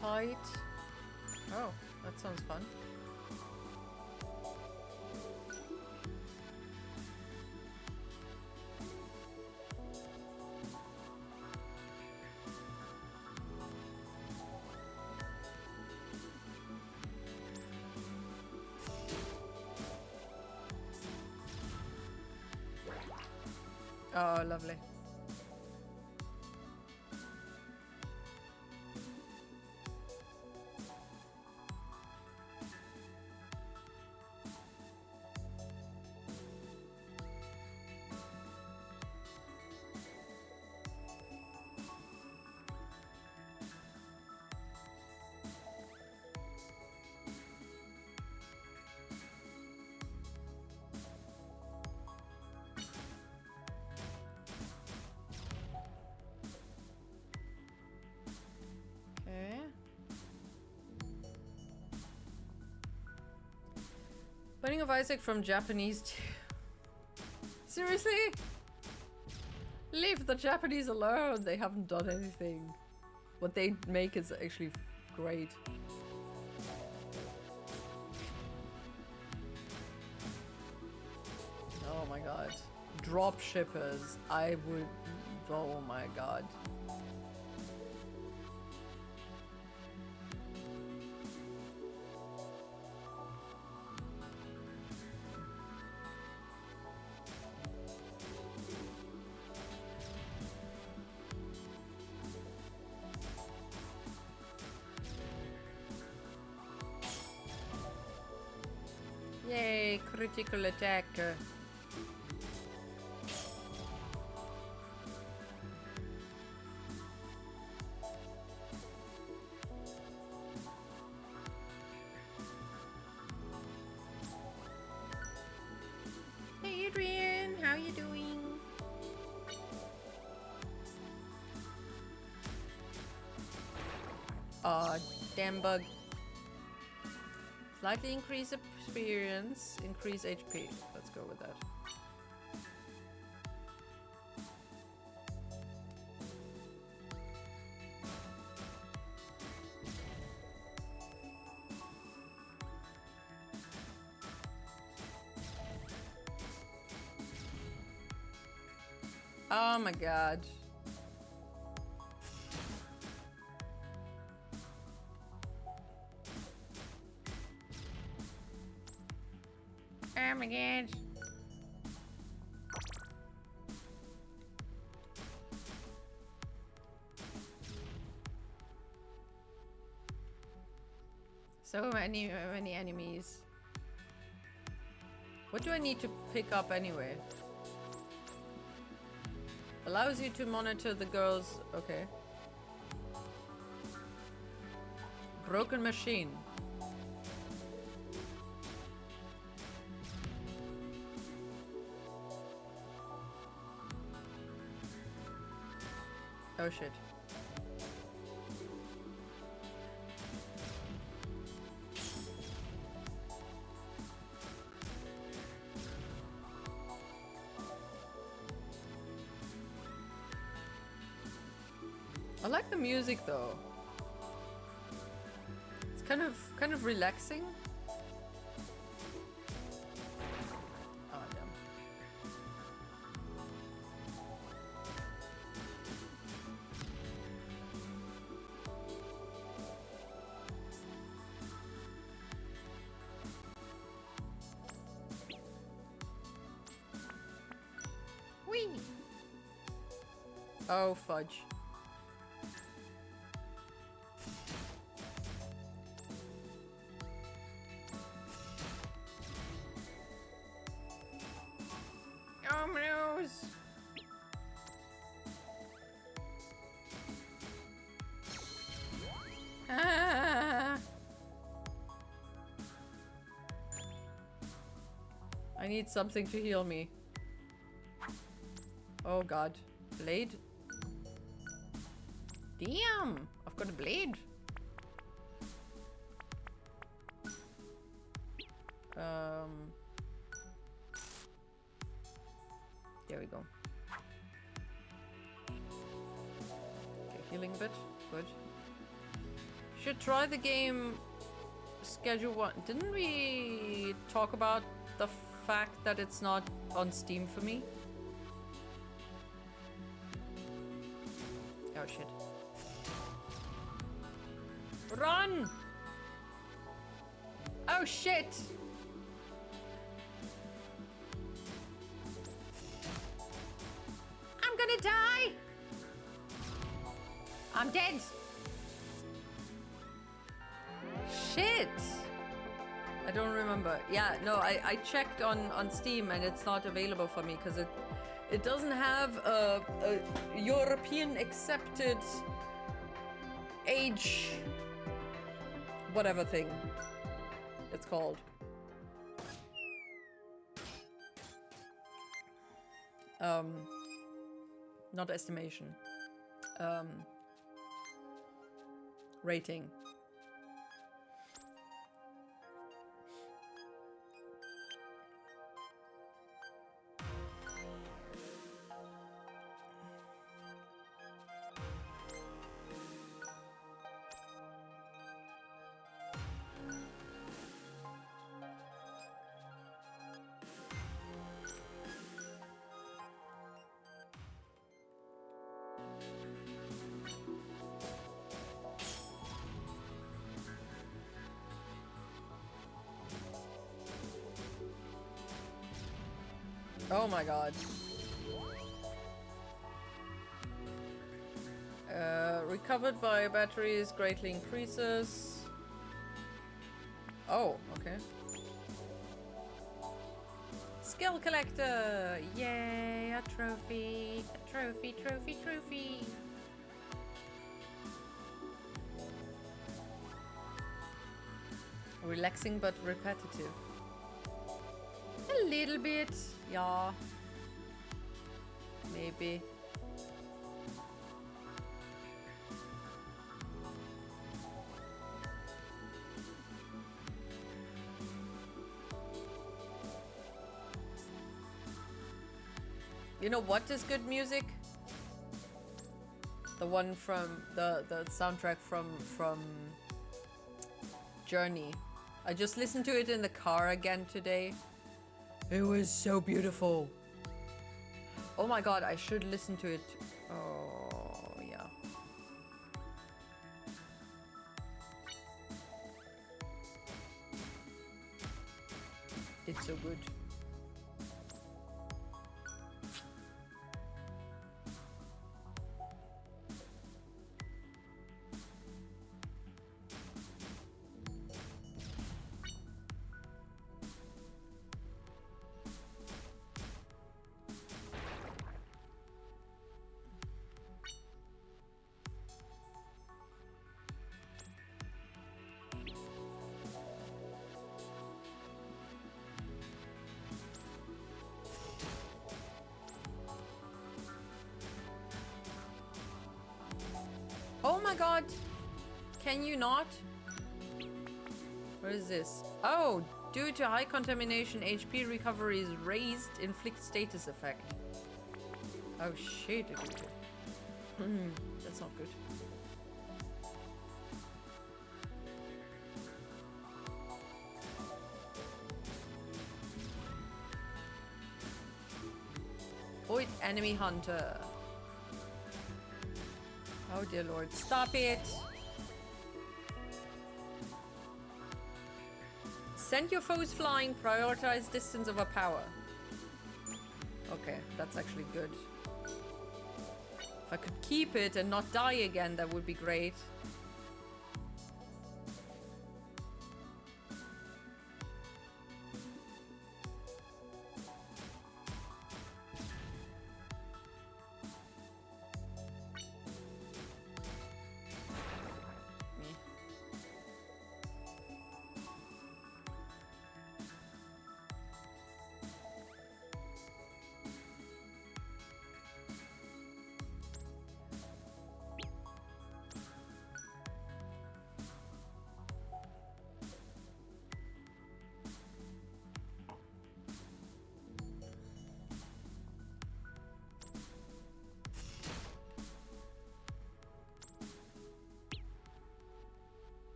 Kite. Oh, that sounds fun. Oh, lovely. Okay. Binding of Isaac from Japanese to... Seriously? Leave the Japanese alone. They haven't done anything. What they make is actually great. Oh my god. Drop shippers. I would... Oh my god. Yay, critical attack. Hey Adrian, how you doing? Aw, damn bug. Slightly increase experience, increase HP. Let's go with that. Oh my god. Oh my god. So many enemies. What do I need to pick up anyway? Allows you to monitor the girls. Okay. Broken machine. Oh shit. I like the music though. It's kind of relaxing. Oh damn. Whee! Oh fudge. Oh my nose! Ah. I need something to heal me. Oh god. Blade? Damn! I've got a blade. There we go. Okay, healing a bit. Good. Should try the game schedule one. Didn't we talk about the fact that it's not on Steam for me? Oh shit. Run! Oh shit! gonna die! I'm dead! Shit! I don't remember. Yeah, no, I checked on Steam and it's not available for me because it doesn't have a European accepted age whatever thing it's called. Not estimation. Rating. Oh my god. Recovered by batteries greatly increases. Oh, okay. Skill collector! Yay, a trophy! A trophy, trophy, trophy! Relaxing but repetitive. A little bit, yeah. Maybe. You know what is good music? The one from the soundtrack from Journey. I just listened to it in the car again today. It was so beautiful. Oh my god, I should listen to it. Oh, yeah. It's so good. Oh my god! Can you not? What is this? Oh! Due to high contamination, HP recovery is raised, inflict status effect. Oh shit. That's not good. Avoid enemy hunter. Oh dear lord, stop it! Send your foes flying, prioritize distance over power. Okay, that's actually good. If I could keep it and not die again, that would be great.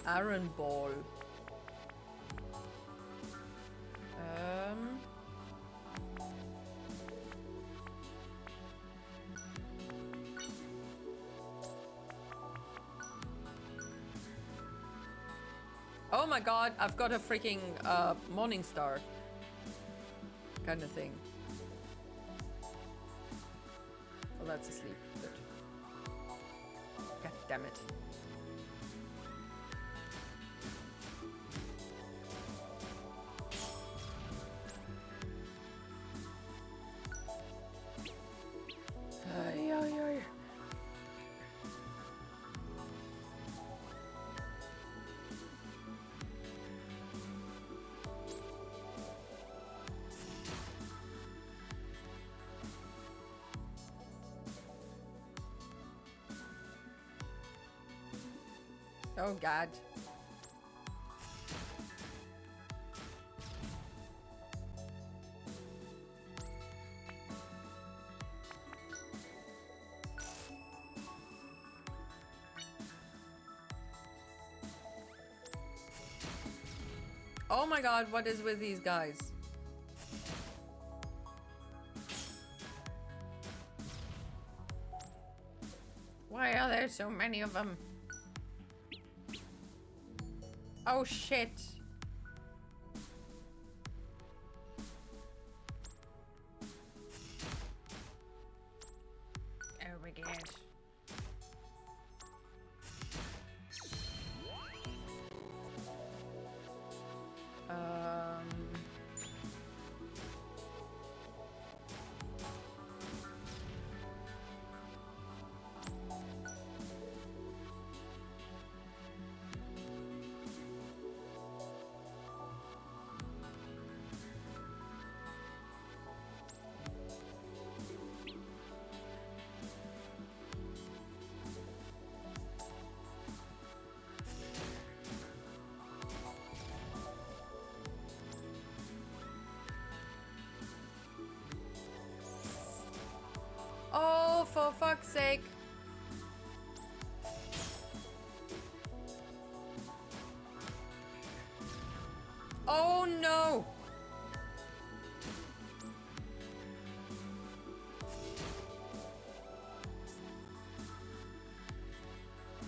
Iron ball. Oh my god, I've got a freaking morning star kind of thing. Well, that's asleep. Good. God damn it. Ay, ay, ay. Oh god. Oh my god, what is with these guys? Why are there so many of them? Oh shit. Oh my god. Oh, for fuck's sake. Oh no.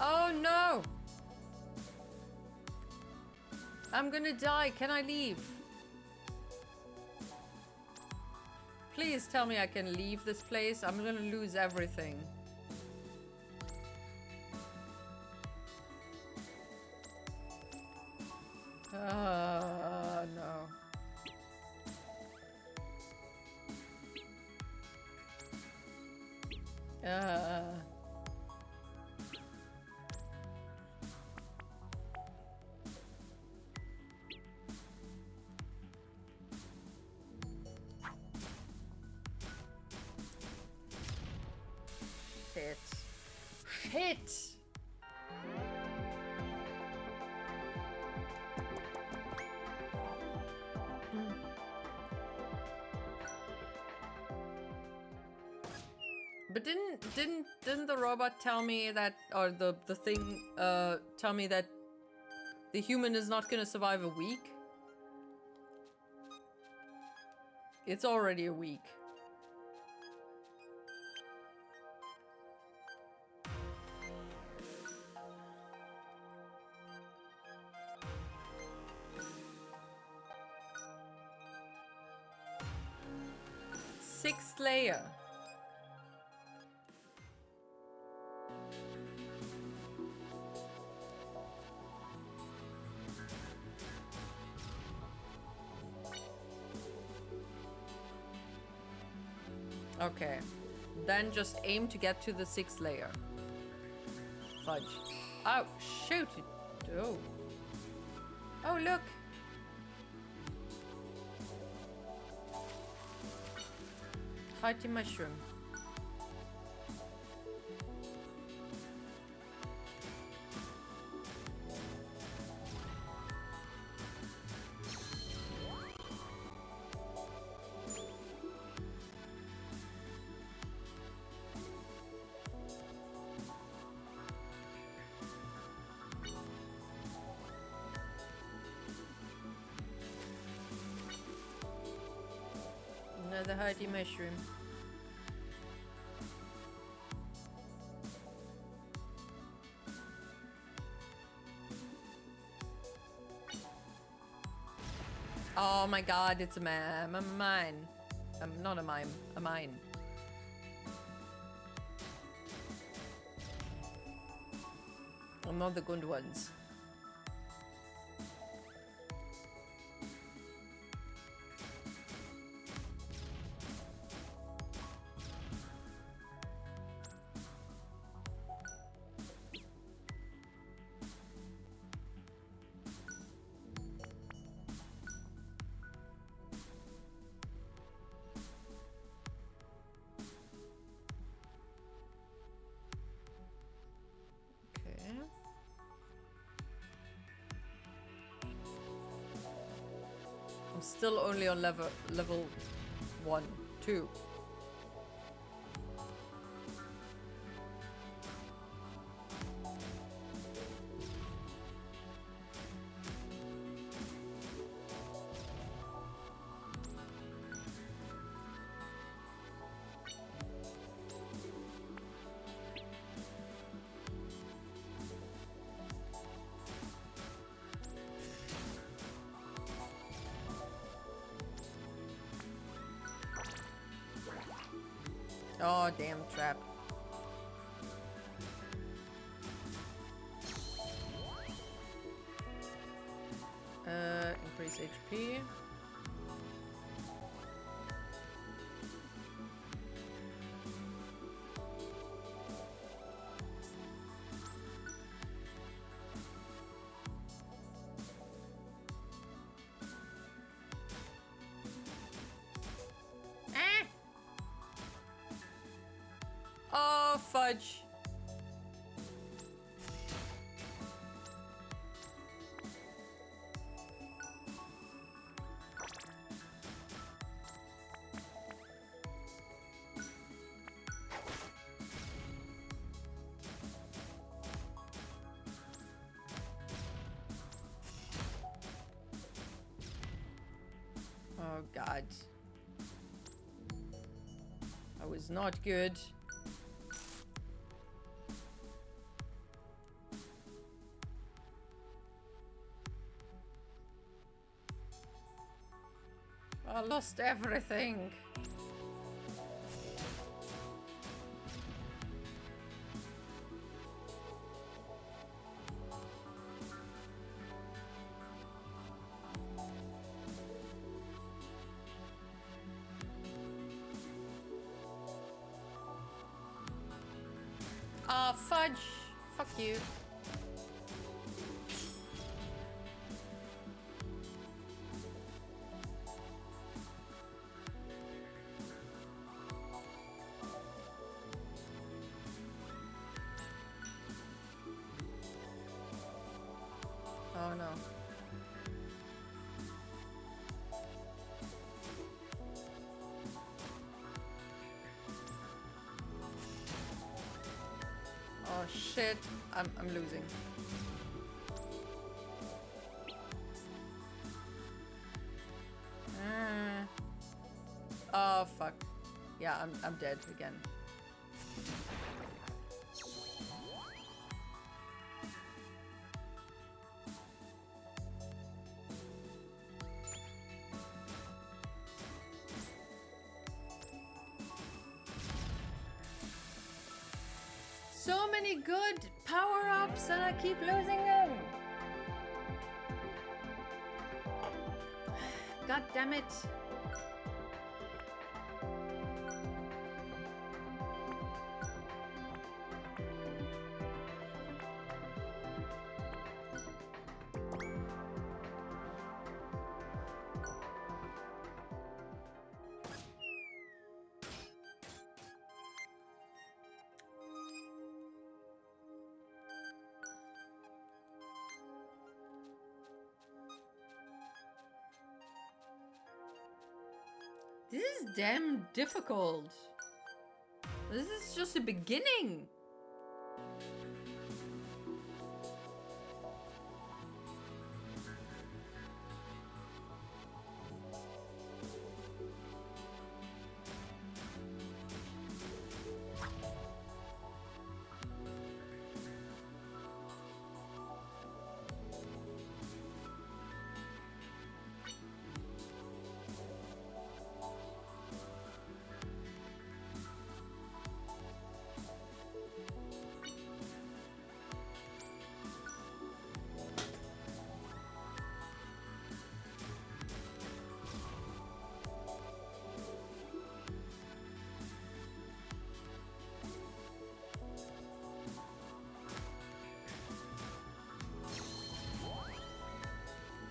Oh no. I'm gonna die. Can I leave? Please tell me I can leave this place. I'm gonna lose everything. No. Shit. Shit! But didn't the robot tell me that, or the thing tell me that the human is not gonna survive a week? It's already a week. Sixth layer. Okay. Then just aim to get to the sixth layer. Fudge. Oh, shoot. Oh. Oh, look. Hearty mushroom. Another hearty mushroom. Oh my god, it's a mine. Not a mime, a mine. I'm not the good ones. Still only on level 1, 2. Oh, damn trap. Increase HP. Oh, fudge. Oh, God. That was not good. I lost everything. Ah, fudge. Fuck you. Oh no. Oh shit, I'm losing. Oh fuck. Yeah, I'm dead again. So many good power-ups and I keep losing them. God damn it. This is damn difficult. This is just the beginning.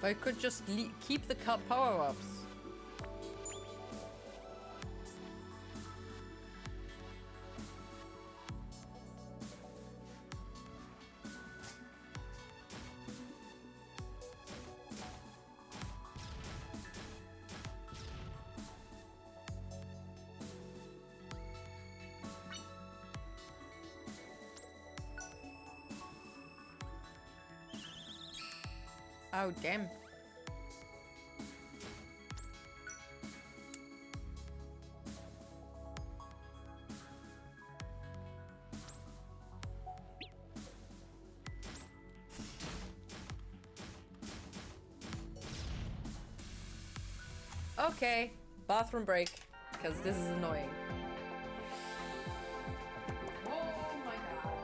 If I could just keep the power-ups. Oh, damn. Okay, bathroom break, because this is annoying. Oh my god.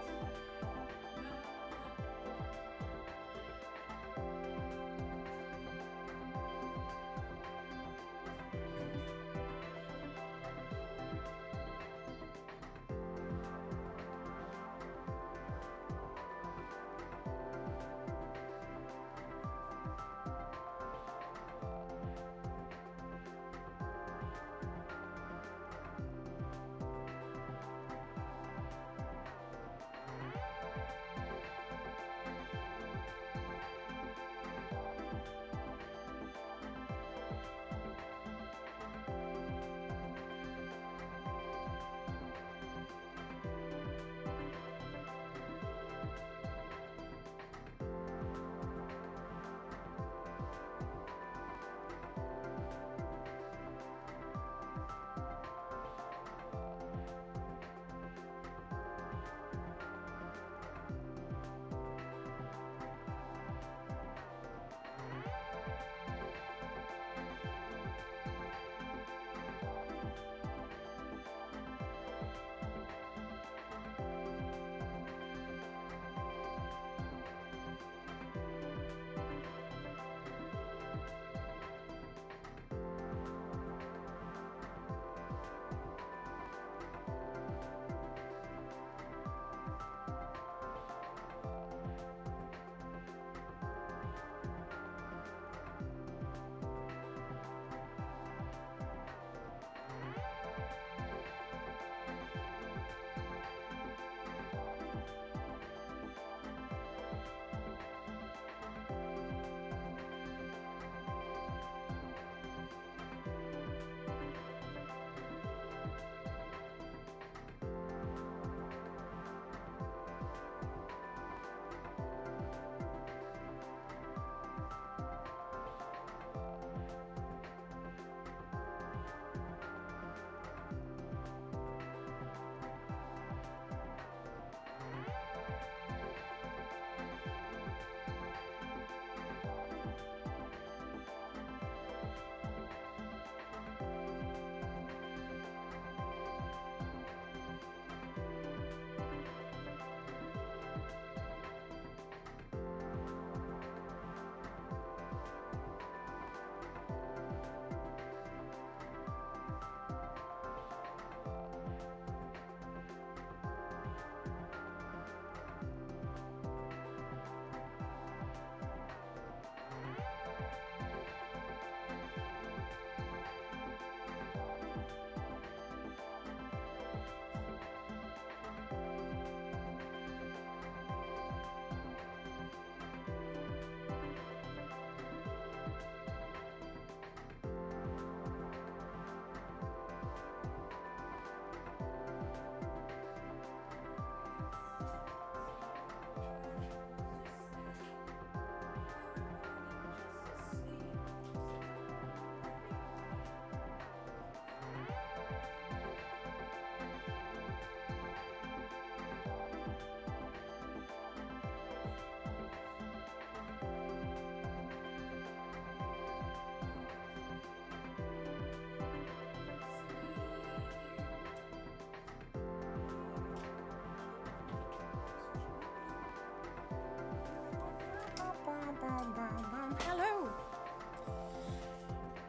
Hello.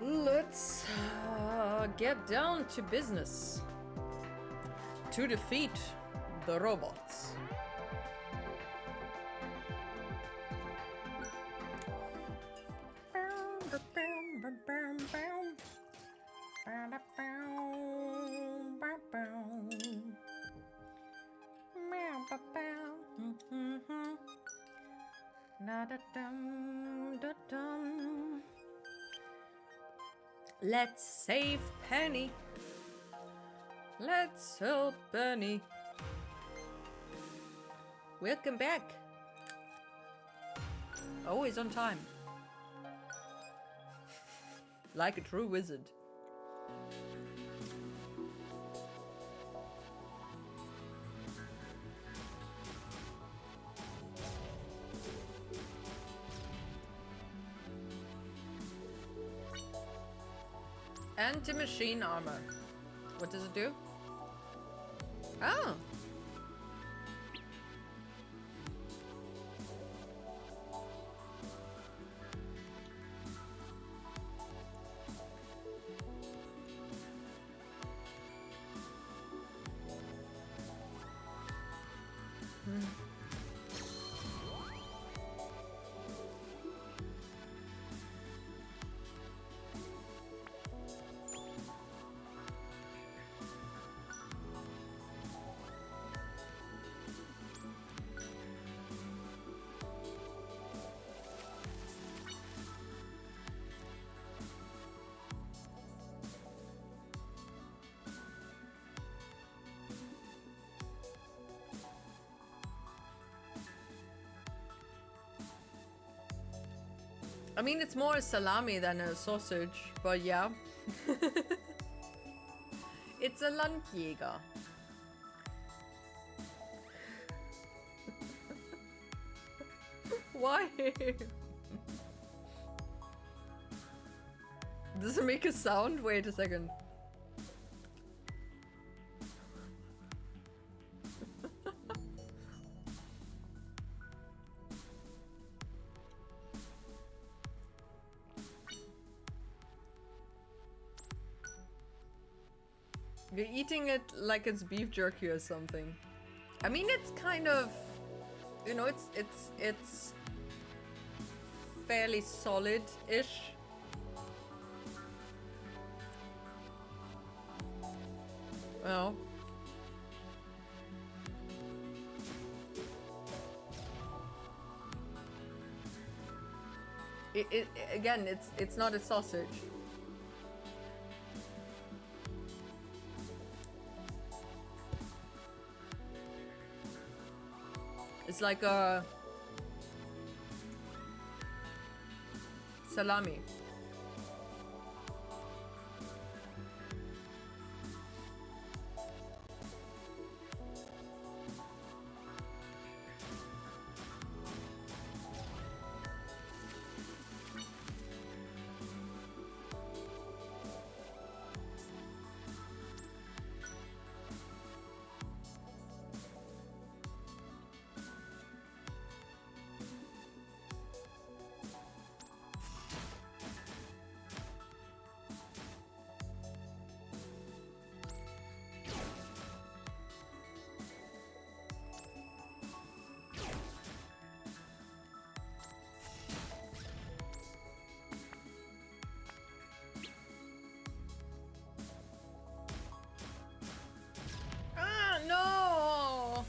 Let's get down to business. To defeat the robots. Let's save Penny. Let's help Penny. Welcome back. Always on time. Like a true wizard. Anti-machine armor. What does it do? Oh. I mean, it's more a salami than a sausage, but yeah. It's a Landjäger. Why? Does it make a sound? Wait a second. You're eating it like it's beef jerky or something. I mean, it's kind of, you know, it's fairly solid-ish. Well, again, it's not a sausage. It's like a salami. No!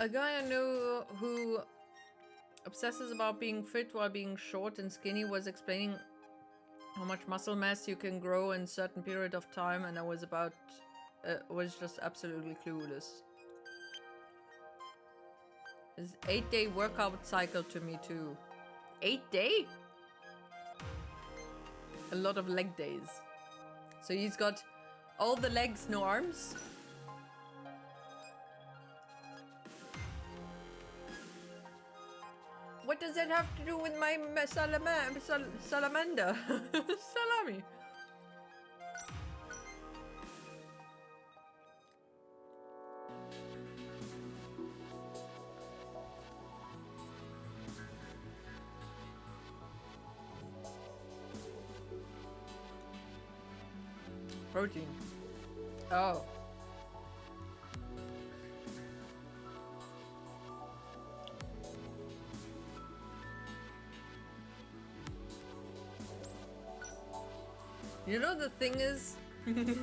A guy I know who obsesses about being fit while being short and skinny was explaining how much muscle mass you can grow in a certain period of time, and I was just absolutely clueless. It's 8-day workout cycle to me too. 8-day? A lot of leg days. So he's got all the legs, no arms. What does that have to do with my salamander? Salami. protein. Oh. You know, the thing is, in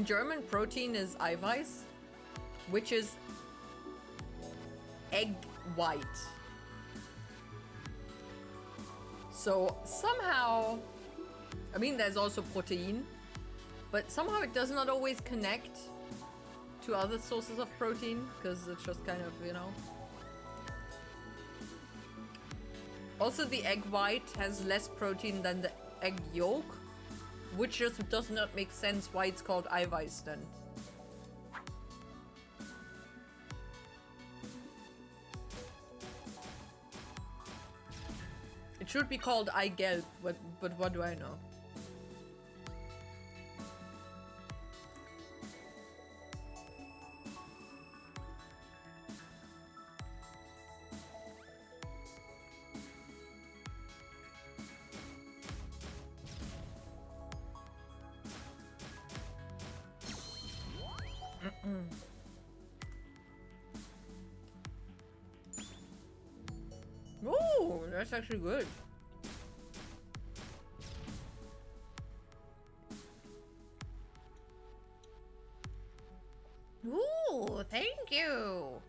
German, protein is Eiweiß, which is egg white. So somehow, I mean, there's also protein, but somehow it does not always connect to other sources of protein, because it's just kind of, you know. Also, the egg white has less protein than the egg yolk, which just does not make sense why it's called Eiweiß then. It should be called Eigelb, but what do I know? Oh, that's actually good. Ooh, thank you.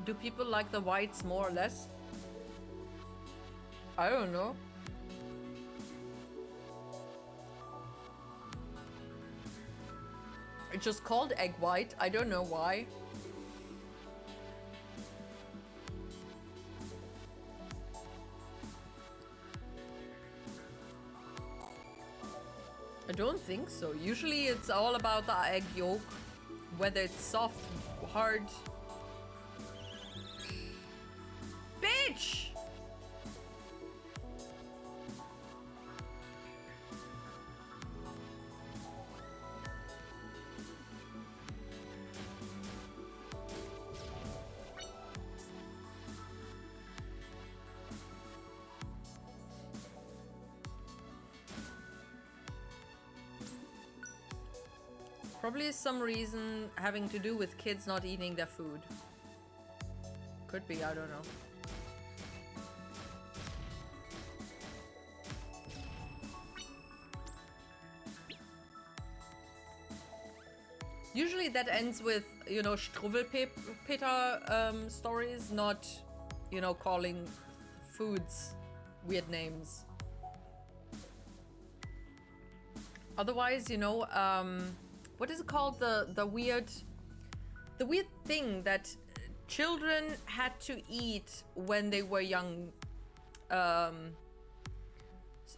Do people like the whites more or less? I don't know. It's just called egg white. I don't know why. I don't think so. Usually it's all about the egg yolk, whether it's soft, hard. Bitch! Probably some reason having to do with kids not eating their food. Could be, I don't know. Usually that ends with, you know, Struwwelpeter stories, not, you know, calling foods weird names. Otherwise, you know, what is it called? The weird thing that children had to eat when they were young.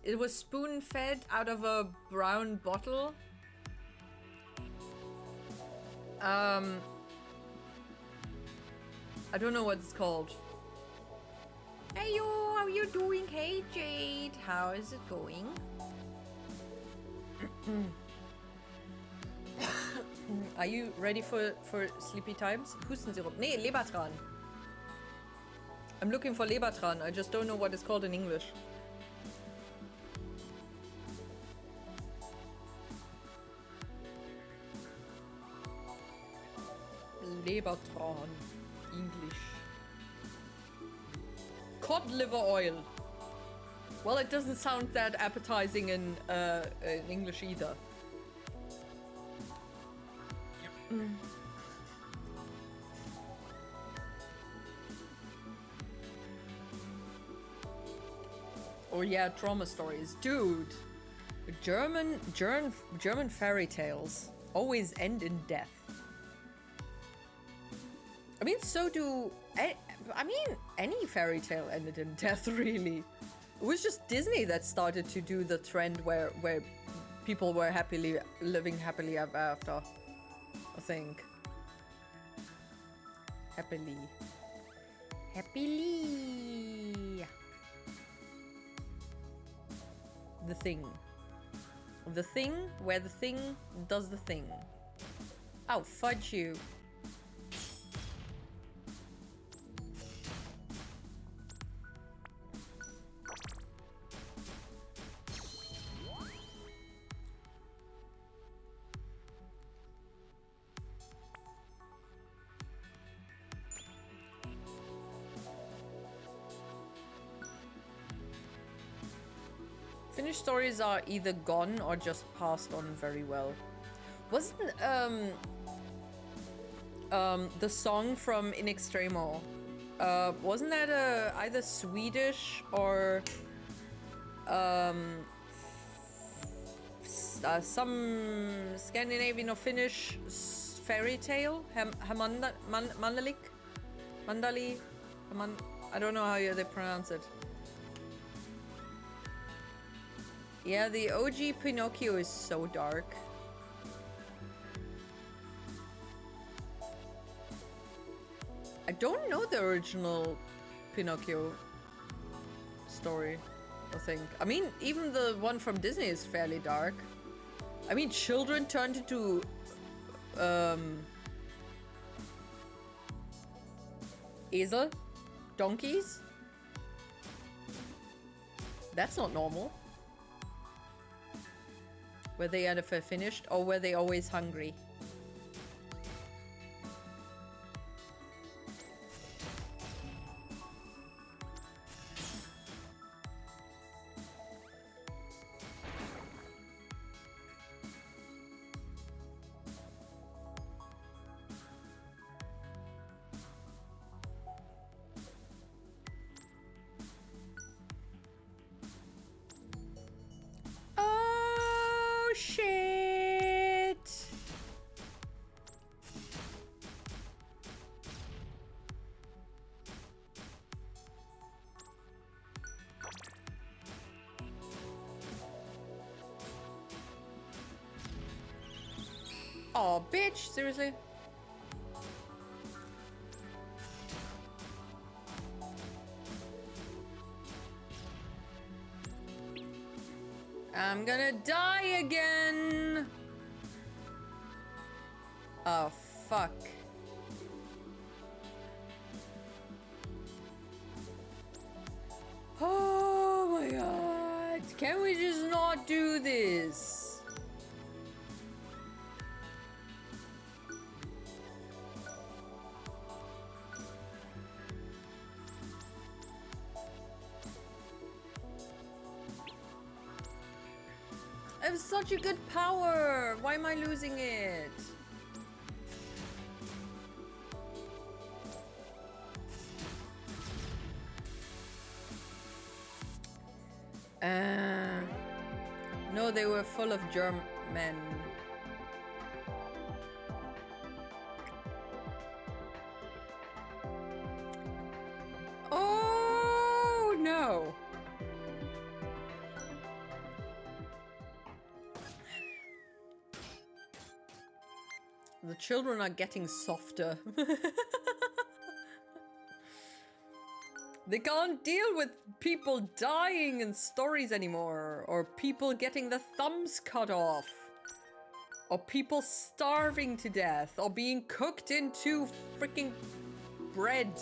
It was spoon-fed out of a brown bottle. I don't know what it's called. Hey yo, how you doing? Hey Jade, how is it going? Are you ready for sleepy times? Hustensirup. Nee, Lebertran. I'm looking for Lebertran. I just don't know what it's called in English. Lebertran. English. Cod liver oil. Well, it doesn't sound that appetizing in English either. Oh yeah, trauma stories, dude. German fairy tales always end in death. I mean, so do any fairy tale ended in death, really. It was just Disney that started to do the trend where people were living happily ever after. I think. Happily. The thing. The thing where the thing does the thing. Oh, fudge you. Finished stories are either gone or just passed on very well. Wasn't the song from In Extremo, wasn't that either Swedish or some Scandinavian or Finnish fairy tale? Mandali? I don't know how they pronounce it. Yeah, the OG Pinocchio is so dark. I don't know the original Pinocchio story, I think. I mean, even the one from Disney is fairly dark. I mean, children turned into easel? Donkeys? That's not normal. Were they ever finished, or were they always hungry? Oh shit! Oh, bitch, seriously? I'm gonna die again! Oh, fuck. Oh my god. Can we just not do this? I have such a good power! Why am I losing it? No, they were full of German. Oh no! The children are getting softer. They can't deal with people dying in stories anymore, or people getting their thumbs cut off, or people starving to death, or being cooked into freaking bread.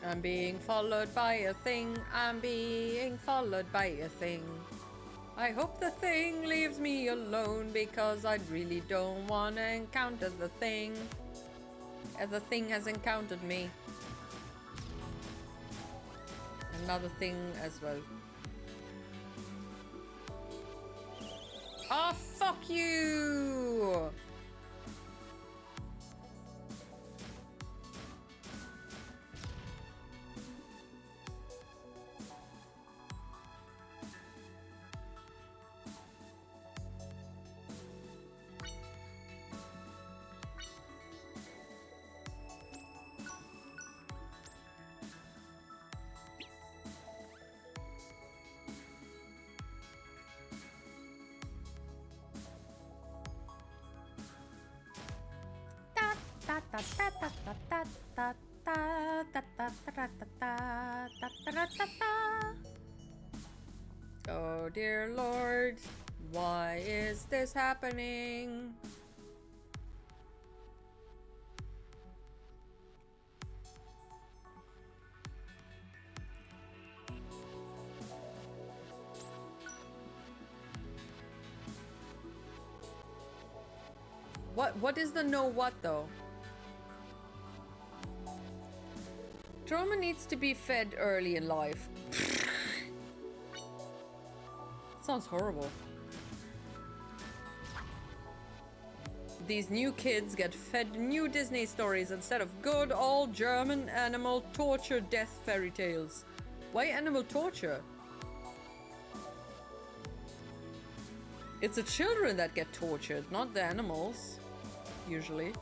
I'm being followed by a thing. I'm being followed by a thing. I hope the thing leaves me alone because I really don't want to encounter the thing. As the thing has encountered me. Another thing as well. Oh, fuck you! Oh dear Lord, why is this happening? What is the no what though? Trauma needs to be fed early in life. Sounds horrible. These new kids get fed new Disney stories instead of good old German animal torture death fairy tales. Why animal torture? It's the children that get tortured, not the animals, usually.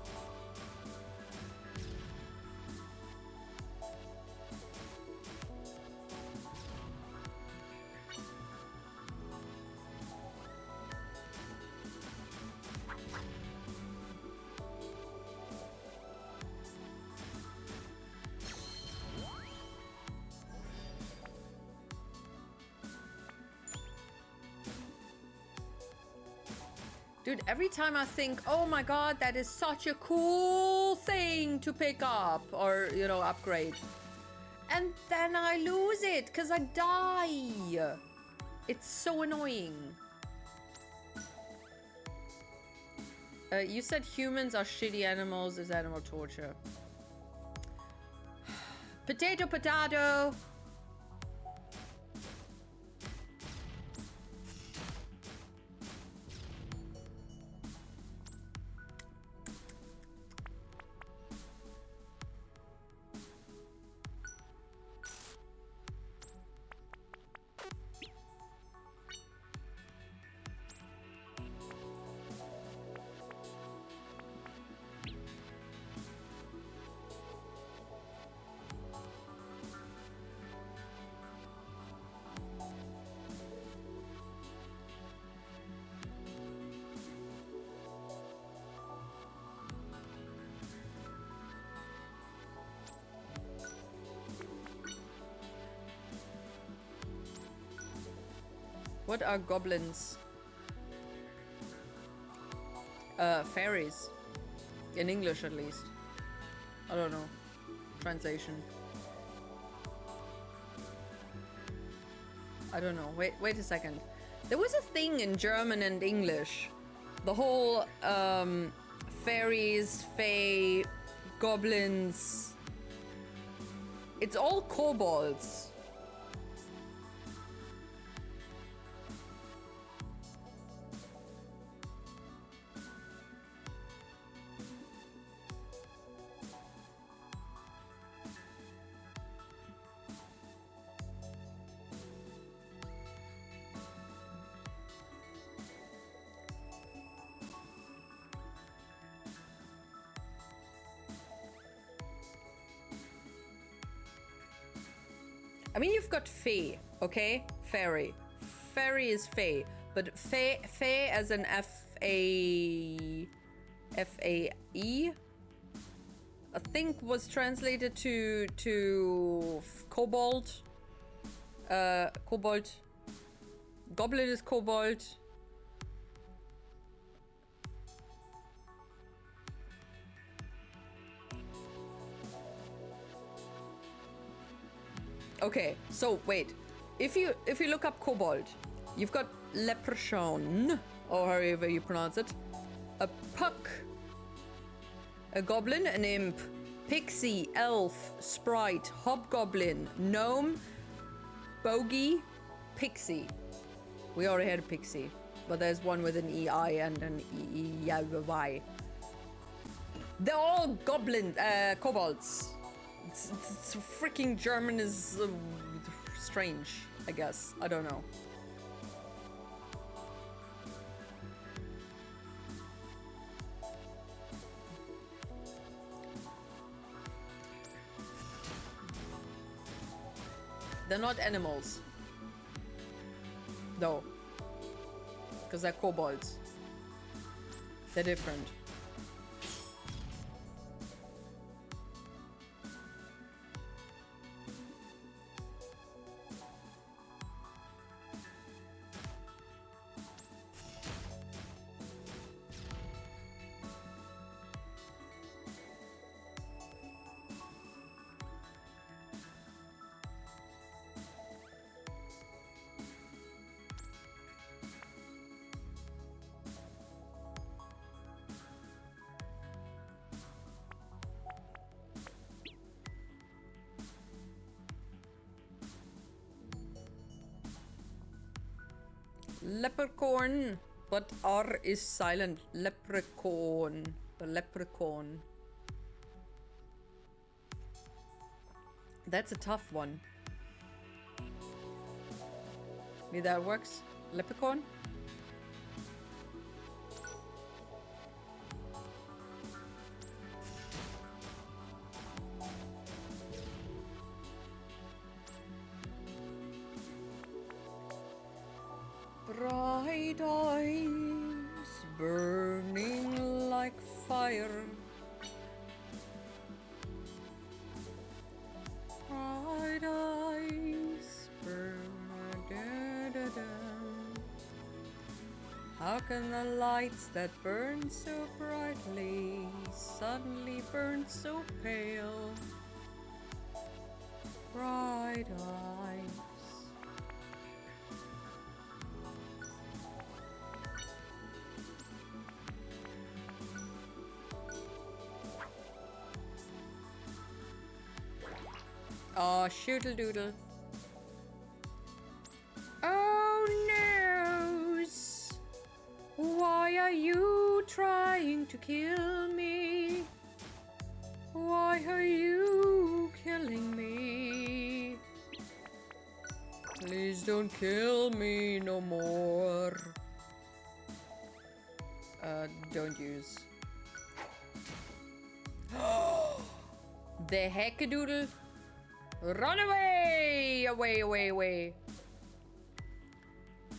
Dude, every time I think, oh my god, that is such a cool thing to pick up or, you know, upgrade. And then I lose it because I die. It's so annoying. You said humans are shitty animals is animal torture. Potato, potato. What are goblins? Fairies. In English, at least. I don't know. Translation. I don't know. Wait a second. There was a thing in German and English. The whole, fairies, fae, goblins. It's all kobolds. I mean, you've got fae, okay? Fairy. Fairy is fae. But fae as an F-A-E, I think was translated to kobold. Kobold. Goblin is kobold. Okay, so wait. If you look up kobold, you've got leprechaun, or however you pronounce it, a puck, a goblin, an imp, pixie, elf, sprite, hobgoblin, gnome, bogey, pixie. We already had a pixie, but there's one with an EI and an EY. They're all goblins, kobolds. It's freaking German is strange, I guess. I don't know. They're not animals. Though. Because they're kobolds. They're different. Leprechaun. But R is silent. Leprechaun. The leprechaun. That's a tough one. Maybe that works. Leprechaun? Bright eyes burning like fire. Bright eyes burn. Da, da, da. How can the lights that burn so brightly suddenly burn so pale? Bright eyes. Oh, shoodle doodle. Oh, noes. Why are you trying to kill me? Why are you killing me? Please don't kill me no more. Don't use. The heckadoodle. Run away! Away, away, away.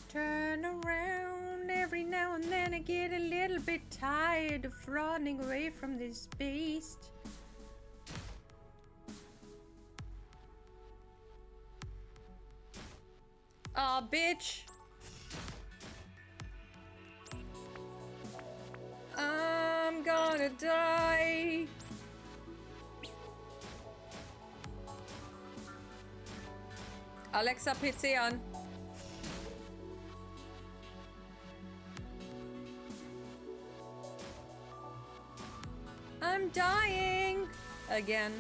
Turn around every now and then. I get a little bit tired of running away from this beast. Aw, bitch. I'm gonna die. Alexa, PC on. I'm dying again.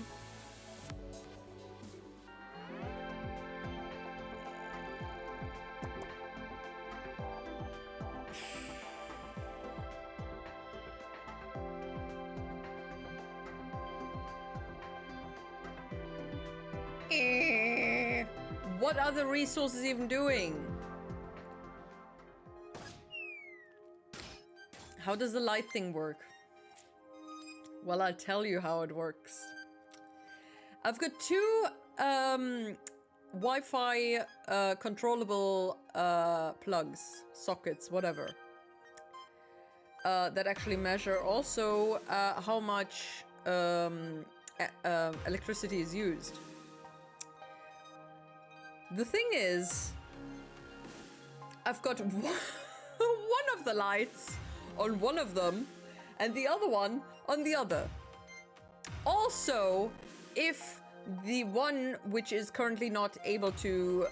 What are the resources even doing? How does the light thing work? Well, I'll tell you how it works. I've got two Wi-Fi controllable plugs, sockets, whatever, that actually measure also how much electricity is used. The thing is, I've got one of the lights on one of them and the other one on the other. Also, if the one which is currently not able to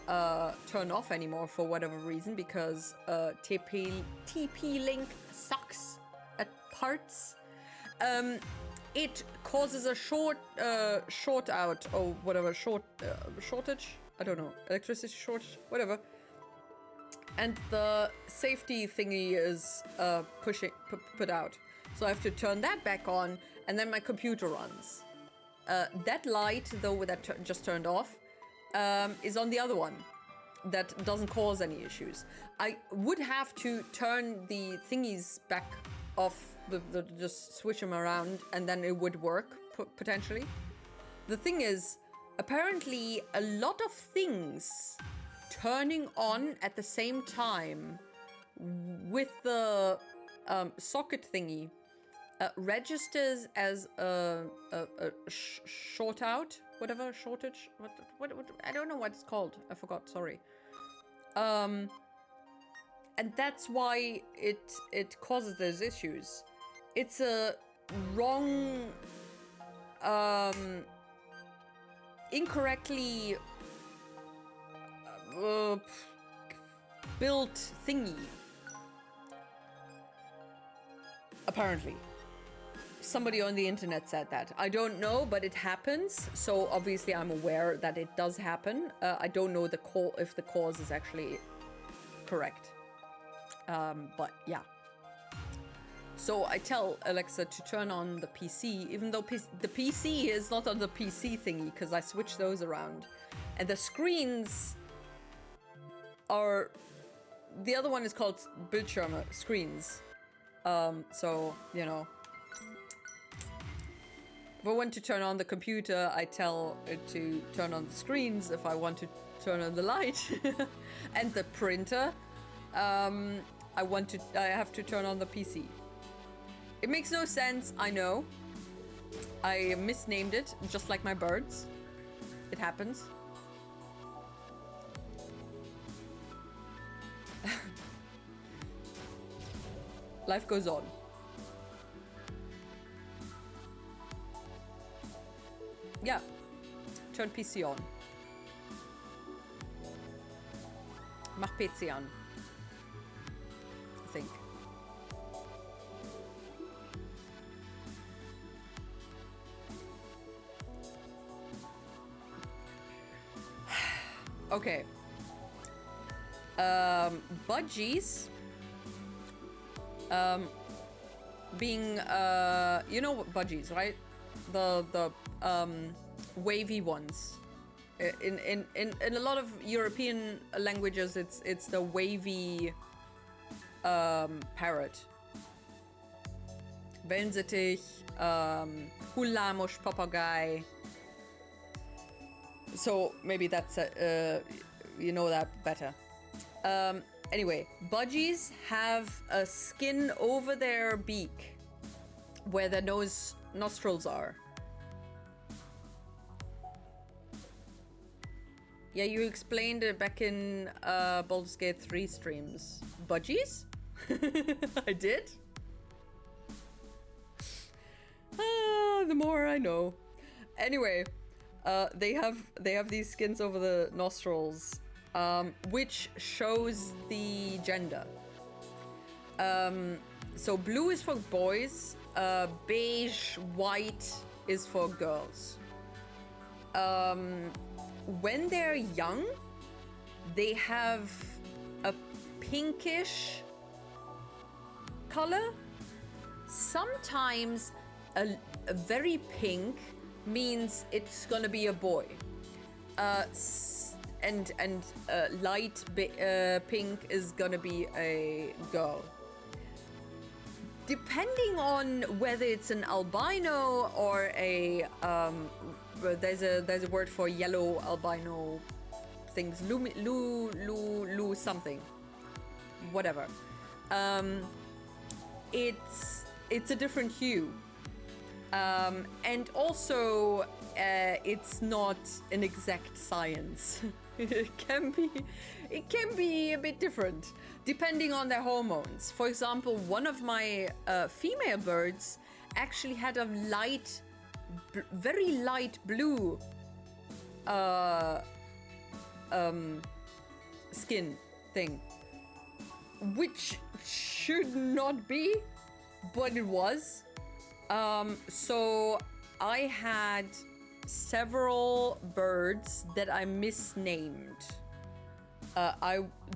turn off anymore for whatever reason, because TP-Link sucks at parts, it causes a short out or whatever, shortage. I don't know, electricity shortage, whatever. And the safety thingy is put out. So I have to turn that back on, and then my computer runs. That light, though, that just turned off, is on the other one. That doesn't cause any issues. I would have to turn the thingies back off, just switch them around, and then it would work, potentially. The thing is, apparently a lot of things turning on at the same time with the socket thingy registers as a short out, whatever, shortage, what I don't know what it's called, I forgot, sorry. And that's why it causes those issues. It's a wrong incorrectly built thingy. Apparently. Somebody on the internet said that. I don't know, but it happens. So obviously I'm aware that it does happen. I don't know if the cause is actually correct. But yeah. So I tell Alexa to turn on the PC, even though the PC is not on the PC thingy, because I switch those around. And the screens are... The other one is called Bildschirme, screens. So, you know. If I want to turn on the computer, I tell it to turn on the screens. If I want to turn on the light and the printer, I have to turn on the PC. It makes no sense, I know. I misnamed it, just like my birds. It happens. Life goes on. Yeah. Turn PC on. Mach PC an. I think. Okay. Budgies. Being you know what budgies, right? The wavy ones. In a lot of European languages, it's the wavy parrot. Wellensittich, Hullamusch, Papagei. So maybe that's you know that better. Anyway, budgies have a skin over their beak where their nostrils are. Yeah, you explained it back in Baldur's Gate 3 streams. Budgies? I did? The more I know. Anyway, they have these skins over the nostrils, which shows the gender. So blue is for boys, beige, white is for girls. When they're young, they have a pinkish color. Sometimes a very pink means it's gonna be a boy. And light pink is gonna be a girl. Depending on whether it's an albino or a there's a word for yellow albino things, lu something, whatever. It's a different hue, and also it's not an exact science. It can be a bit different depending on their hormones. For example, one of my female birds actually had a very light blue skin thing, which should not be, but it was. So I had several birds that I misnamed.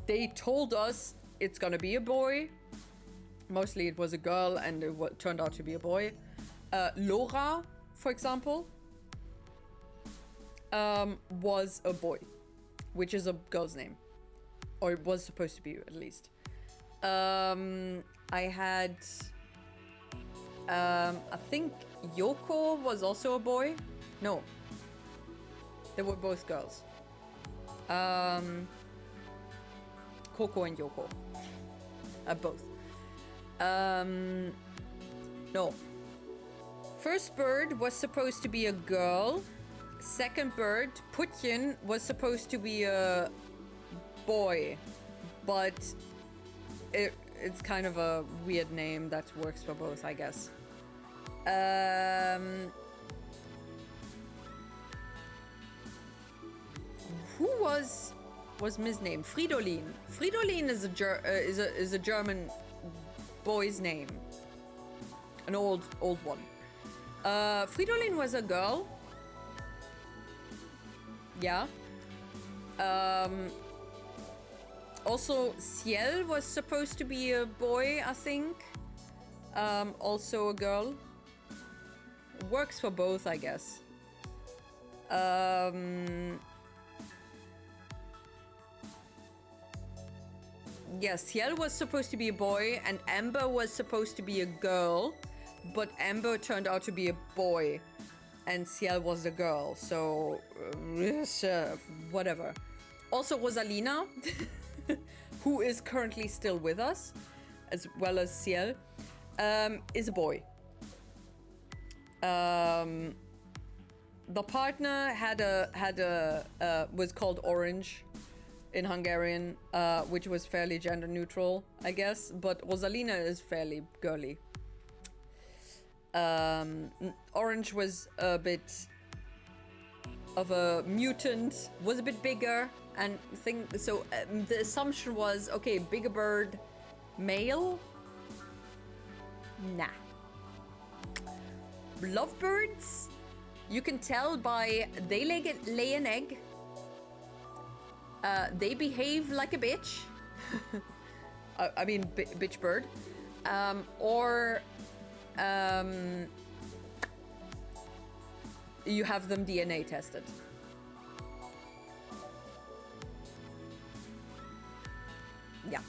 They told us it's gonna be a boy. Mostly it was a girl, and it turned out to be a boy. Laura, for example, was a boy, which is a girl's name, or it was supposed to be at least. I had, I think Yoko was also a boy. No, they were both girls. Coco and Yoko, both. No. First bird was supposed to be a girl. Second bird, Putjen, was supposed to be a boy, but it's kind of a weird name that works for both, I guess. Who was misnamed? Fridolin. Fridolin is a German boy's name, an old one. Fridolin was a girl. Yeah. Also, Ciel was supposed to be a boy, I think. Also a girl. Works for both, I guess. Yes, Ciel was supposed to be a boy, and Amber was supposed to be a girl, but Amber turned out to be a boy, and Ciel was a girl, so whatever. Also, Rosalina, who is currently still with us, as well as Ciel, is a boy. The partner was called Orange in Hungarian, which was fairly gender neutral, I guess, but Rosalina is fairly girly. Orange was a bit of a mutant, was a bit bigger, and so the assumption was, okay, bigger bird, male? Nah. Lovebirds, you can tell by they lay an egg. They behave like a bitch. I mean, bitch bird. Or you have them DNA tested. Yeah.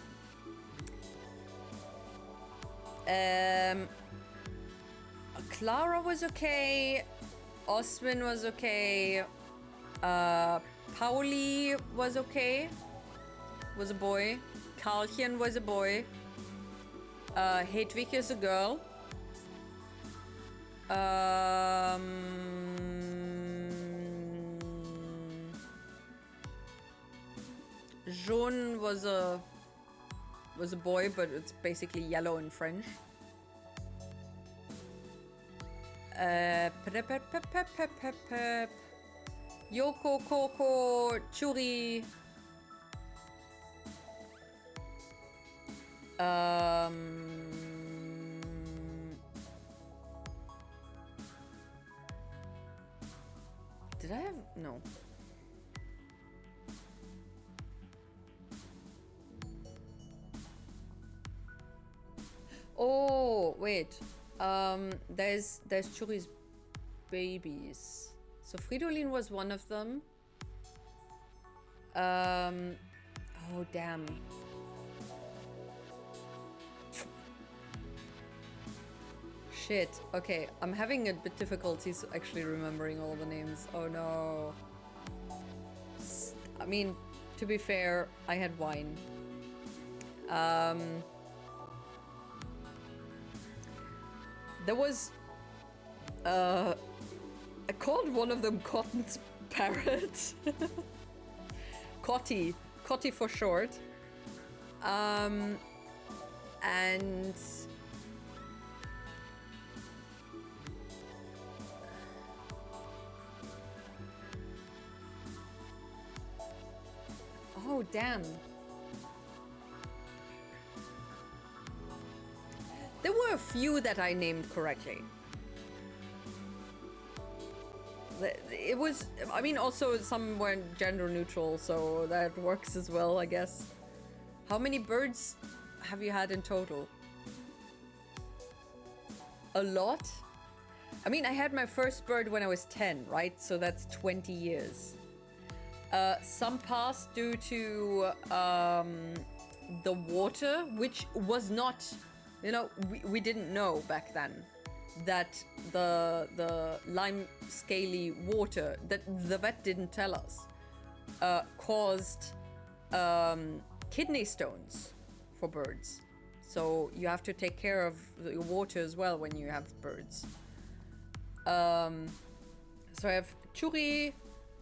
Clara was okay. Osman was okay. Pauli was okay. Was a boy. Karlchen was a boy. Hedwig is a girl. Jaune was a boy, but it's basically yellow in French. Yoko, Coco, Churi. Did I have... No. Oh, wait. There's Churi's babies. So Fridolin was one of them. Oh, damn. Shit. Okay, I'm having a bit difficulties actually remembering all the names. Oh no. I mean, to be fair, I had wine. There was I called one of them Cotton's parrot. Cotty for short. And oh damn. There were a few that I named correctly. It was, I mean, also some were gender neutral, so that works as well, I guess. How many birds have you had in total? A lot? I mean, I had my first bird when I was 10, right? So that's 20 years. Some passed due to the water, which was not, you know, we didn't know back then that the lime scaly water that the vet didn't tell us caused kidney stones for birds. So you have to take care of the water as well when you have birds. So I have Churi,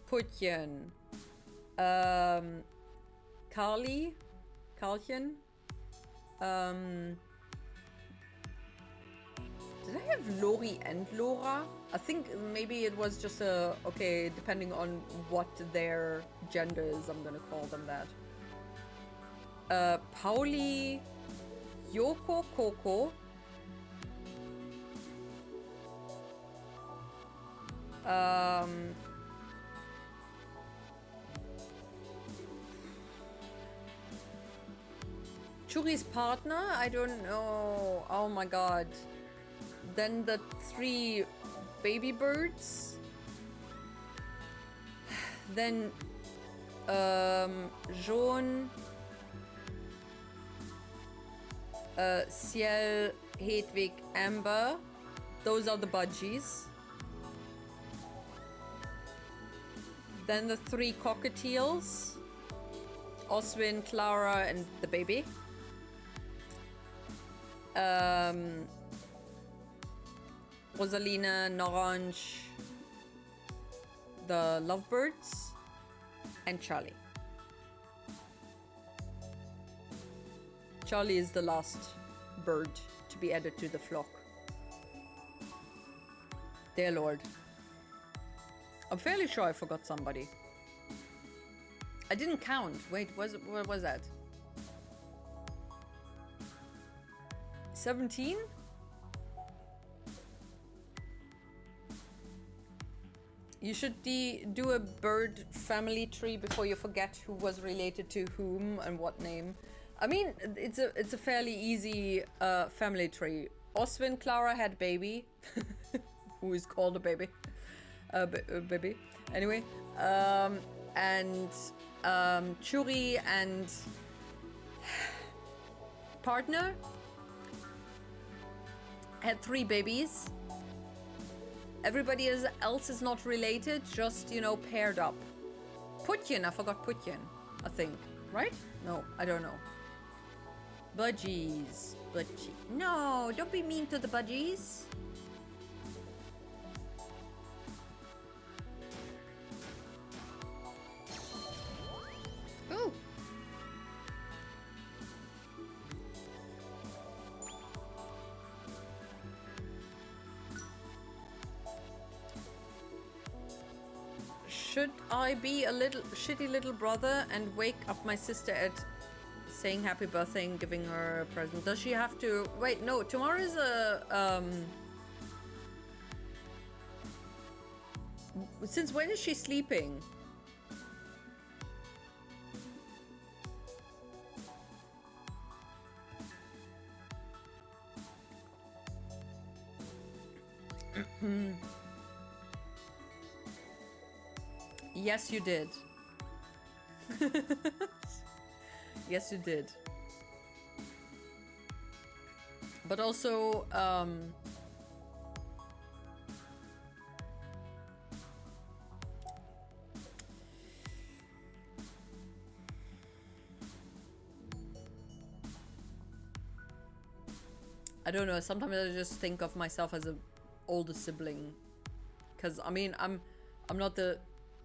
Putjen, Karlchen. Did I have Lori and Laura? I think maybe it was just okay, depending on what their gender is, I'm gonna call them that. Pauli, Yoko, Coco. Churi's partner? I don't know. Oh my god. Then the 3 baby birds. Then Jaune, Ciel, Hedwig, Amber. Those are the budgies. Then the 3 cockatiels. Oswin, Clara, and the baby. Rosalina, Norange, the lovebirds, and Charlie. Charlie is the last bird to be added to the flock. Dear Lord. I'm fairly sure I forgot somebody. I didn't count. Wait, what was that? 17? You should do a bird family tree before you forget who was related to whom and what name. I mean, it's a fairly easy family tree. Oswin Clara had baby, who is called a baby, baby. Anyway, and Churi and partner had 3 babies. Everybody else is not related, just, you know, paired up. Putyin, I forgot Putyin, I think. Right? No, I don't know. Budgies. Budgie. No, don't be mean to the budgies. Ooh. Should I be a little shitty little brother and wake up my sister at saying happy birthday and giving her a present? Does she have to wait? No, tomorrow is a since when is she sleeping? Yes, you did. Yes, you did. But also, I don't know. Sometimes I just think of myself as an older sibling, because I mean, I'm not the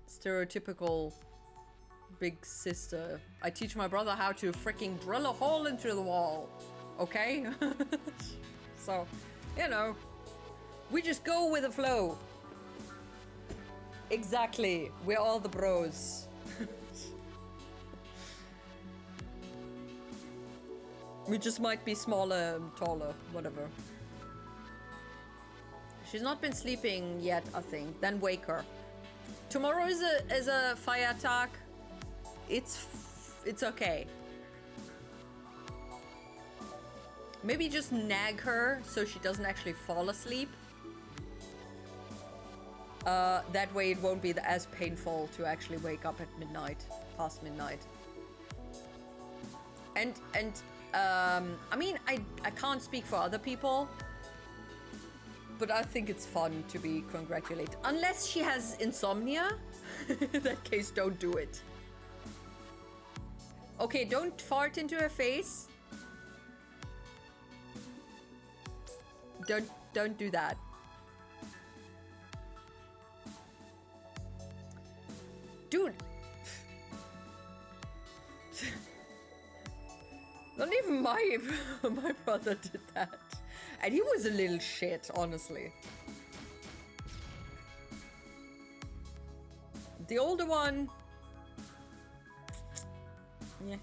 stereotypical big sister. I teach my brother how to freaking drill a hole into the wall. Okay? So, you know, we just go with the flow. Exactly. We're all the bros. We just might be smaller and taller, whatever. She's not been sleeping yet, I think. Then wake her. Tomorrow is a Feiertag. It's okay. Maybe just nag her so she doesn't actually fall asleep. That way it won't be as painful to actually wake up at midnight, past midnight. And I mean, I can't speak for other people, but I think it's fun to be congratulated. Unless she has insomnia. In that case, don't do it. Okay, don't fart into her face. Don't do that. Dude. Not even my brother did that. And he was a little shit, honestly. The older one... yeah.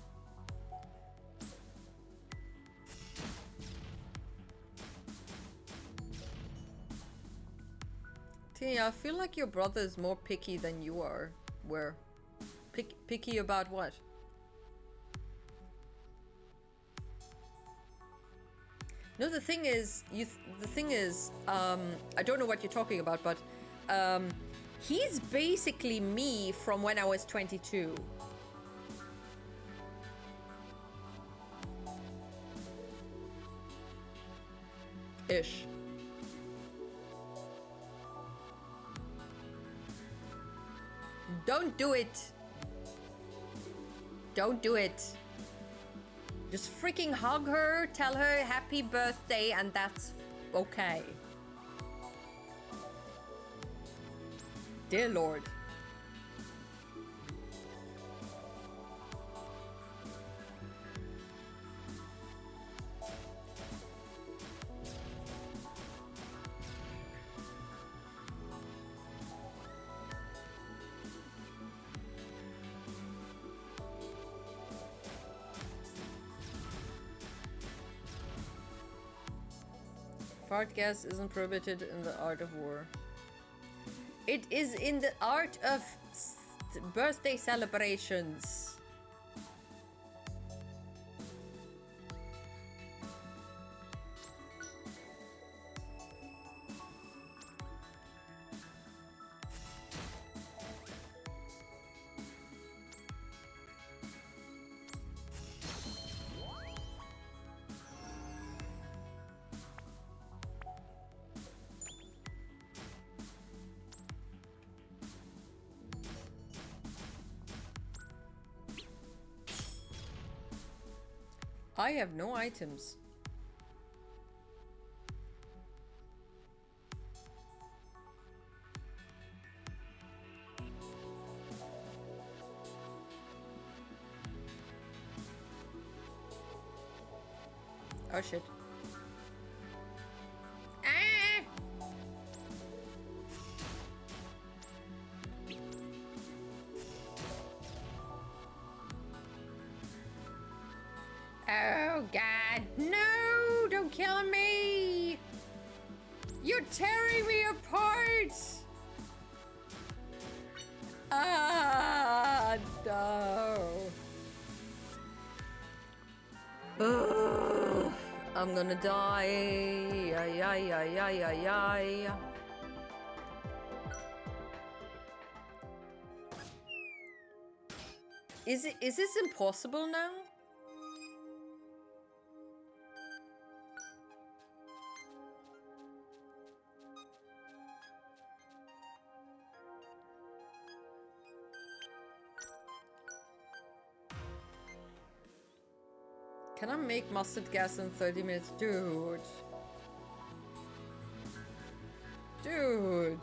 Tia, I feel like your brother is more picky than you are. Where? Picky about what? No, the thing is, I don't know what you're talking about, but he's basically me from when I was 22. Ish. Don't do it. Don't do it. Just freaking hug her, tell her happy birthday, and that's okay. Dear Lord. Fart gas isn't prohibited in the art of war. It is in the art of birthday celebrations. I have no items. Oh shit. Ah! Oh God, no! Don't kill me! You're tearing me apart! Ah, no. Ugh, I'm gonna die. Ay, ay, ay, ay, ay, ay. Is this impossible now? Can I make mustard gas in 30 minutes? Dude. Dude.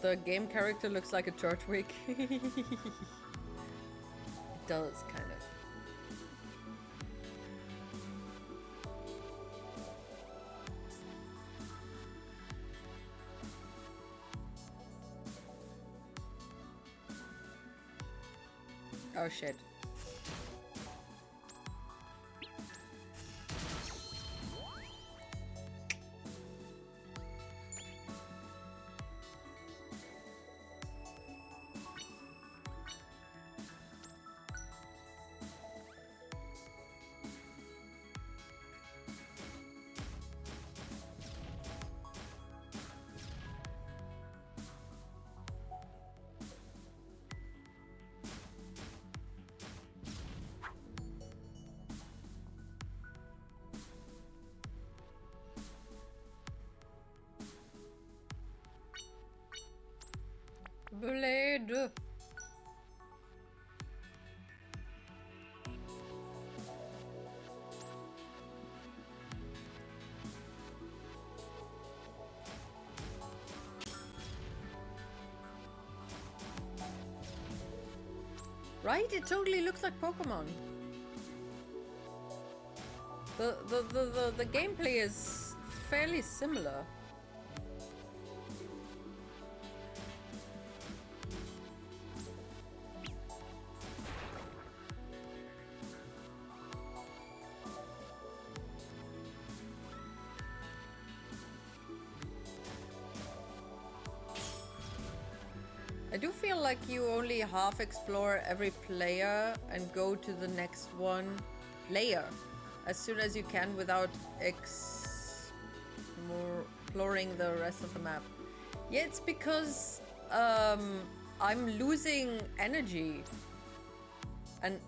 The game character looks like a Turtwig. It does, kind of. Oh shit. Blade. Right? It totally looks like Pokemon. The gameplay is fairly similar. I do feel like you only half explore every player and go to the next one layer as soon as you can without exploring the rest of the map. Yeah, it's because I'm losing energy and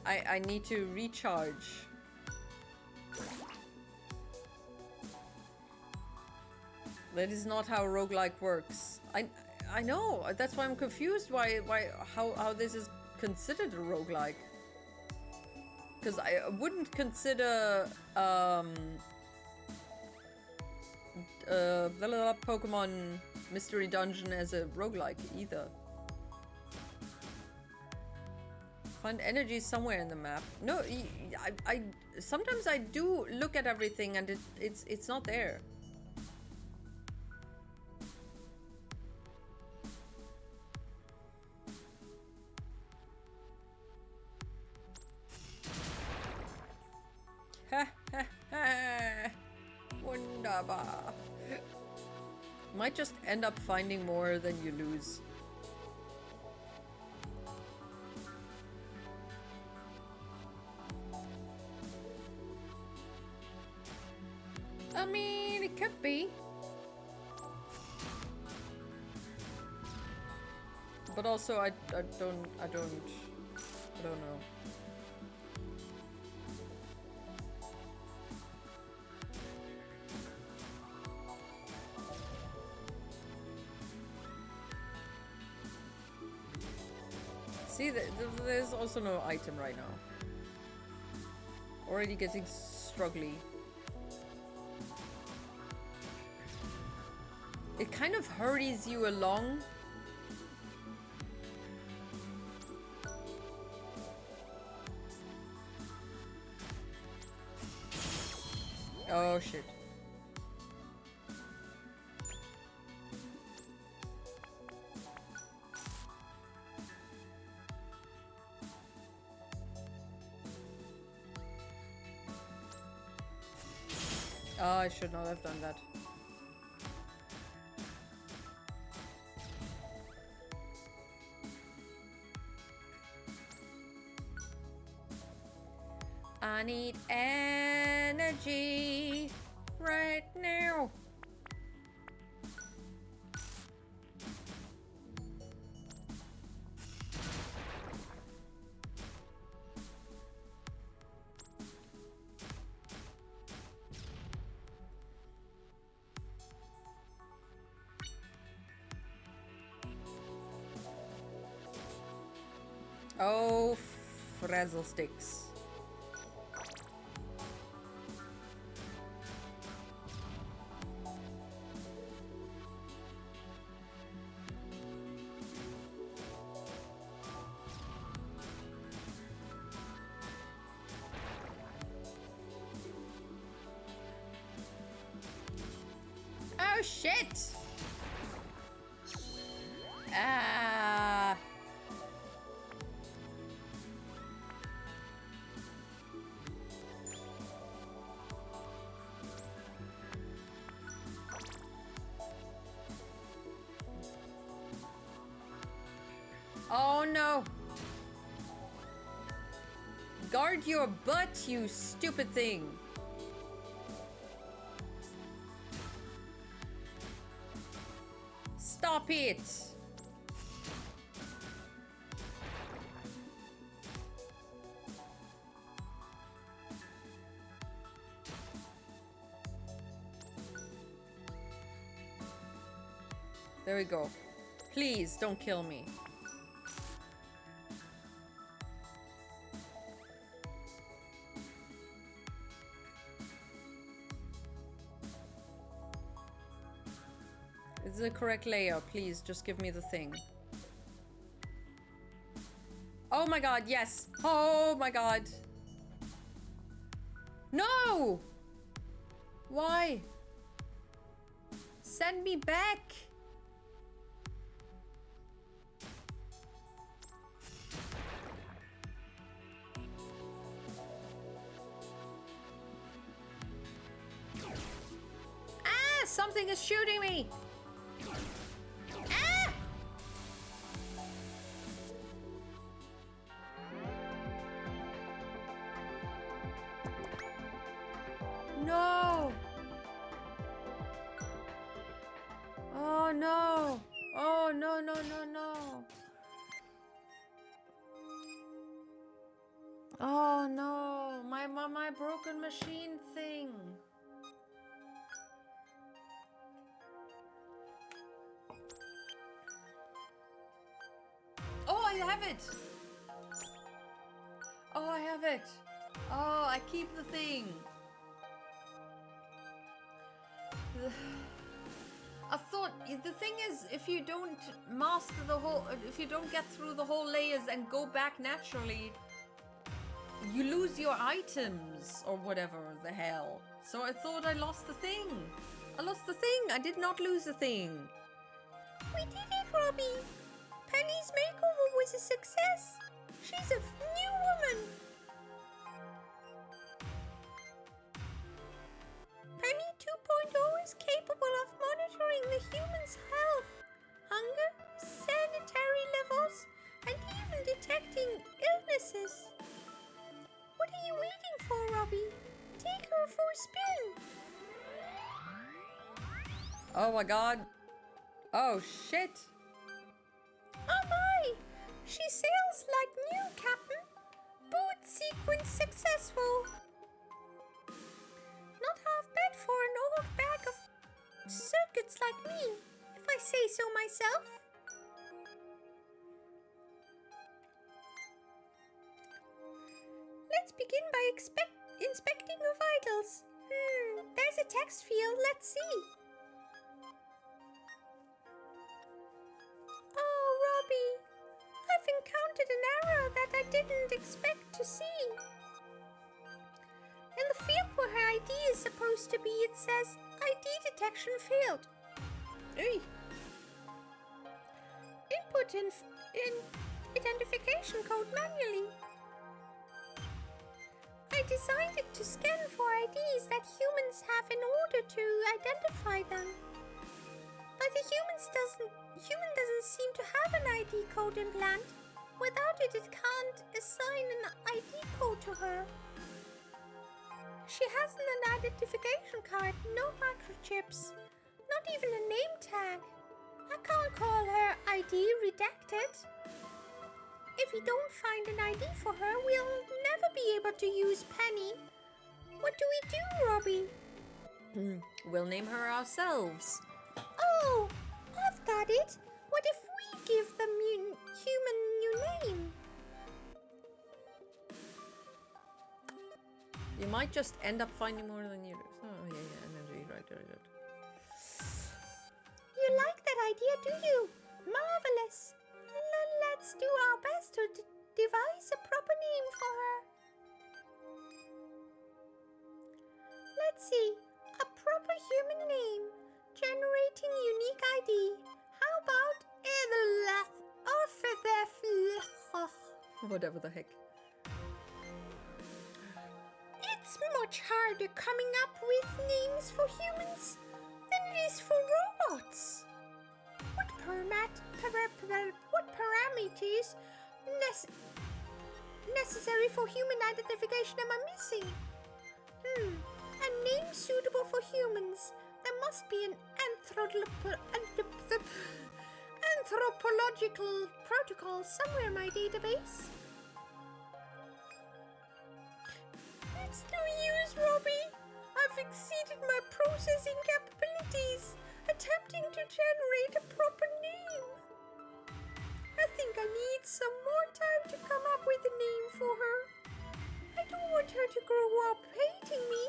I need to recharge. That is not how roguelike works. I know, that's why I'm confused how this is considered a roguelike. Because I wouldn't consider Pokemon Mystery Dungeon as a roguelike either. Find energy somewhere in the map. No, I sometimes I do look at everything and it's not there. Wunderbar. Might just end up finding more than you lose. I mean, it could be. But also, I don't know. See, there's also no item right now. Already getting struggly. It kind of hurries you along. Oh shit. Oh, I should not have done that. I need energy right now. Oh, frazzle sticks. Oh shit! Ah. Oh no! Guard your butt, you stupid thing! Stop it! There we go. Please don't kill me. Is it the correct layout? Please, just give me the thing. Oh my god, yes. Oh my god. No! Why? Send me back. Ah, something is shooting me. Ah! No. Oh no. Oh no, no, no, no. Oh no, my broken machine thing. Oh, I have it. Oh, I have it. Oh, I keep the thing. I thought the thing is, if you don't master the whole, if you don't get through the whole layers and go back naturally, you lose your items or whatever the hell. So I thought I lost the thing. I lost the thing. I did not lose the thing. We did it, Robbie. Penny's makeover was a success. She's a new woman. Penny 2.0 is capable of monitoring the human's health, hunger, sanitary levels, and even detecting illnesses. What are you waiting for, Robbie? Take her for a spin. Oh my god. Oh shit. Oh my! She sails like new, Captain. Boot sequence successful. Not half bad for an old bag of circuits like me, if I say so myself. Let's begin by inspecting your vitals. There's a text field. Let's see. Oh, Robbie, I've encountered an error that I didn't expect to see. In the field where her ID is supposed to be, it says ID detection failed. Hey. Input in identification code manually. I designed it to scan for IDs that humans have in order to identify them. But the human doesn't seem to have an ID code implant. Without it, it can't assign an ID code to her. She hasn't an identification card, no microchips, not even a name tag. I can't call her ID redacted. If we don't find an ID for her, we'll never be able to use Penny. What do we do, Robbie? We'll name her ourselves. Oh, I've got it. What if we give the human new name? You might just end up finding more than you do. Oh yeah, right. You like that idea, do you? Marvelous. Let's do our best to devise a proper name for her. Let's see. A proper human name. Generating unique ID. How about Whatever the heck. It's much harder coming up with names for humans than it is for robots. What parameters necessary for human identification am I missing? A name suitable for humans. There must be an anthropological protocol somewhere in my database. It's no use, Robbie. I've exceeded my processing capabilities, attempting to generate a proper name. I think I need some more time to come up with a name for her. I don't want her to grow up hating me.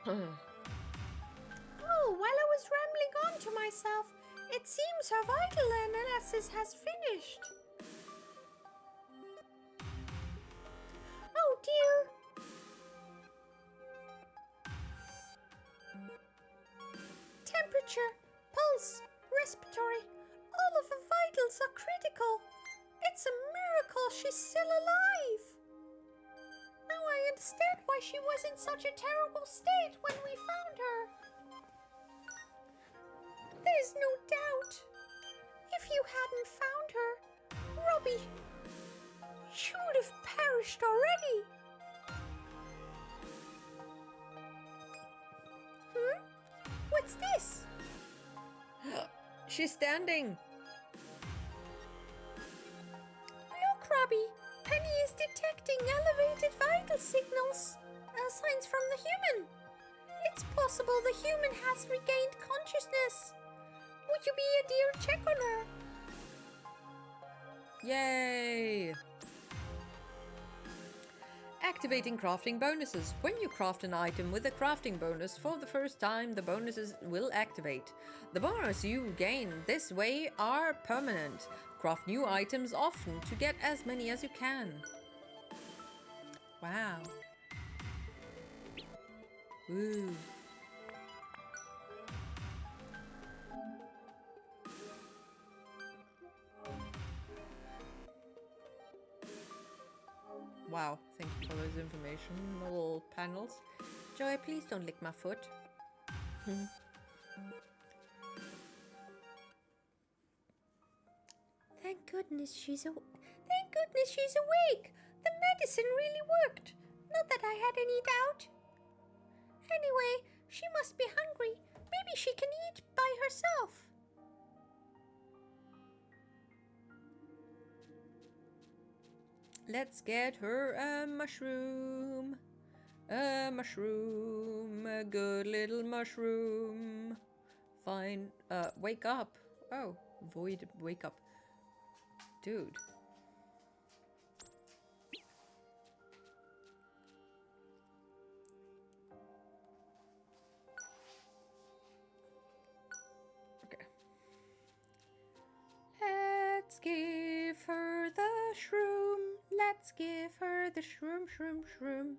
Oh, while I was rambling on to myself, it It seems her vital analysis has finished. Oh dear. Temperature, pulse, respiratory, all of her vitals are critical. It's a miracle she's still alive. Now I understand why she was in such a terrible state when we found her. There's no doubt. If you hadn't found her, Robbie, she would have perished already. What's this? She's standing. Look, Robbie. Penny is detecting elevated vital signals. Signs from the human. It's possible the human has regained consciousness. Would you be a dear check on her? Yay! Activating crafting bonuses. When you craft an item with a crafting bonus for the first time, the bonuses will activate. The bonus you gain this way are permanent. Craft new items often to get as many as you can. Wow. Woo. Wow, thank you for those information little panels. Joy, please don't lick my foot. Thank goodness she's awake. The medicine really worked. Not that I had any doubt. Anyway, she must be hungry. Maybe she can eat by herself. Let's get her a mushroom. A mushroom. A good little mushroom. Fine. Wake up. Oh, void, wake up. Dude. Okay. Let's give her the shroom. Let's give her the shroom, shroom, shroom.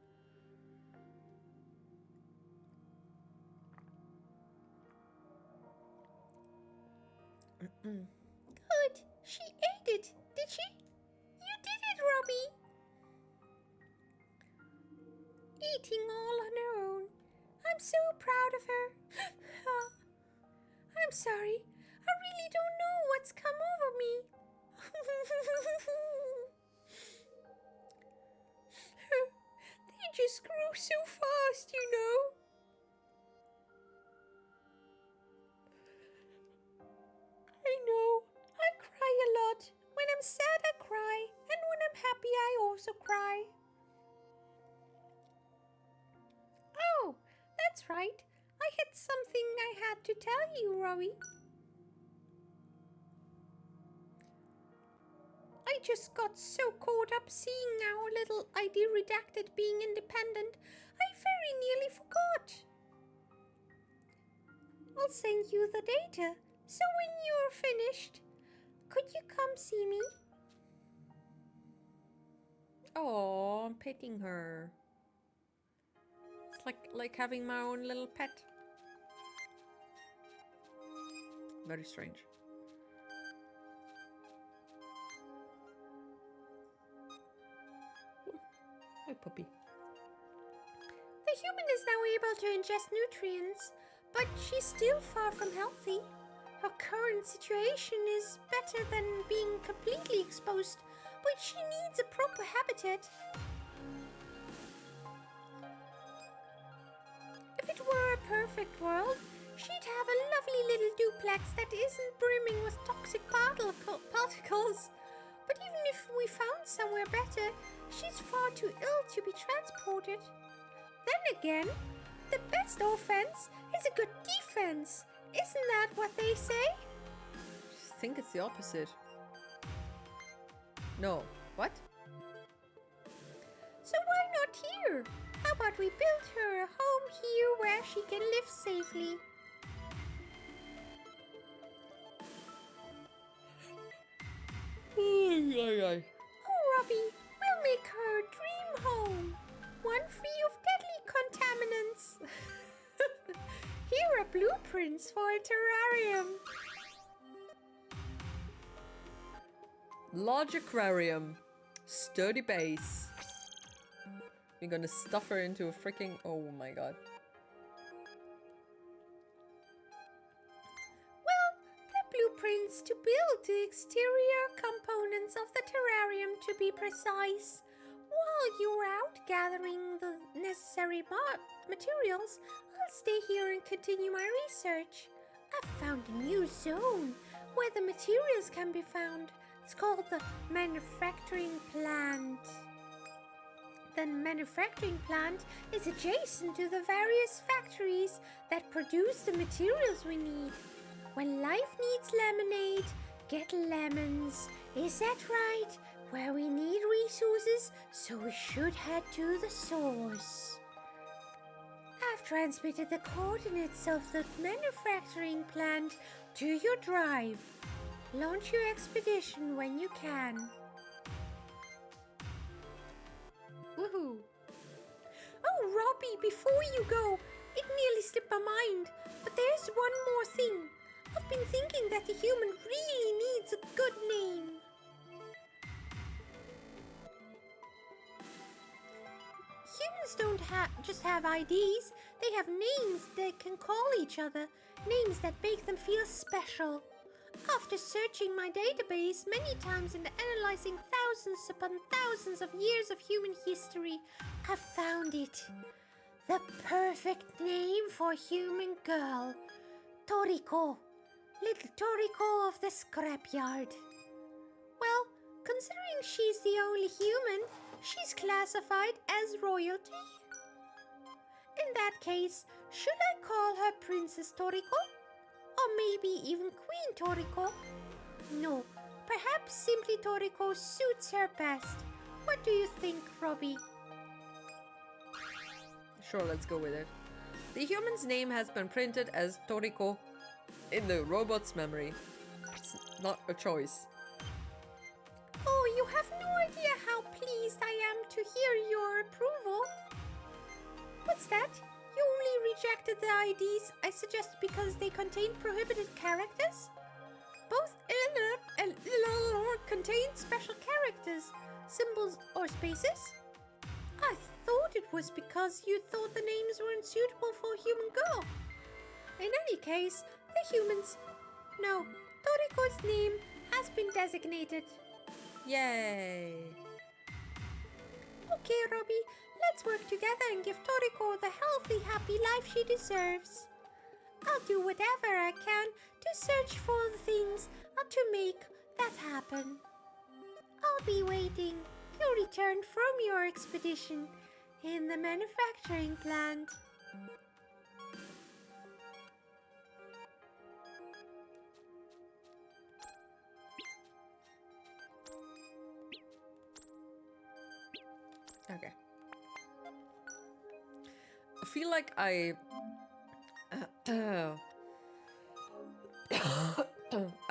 Good. She ate it, did she? You did it, Robbie. Eating all on her own. I'm so proud of her. I'm sorry. I really don't know what's come over me. They just grew so fast, you know. I know. I cry a lot. When I'm sad, I cry. And when I'm happy, I also cry. Oh, that's right. I had something I had to tell you, Rowie. I just got so caught up seeing our little ID redacted being independent, I very nearly forgot. I'll send you the data, so when you're finished, could you come see me? Oh, I'm petting her. It's like having my own little pet. Very strange. Hi, puppy. The human is now able to ingest nutrients, but she's still far from healthy. Her current situation is better than being completely exposed, but she needs a proper habitat. If it were a perfect world, she'd have a lovely little duplex that isn't brimming with toxic particles. But even if we found somewhere better, she's far too ill to be transported. Then again, the best offense is a good defense. Isn't that what they say? I think it's the opposite. No. What? So why not here? How about we build her a home here where she can live safely? Ay. Oh, Robbie, we'll make her a dream home. One free of deadly contaminants. Here are blueprints for a terrarium. Large aquarium. Sturdy base. We're gonna stuff her into a freaking... Oh my god. Well, the blueprints to build the exterior components of the terrarium, to be precise. While you're out gathering the necessary materials, I'll stay here and continue my research. I've found a new zone where the materials can be found. It's called the manufacturing plant. The manufacturing plant is adjacent to the various factories that produce the materials we need. When life needs lemonade, get lemons. Is that right? Where we need resources, so we should head to the source. I've transmitted the coordinates of the manufacturing plant to your drive. Launch your expedition when you can. Woohoo! Oh, Robbie, before you go, it nearly slipped my mind. But there's one more thing. I've been thinking that the human really needs a good name. Humans don't just have IDs. They have names they can call each other. Names that make them feel special. After searching my database many times and analyzing thousands upon thousands of years of human history, I've found it. The perfect name for a human girl. Toriko. Little Toriko of the scrapyard. Well, considering she's the only human, she's classified as royalty. In that case, should I call her Princess Toriko? Or maybe even Queen Toriko? No, perhaps simply Toriko suits her best. What do you think, Robbie? Sure, let's go with it. The human's name has been printed as Toriko in the robot's memory. It's not a choice. Oh, you have no idea how pleased I am to hear your approval. What's that? You only rejected the IDs I suggested because they contain prohibited characters? Both and contain special characters, symbols, or spaces? I thought it was because you thought the names weren't suitable for a human girl. In any case, the humans... No, Toriko's name has been designated. Yay! Okay, Robbie, let's work together and give Toriko the healthy, happy life she deserves. I'll do whatever I can to search for the things to make that happen. I'll be waiting your return from your expedition in the manufacturing plant. Okay. I feel like I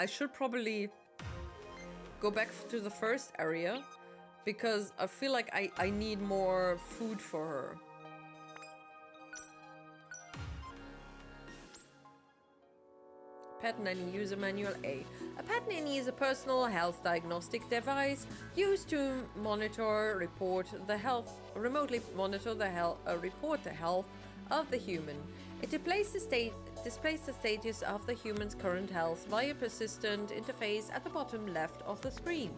should probably go back to the first area because I feel like I need more food for her. Pet Nanny User Manual A. A Pet Nanny is a personal health diagnostic device used to remotely monitor the health, report the health of the human. It displays the status of the human's current health via persistent interface at the bottom left of the screen.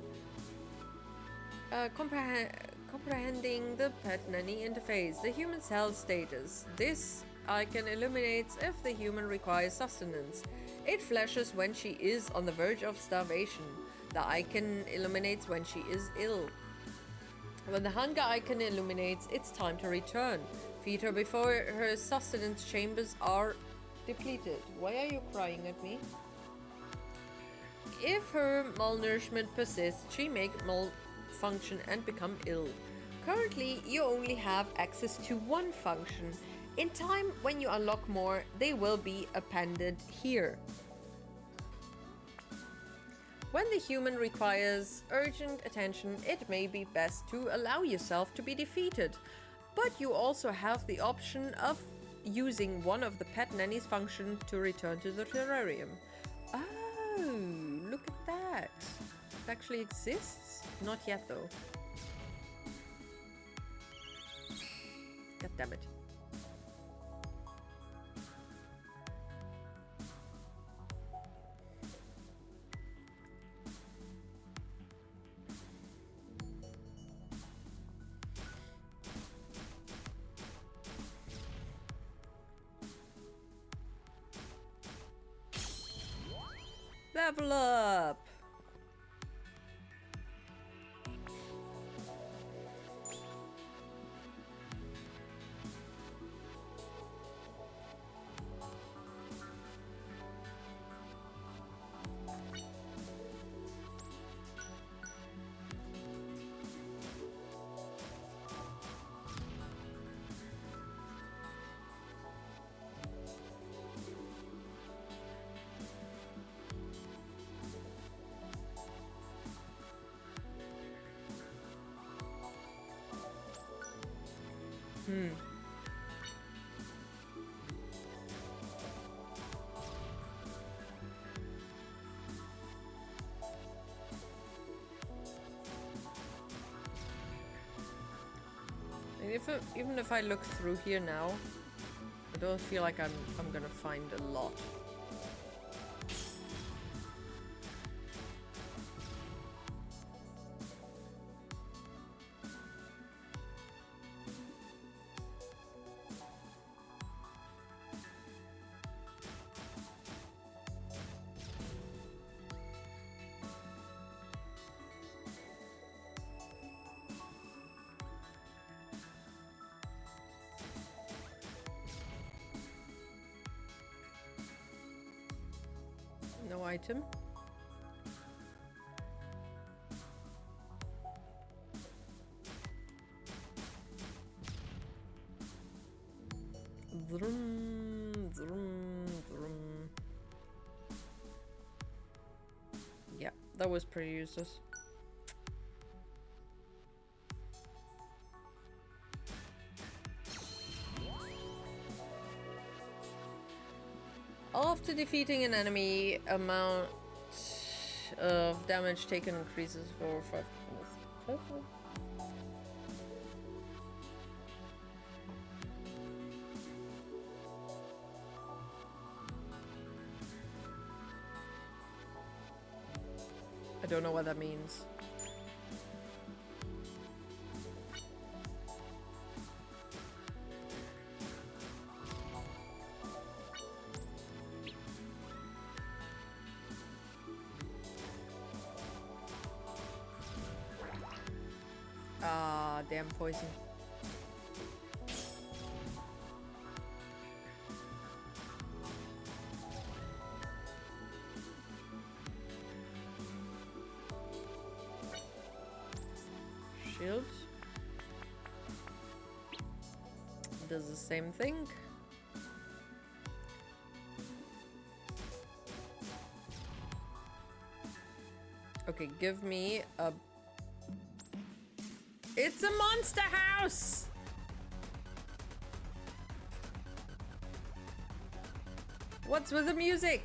Comprehending the Pet Nanny interface, the human's health status. This icon illuminates if the human requires sustenance. It flashes when she is on the verge of starvation. The icon illuminates when she is ill. When the hunger icon illuminates, it's time to return. Feed her before her sustenance chambers are depleted. Why are you crying at me? If her malnourishment persists, she may malfunction and become ill. Currently, you only have access to one function. In time, when you unlock more, they will be appended here. When the human requires urgent attention, it may be best to allow yourself to be defeated. But you also have the option of using one of the pet nanny's functions to return to the terrarium. Oh, look at that. It actually exists? Not yet, though. God damn it. Level up! Even if I look through here now, I don't feel like I'm gonna find a lot. No item. Vroom, vroom, vroom. Yeah, that was pretty useless. After defeating an enemy, amount of damage taken increases for 5 minutes. I don't know what that means. Ah, damn poison. Shield. Does the same thing. Okay, give me a... It's a monster house! What's with the music?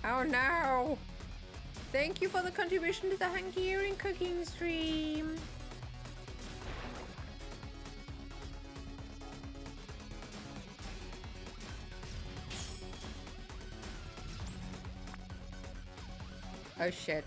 Oh no! Thank you for the contribution to the Hungarian cooking stream. Oh shit.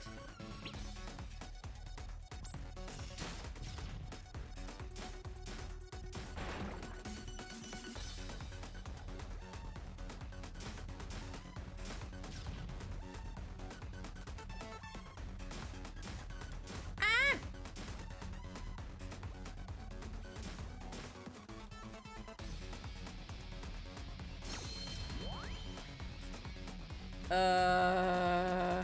Uh...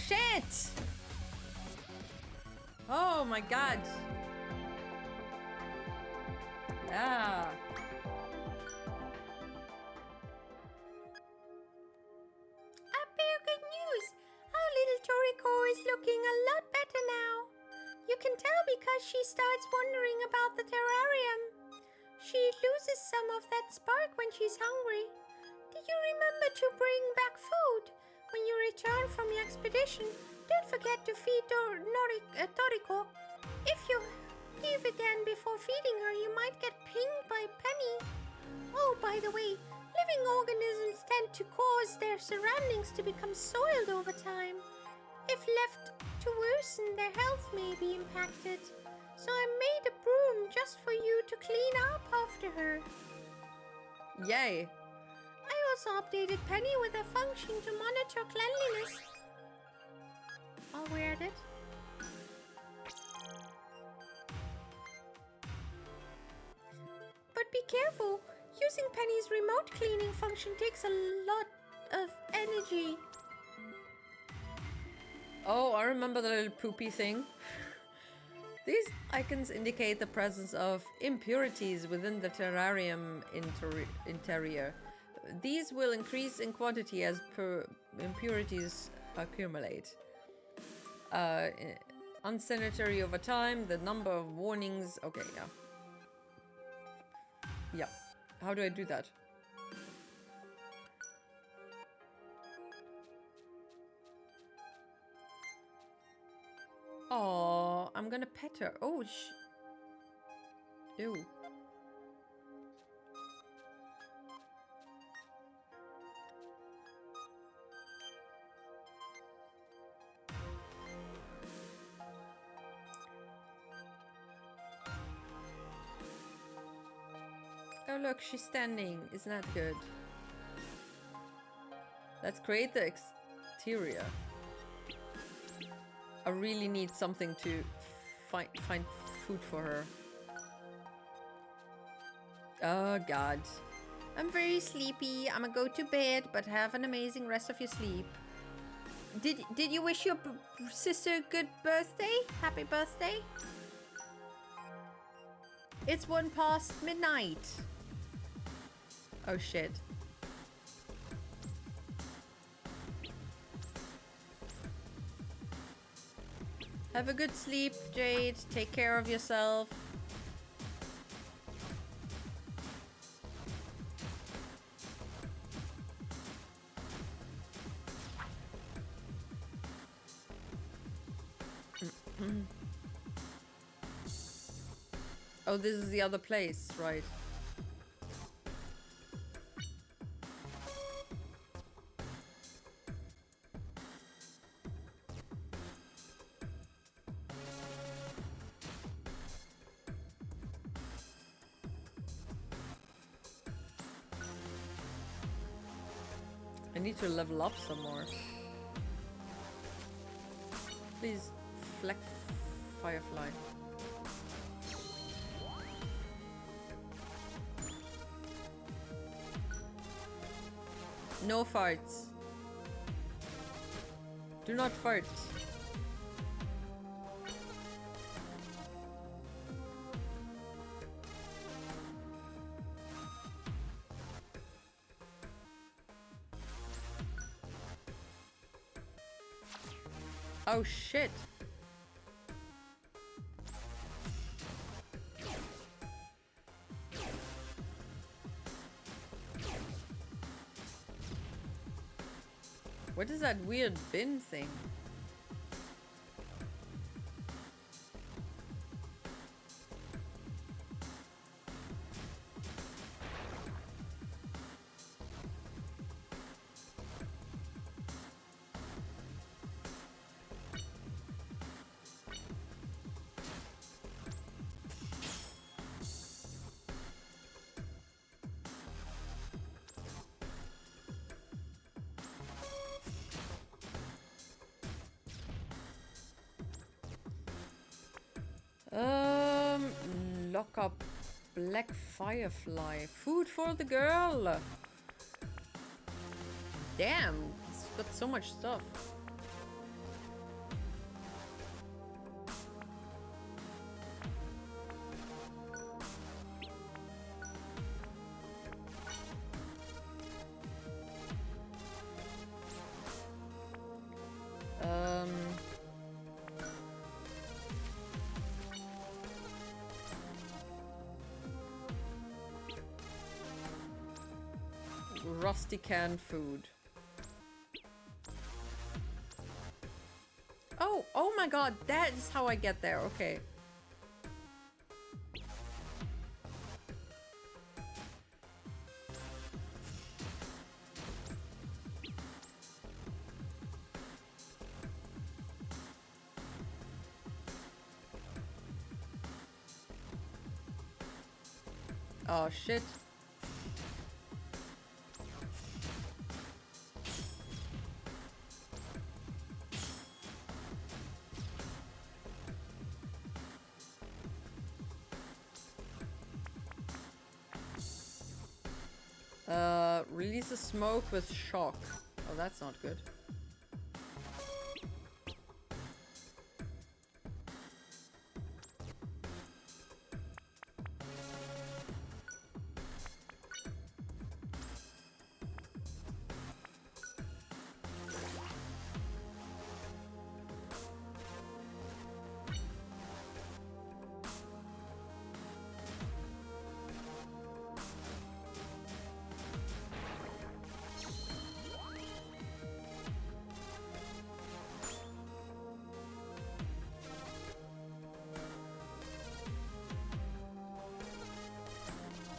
Shit! Oh my god. Yeah. Good news! Our little Toriko is looking a lot better now. You can tell because she starts wondering about the terrarium. She loses some of that spark when she's hungry. Did you remember to bring back food? When you return from your expedition, don't forget to feed Toriko. If you leave again before feeding her, you might get pinged by Penny. Oh, by the way, living organisms tend to cause their surroundings to become soiled over time. If left to worsen, their health may be impacted. So I made a broom just for you to clean up after her. Yay. I also updated Penny with a function to monitor cleanliness. I'll wear it. But be careful. Using Penny's remote cleaning function takes a lot of energy. Oh, I remember the little poopy thing. These icons indicate the presence of impurities within the terrarium interior. These will increase in quantity as impurities accumulate. Unsanitary over time, the number of warnings... Okay, yeah. Yeah. How do I do that? Oh, I'm gonna pet her. Oh, ew. Oh look, she's standing. Isn't that good? Let's create the exterior. I really need something to find food for her. Oh god. I'm very sleepy. I'm gonna go to bed, but have an amazing rest of your sleep. Did you wish your sister a good birthday? Happy birthday? It's 1 past midnight. Oh shit. Have a good sleep, Jade. Take care of yourself. Oh, this is the other place, right? I need to level up some more. Please, Fleck Firefly. No farts. Do not fart. Oh shit. What is that weird bin thing? Lock up Black Firefly. Food for the girl. Damn, it's got so much stuff. Rusty canned food. Oh my god, that is how I get there. Okay. Oh shit. Release a smoke with shock. Oh, that's not good.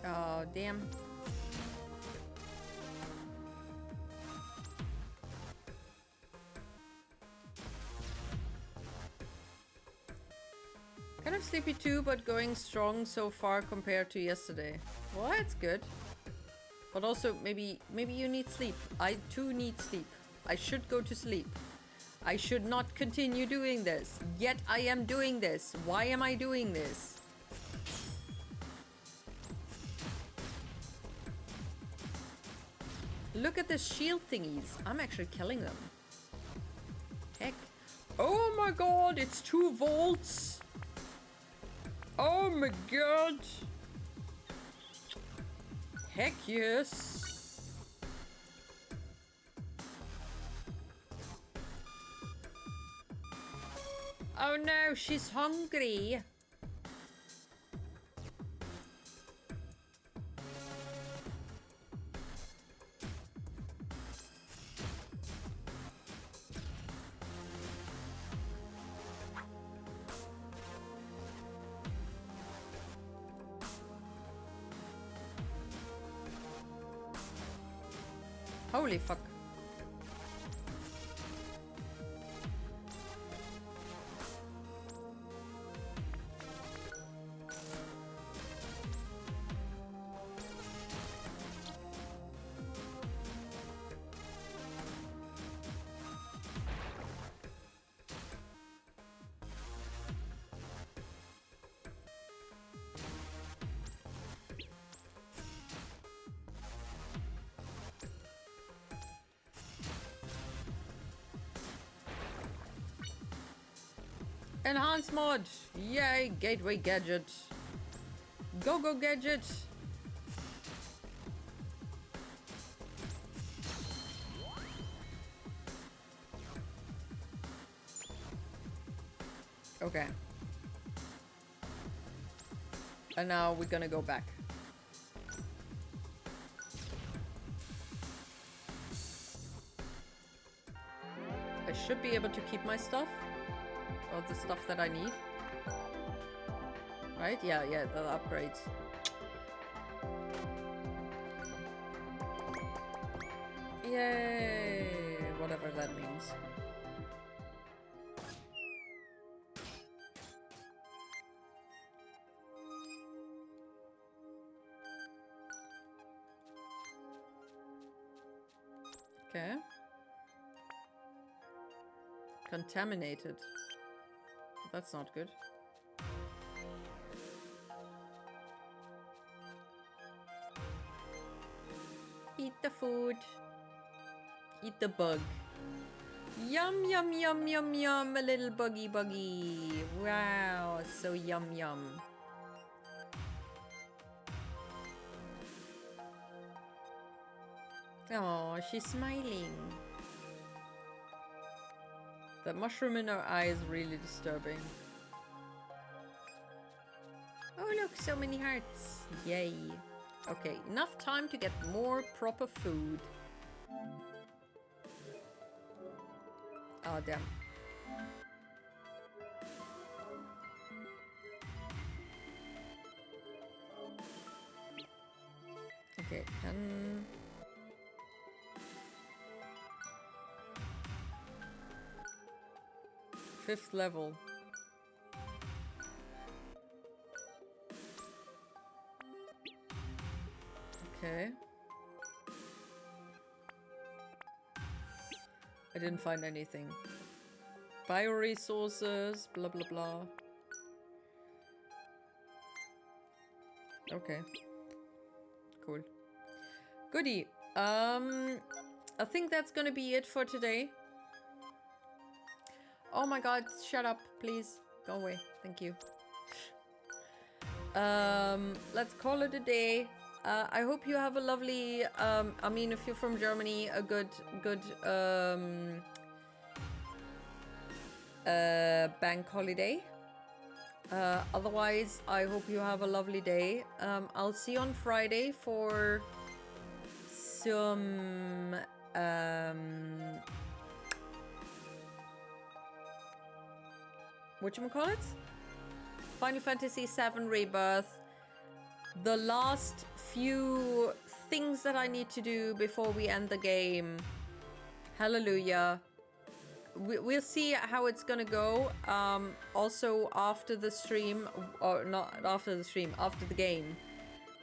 Oh, damn. Kind of sleepy too, but going strong so far compared to yesterday. Well, that's good. But also, maybe you need sleep. I too need sleep. I should go to sleep. I should not continue doing this. Yet I am doing this. Why am I doing this? Look at the shield thingies. I'm actually killing them. Heck. Oh my god, it's 2 volts. Oh my god. Heck yes. Oh no, she's hungry. Holy fuck. Enhance mod! Yay! Gateway gadget! Go go gadget! Okay. And now we're gonna go back. I should be able to keep my stuff. All the stuff that I need. Right? Yeah, the upgrades. Yay! Whatever that means. Okay. Contaminated. That's not good. Eat the food. Eat the bug. Yum, yum, yum, yum, yum. A little buggy buggy. Wow, so yum, yum. Oh, she's smiling. That mushroom in her eye is really disturbing. Oh look, so many hearts. Yay. Okay, enough time to get more proper food. Oh, damn. Okay, can... Fifth level. Okay. I didn't find anything. Bioresources, blah blah blah. Okay. Cool. Goodie. I think that's gonna be it for today. Oh my god, shut up, please. Go away. Thank you. Let's call it a day. I hope you have a lovely, I mean, if you're from Germany, a good, bank holiday. Otherwise, I hope you have a lovely day. I'll see you on Friday for some, whatchamacallit? Final Fantasy VII Rebirth. The last few things that I need to do before we end the game. Hallelujah. We'll see how it's gonna go. Also after the stream, or not after the stream, after the game.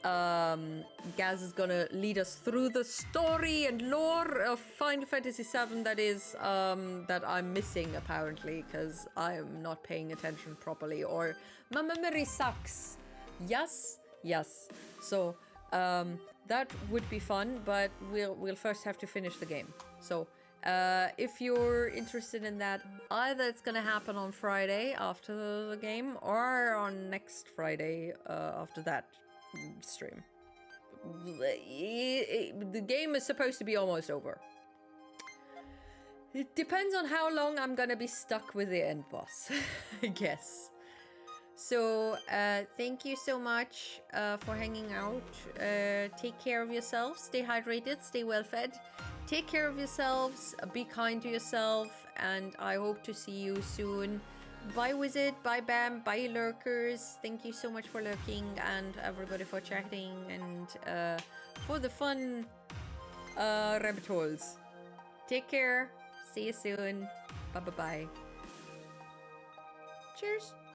Gaz is gonna lead us through the story and lore of Final Fantasy VII that is, that I'm missing apparently, because I'm not paying attention properly, or my memory sucks. Yes? Yes. So, that would be fun, but we'll first have to finish the game. So, if you're interested in that, either it's gonna happen on Friday after the game, or on next Friday after that stream. The game is supposed to be almost over. It depends on how long I'm gonna be stuck with the end boss, I guess. So, thank you so much for hanging out. Take care of yourselves, stay hydrated, stay well fed. Take care of yourselves, be kind to yourself, and I hope to see you soon. Bye Wizard, bye Bam, bye Lurkers. Thank you so much for lurking, and everybody for chatting, and for the fun rabbit holes. Take care, see you soon. Bye bye bye. Cheers.